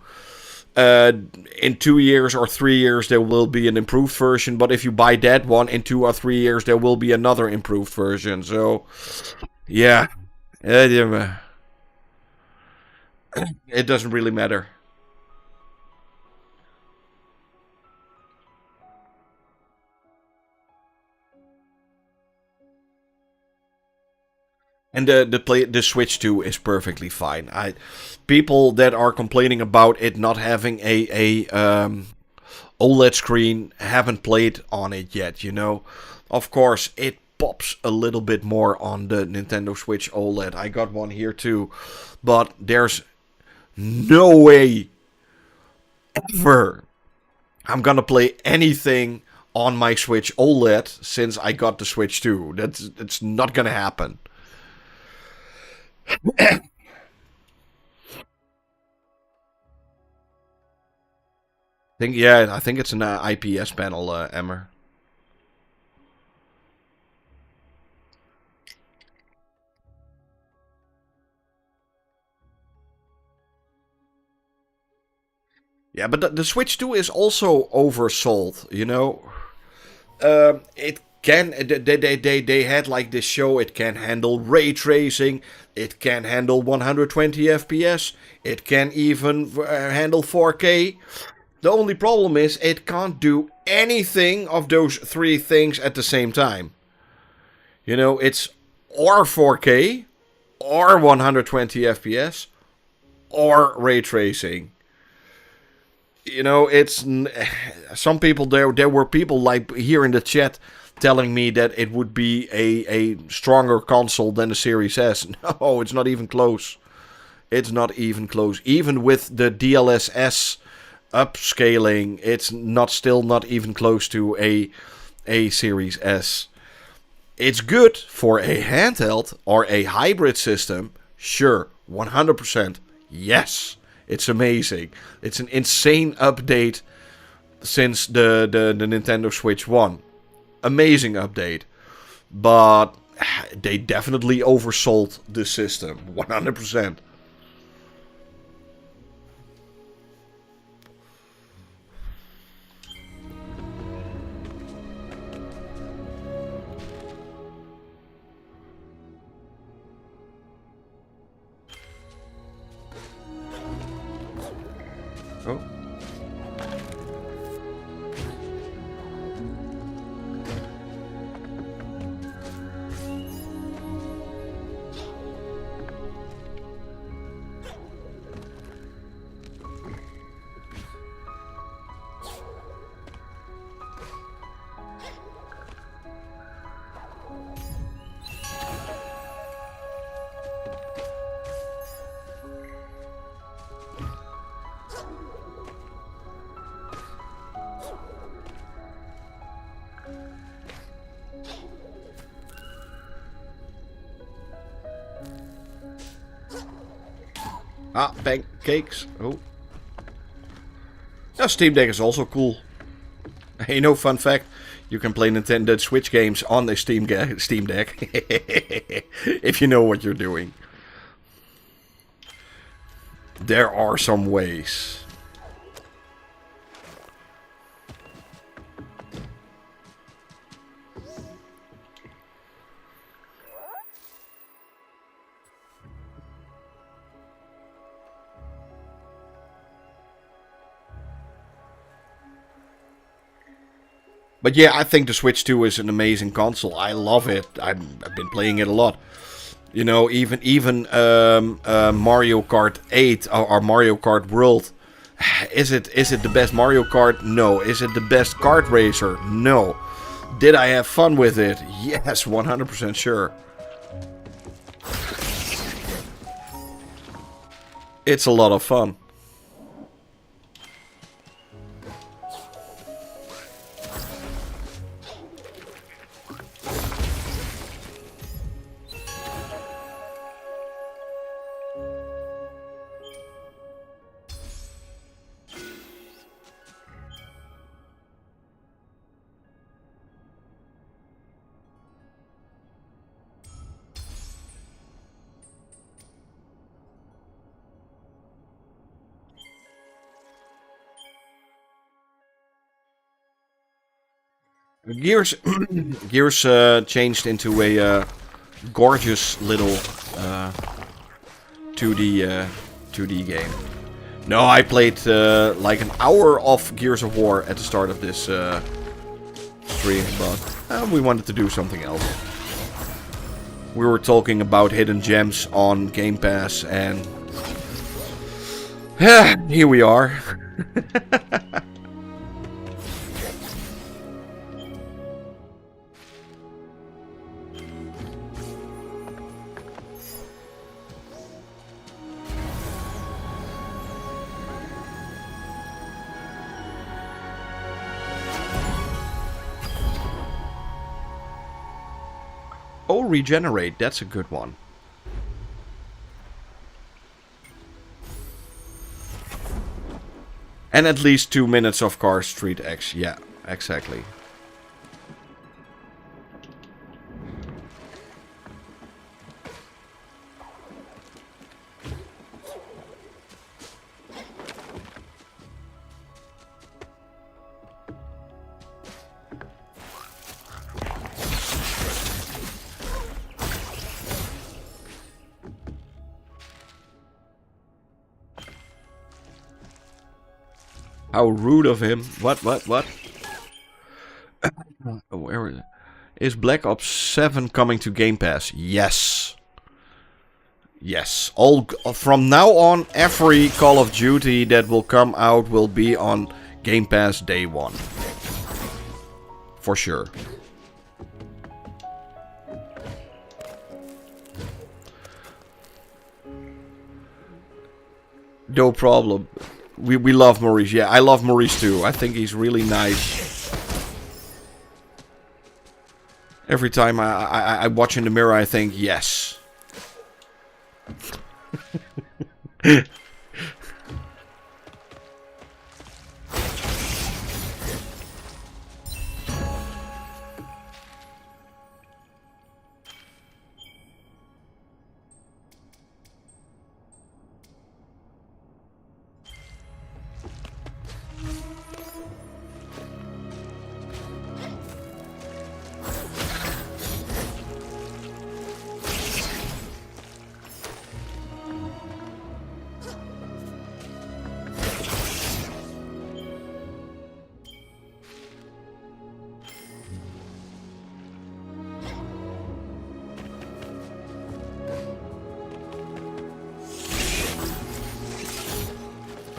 S1: in 2 years or 3 years there will be an improved version. But if you buy that one, in 2 or 3 years there will be another improved version. So, yeah. It doesn't really matter. And the Switch 2 is perfectly fine. People that are complaining about it not having a OLED screen haven't played on it yet, you know. Of course, it pops a little bit more on the Nintendo Switch OLED. I got one here too. But there's no way ever I'm gonna play anything on my Switch OLED since I got the Switch 2. It's not gonna happen. I think it's an IPS panel, Emmer. Yeah, but the Switch 2 is also oversold, you know. It can... They had like this show, it can handle ray tracing, it can handle 120 FPS, it can even handle 4K. The only problem is it can't do anything of those three things at the same time. You know, it's or 4K, or 120 FPS, or ray tracing. You know, it's... Some people, there were people like here in the chat telling me that it would be a stronger console than the Series S. No, it's not even close. It's not even close. Even with the DLSS upscaling, it's still not even close to a Series S. It's good for a handheld or a hybrid system. Sure, 100%. Yes, it's amazing. It's an insane update since the Nintendo Switch 1. Amazing update. But they definitely oversold the system. 100%. Oh. Ah, pancakes. Oh. Yeah, Steam Deck is also cool. Hey, no fun fact. You can play Nintendo Switch games on the Steam Deck. If you know what you're doing. There are some ways. But yeah, I think the Switch 2 is an amazing console. I love it. I've been playing it a lot. You know, even Mario Kart 8 or Mario Kart World. Is it the best Mario Kart? No. Is it the best kart racer? No. Did I have fun with it? Yes, 100% sure. It's a lot of fun. Gears changed into a gorgeous little 2D game. No, I played like an hour of Gears of War at the start of this stream, but we wanted to do something else. We were talking about hidden gems on Gamepass, and here we are. Oh, regenerate, that's a good one. And at least 2 minutes of Car Street X. Yeah, exactly. How rude of him. What? Where is it? Is Black Ops 7 coming to Game Pass? Yes. Yes. From now on, every Call of Duty that will come out will be on Game Pass day one. For sure. No problem. We love Maurice. Yeah, I love Maurice too. I think he's really nice. Every time I watch in the mirror, I think, yes.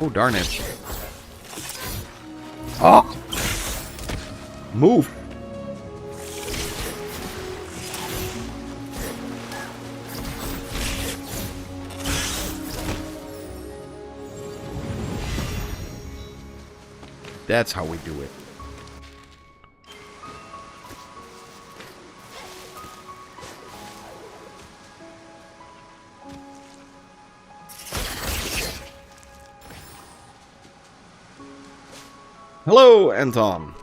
S1: Oh, darn it. Oh! Move! That's how we do it. Hello, Anton.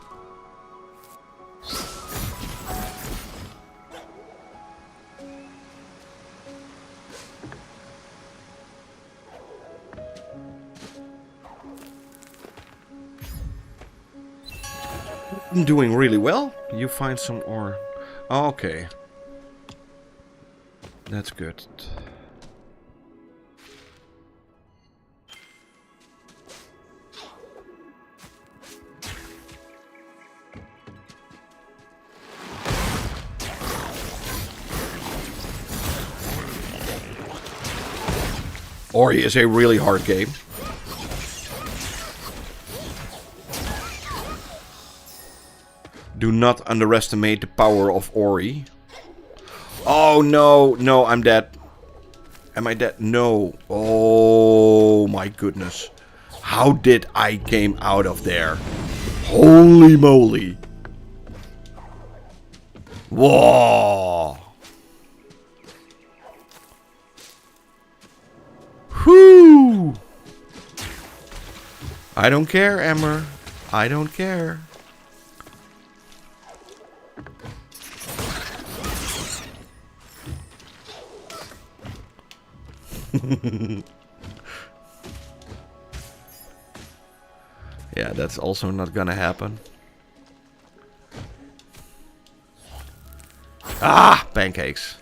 S1: I'm doing really well. You find some ore. Okay. That's good. Ori is a really hard game. Do not underestimate the power of Ori. Oh no, no, I'm dead. Am I dead? No. Oh my goodness. How did I came out of there? Holy moly. Whoa. Whoo! I don't care, Emmer. I don't care. Yeah, that's also not gonna happen. Ah! Pancakes.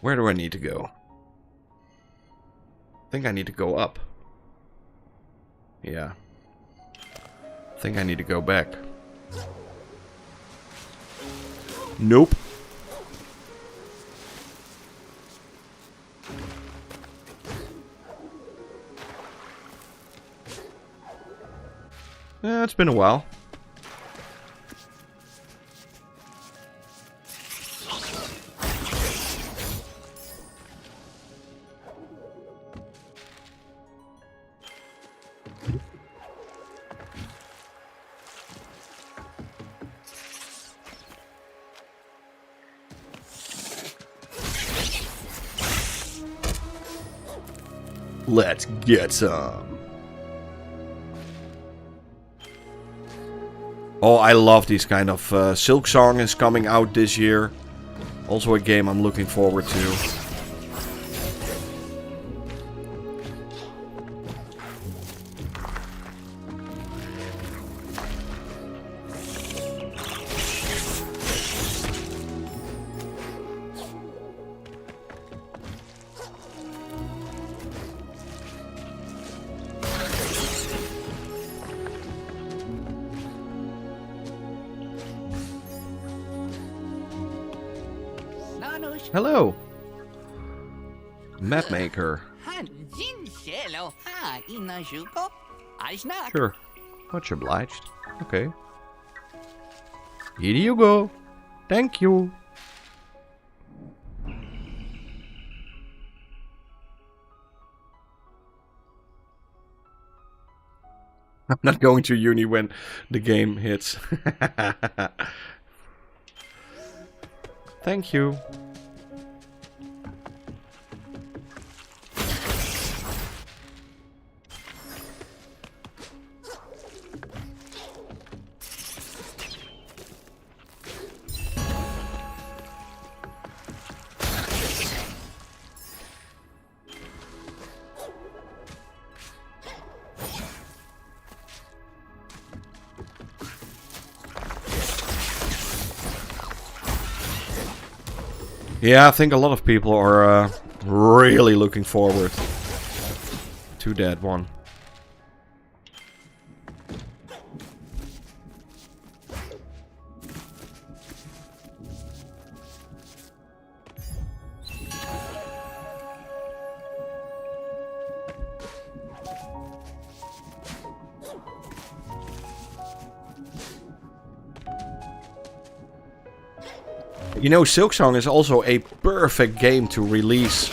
S1: Where do I need to go? I think I need to go up. Yeah. I think I need to go back. Nope. Yeah, it's been a while. Let's get some. Oh, I love these kind of... Silk Song is coming out this year. Also a game I'm looking forward to. Hello. Map maker. Sure. Much obliged. Okay. Here you go. Thank you. I'm not going to uni when the game hits. Thank you. Yeah, I think a lot of people are really looking forward to that one. You know, Silksong is also a perfect game to release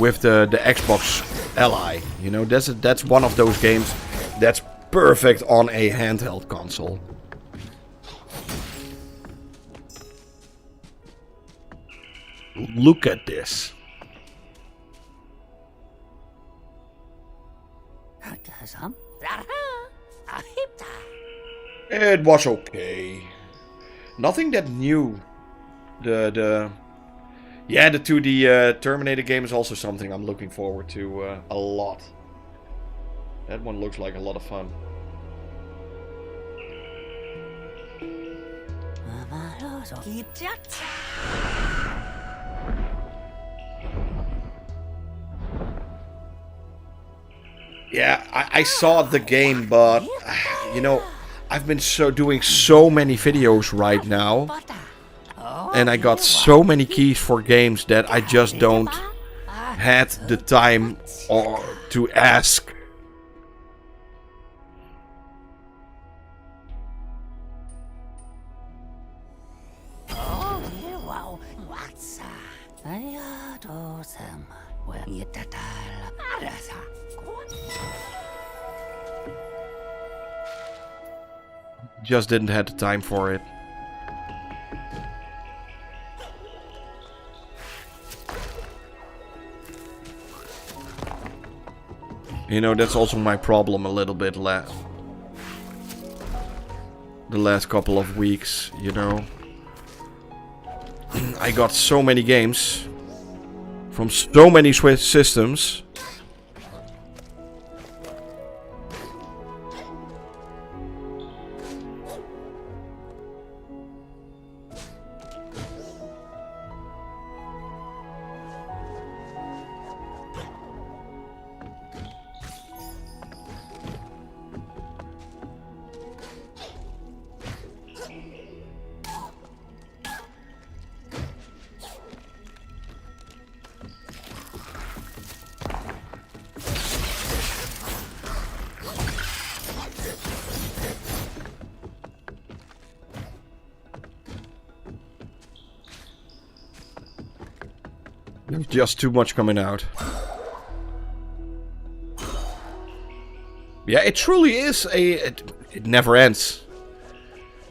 S1: with the Xbox Ally. You know, that's one of those games that's perfect on a handheld console. Look at this. It was okay. Nothing that new. The 2D Terminator game is also something I'm looking forward to a lot. That one looks like a lot of fun. Yeah, I saw the game, but you know, I've been doing so many videos right now, and I got so many keys for games that I just don't had the time or to ask. Just didn't have the time for it. You know, that's also my problem a little bit the last couple of weeks, you know. I got so many games from so many Swiss systems. There's just too much coming out. Yeah, it truly is it never ends.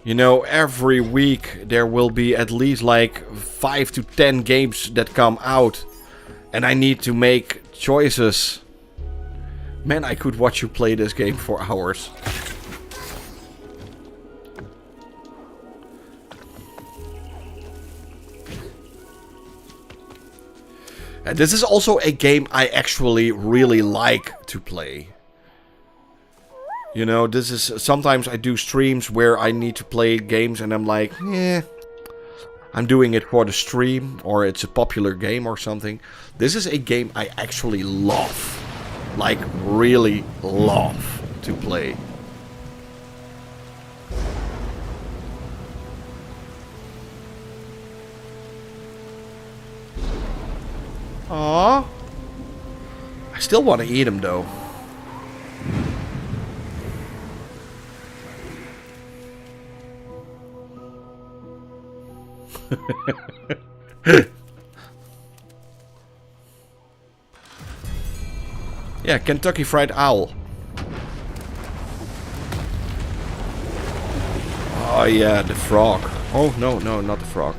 S1: You know, every week there will be at least like 5 to 10 games that come out. And I need to make choices. Man, I could watch you play this game for hours. And this is also a game I actually really like to play. You know, this is sometimes I do streams where I need to play games and I'm like, I'm doing it for the stream, or it's a popular game or something. This is a game I actually love. Like, really love to play. Aww. I still want to eat him though. Yeah, Kentucky Fried Owl. Oh yeah, the frog. Oh no, no, not the frog.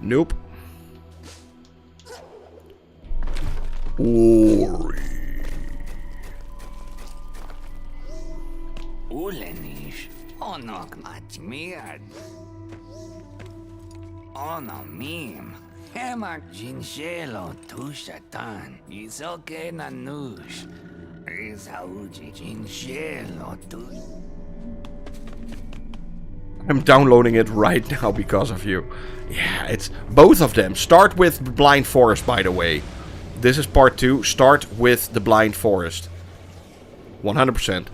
S1: Nope. Ori.
S7: Ulenish, onok matmiad. Ono mim, hemak jinshelo tushatan, isoke nanush, isauji jinshelo tu.
S1: I'm downloading it right now because of you. Yeah, it's both of them. Start with the Blind Forest, by the way. This is part 2. Start with the Blind Forest. 100%.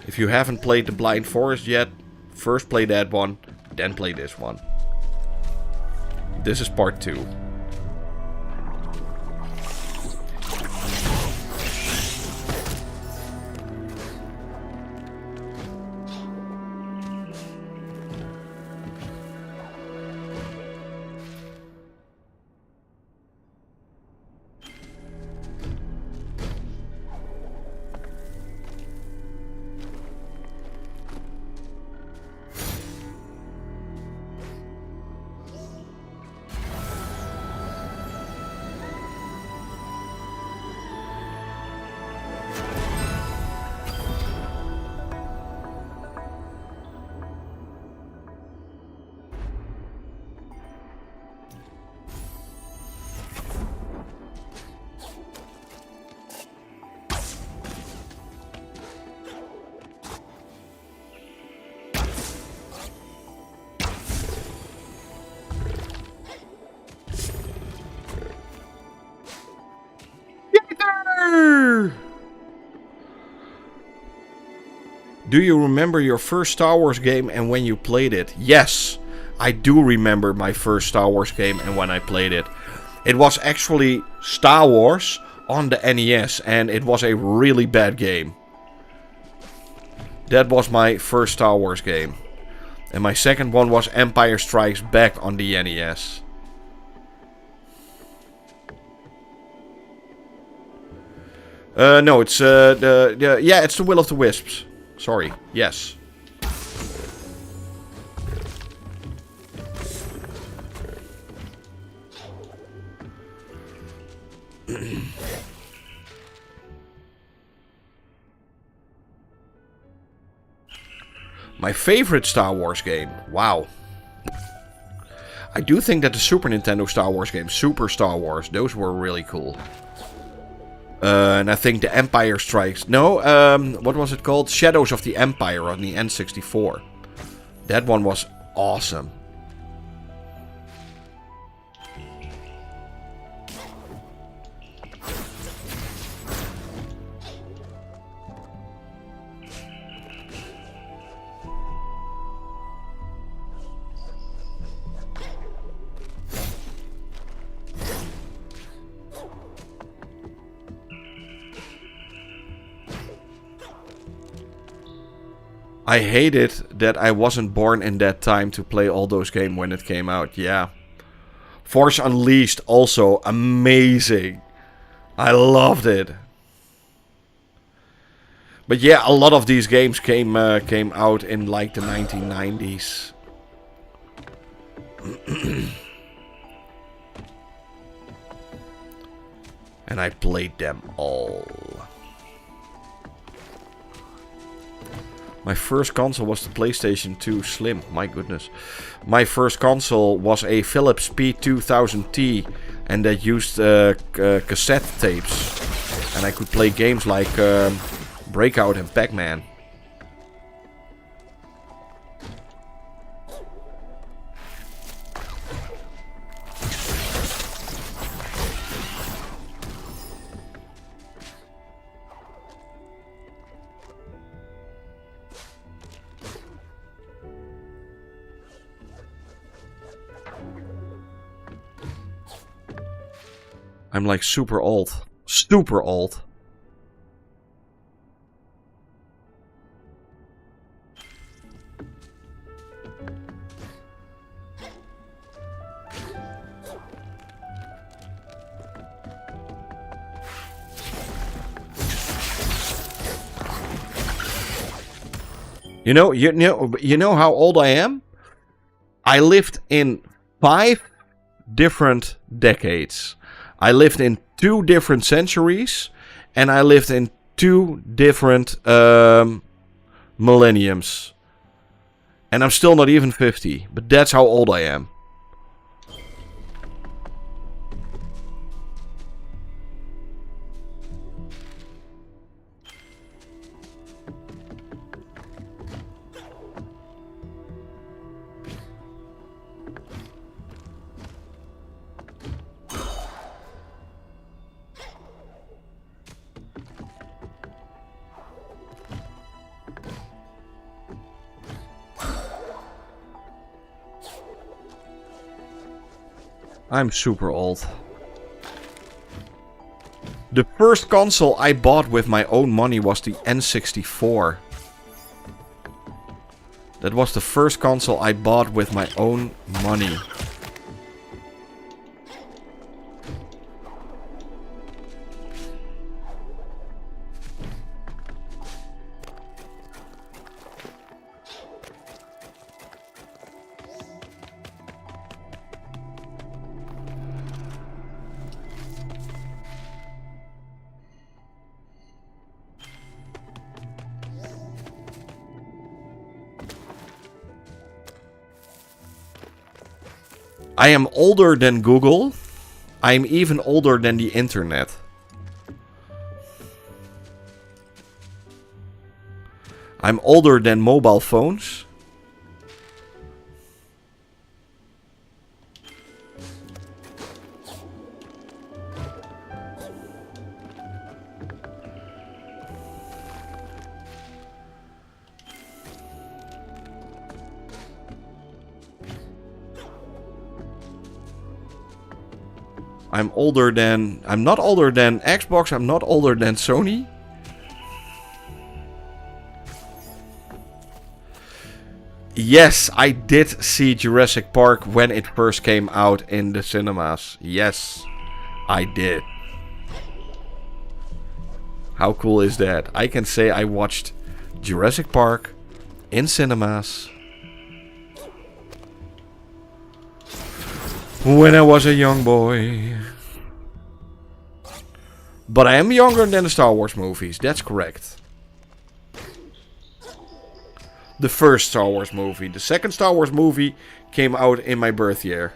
S1: If you haven't played the Blind Forest yet, first play that one, then play this one. This is part 2. Do you remember your first Star Wars game and when you played it? Yes, I do remember my first Star Wars game and when I played it. It was actually Star Wars on the NES and it was a really bad game. That was my first Star Wars game. And my second one was Empire Strikes Back on the NES. No, it's yeah, it's the Will of the Wisps. Sorry, yes. My favorite Star Wars game. Wow. I do think that the Super Nintendo Star Wars games, Super Star Wars, those were really cool. And I think the Empire Strikes... No, what was it called? Shadows of the Empire on the N64. That one was awesome. I hated that I wasn't born in that time to play all those games when it came out. Yeah. Force Unleashed also amazing. I loved it. But yeah, a lot of these games came out in like the 1990s. And I played them all. My first console was the PlayStation 2 Slim. My goodness. My first console was a Philips P2000T. And that used cassette tapes. And I could play games like Breakout and Pac-Man. I'm like super old. Super old. You know how old I am? I lived in 5 different decades. I lived in 2 different centuries, and I lived in 2 different millenniums. And I'm still not even 50, but that's how old I am. I'm super old. The first console I bought with my own money was the N64. That was the first console I bought with my own money. I am older than Google. I am even older than the internet. I'm older than mobile phones. I'm not older than Xbox, I'm not older than Sony. Yes, I did see Jurassic Park when it first came out in the cinemas. Yes, I did. How cool is that? I can say I watched Jurassic Park in cinemas when I was a young boy. But I am younger than the Star Wars movies, that's correct. The first Star Wars movie. The second Star Wars movie came out in my birth year.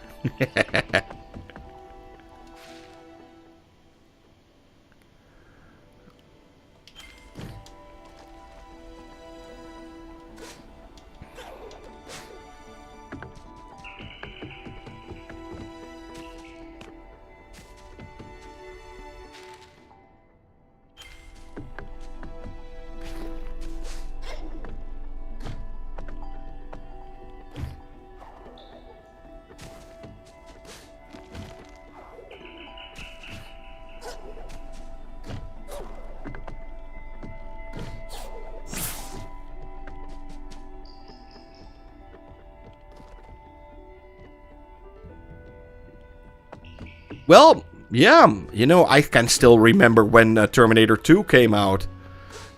S1: Well, yeah, you know, I can still remember when Terminator 2 came out.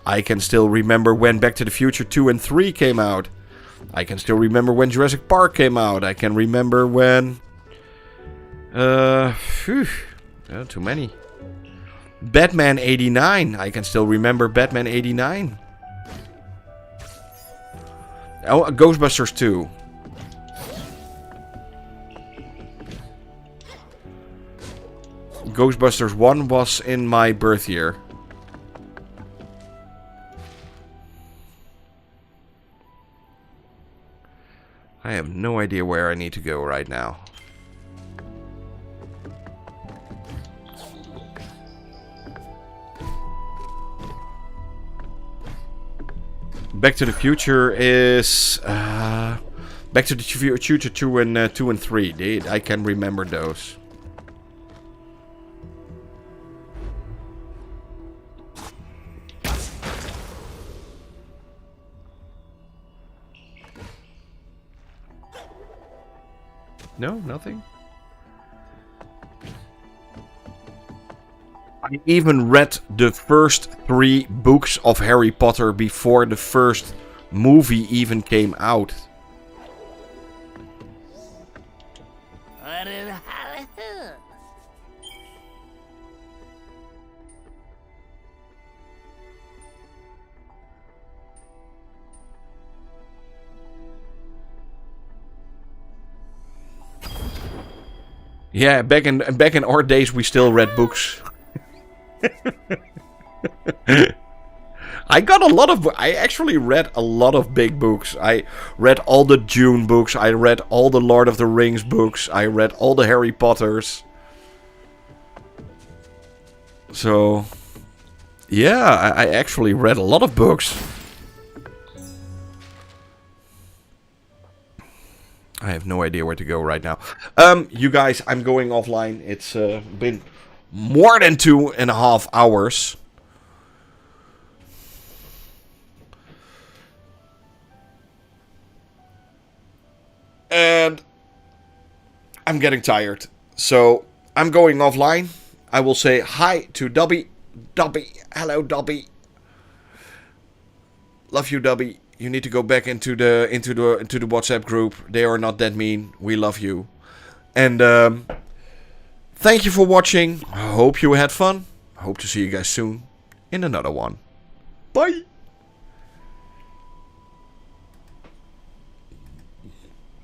S1: I can still remember when Back to the Future 2 and 3 came out. I can still remember when Jurassic Park came out. I can remember when... too many. Batman 89. I can still remember Batman 89. Oh, Ghostbusters 2. Ghostbusters 1 was in my birth year. I have no idea where I need to go right now. Back to the Future is... Back to the Future 2 and 3. I can remember those. No, nothing. I even read the first 3 books of Harry Potter before the first movie even came out. Yeah, back in our days we still read books. I actually read a lot of big books. I read all the Dune books. I read all the Lord of the Rings books. I read all the Harry Potters. So, yeah, I actually read a lot of books. I have no idea where to go right now. You guys, I'm going offline. It's been more than 2.5 hours. And I'm getting tired. So I'm going offline. I will say hi to Dobby. Dobby, hello Dobby. Love you, Dobby. You need to go back into the WhatsApp group. They are not that mean. We love you. And thank you for watching. I hope you had fun. I hope to see you guys soon in another one. Bye.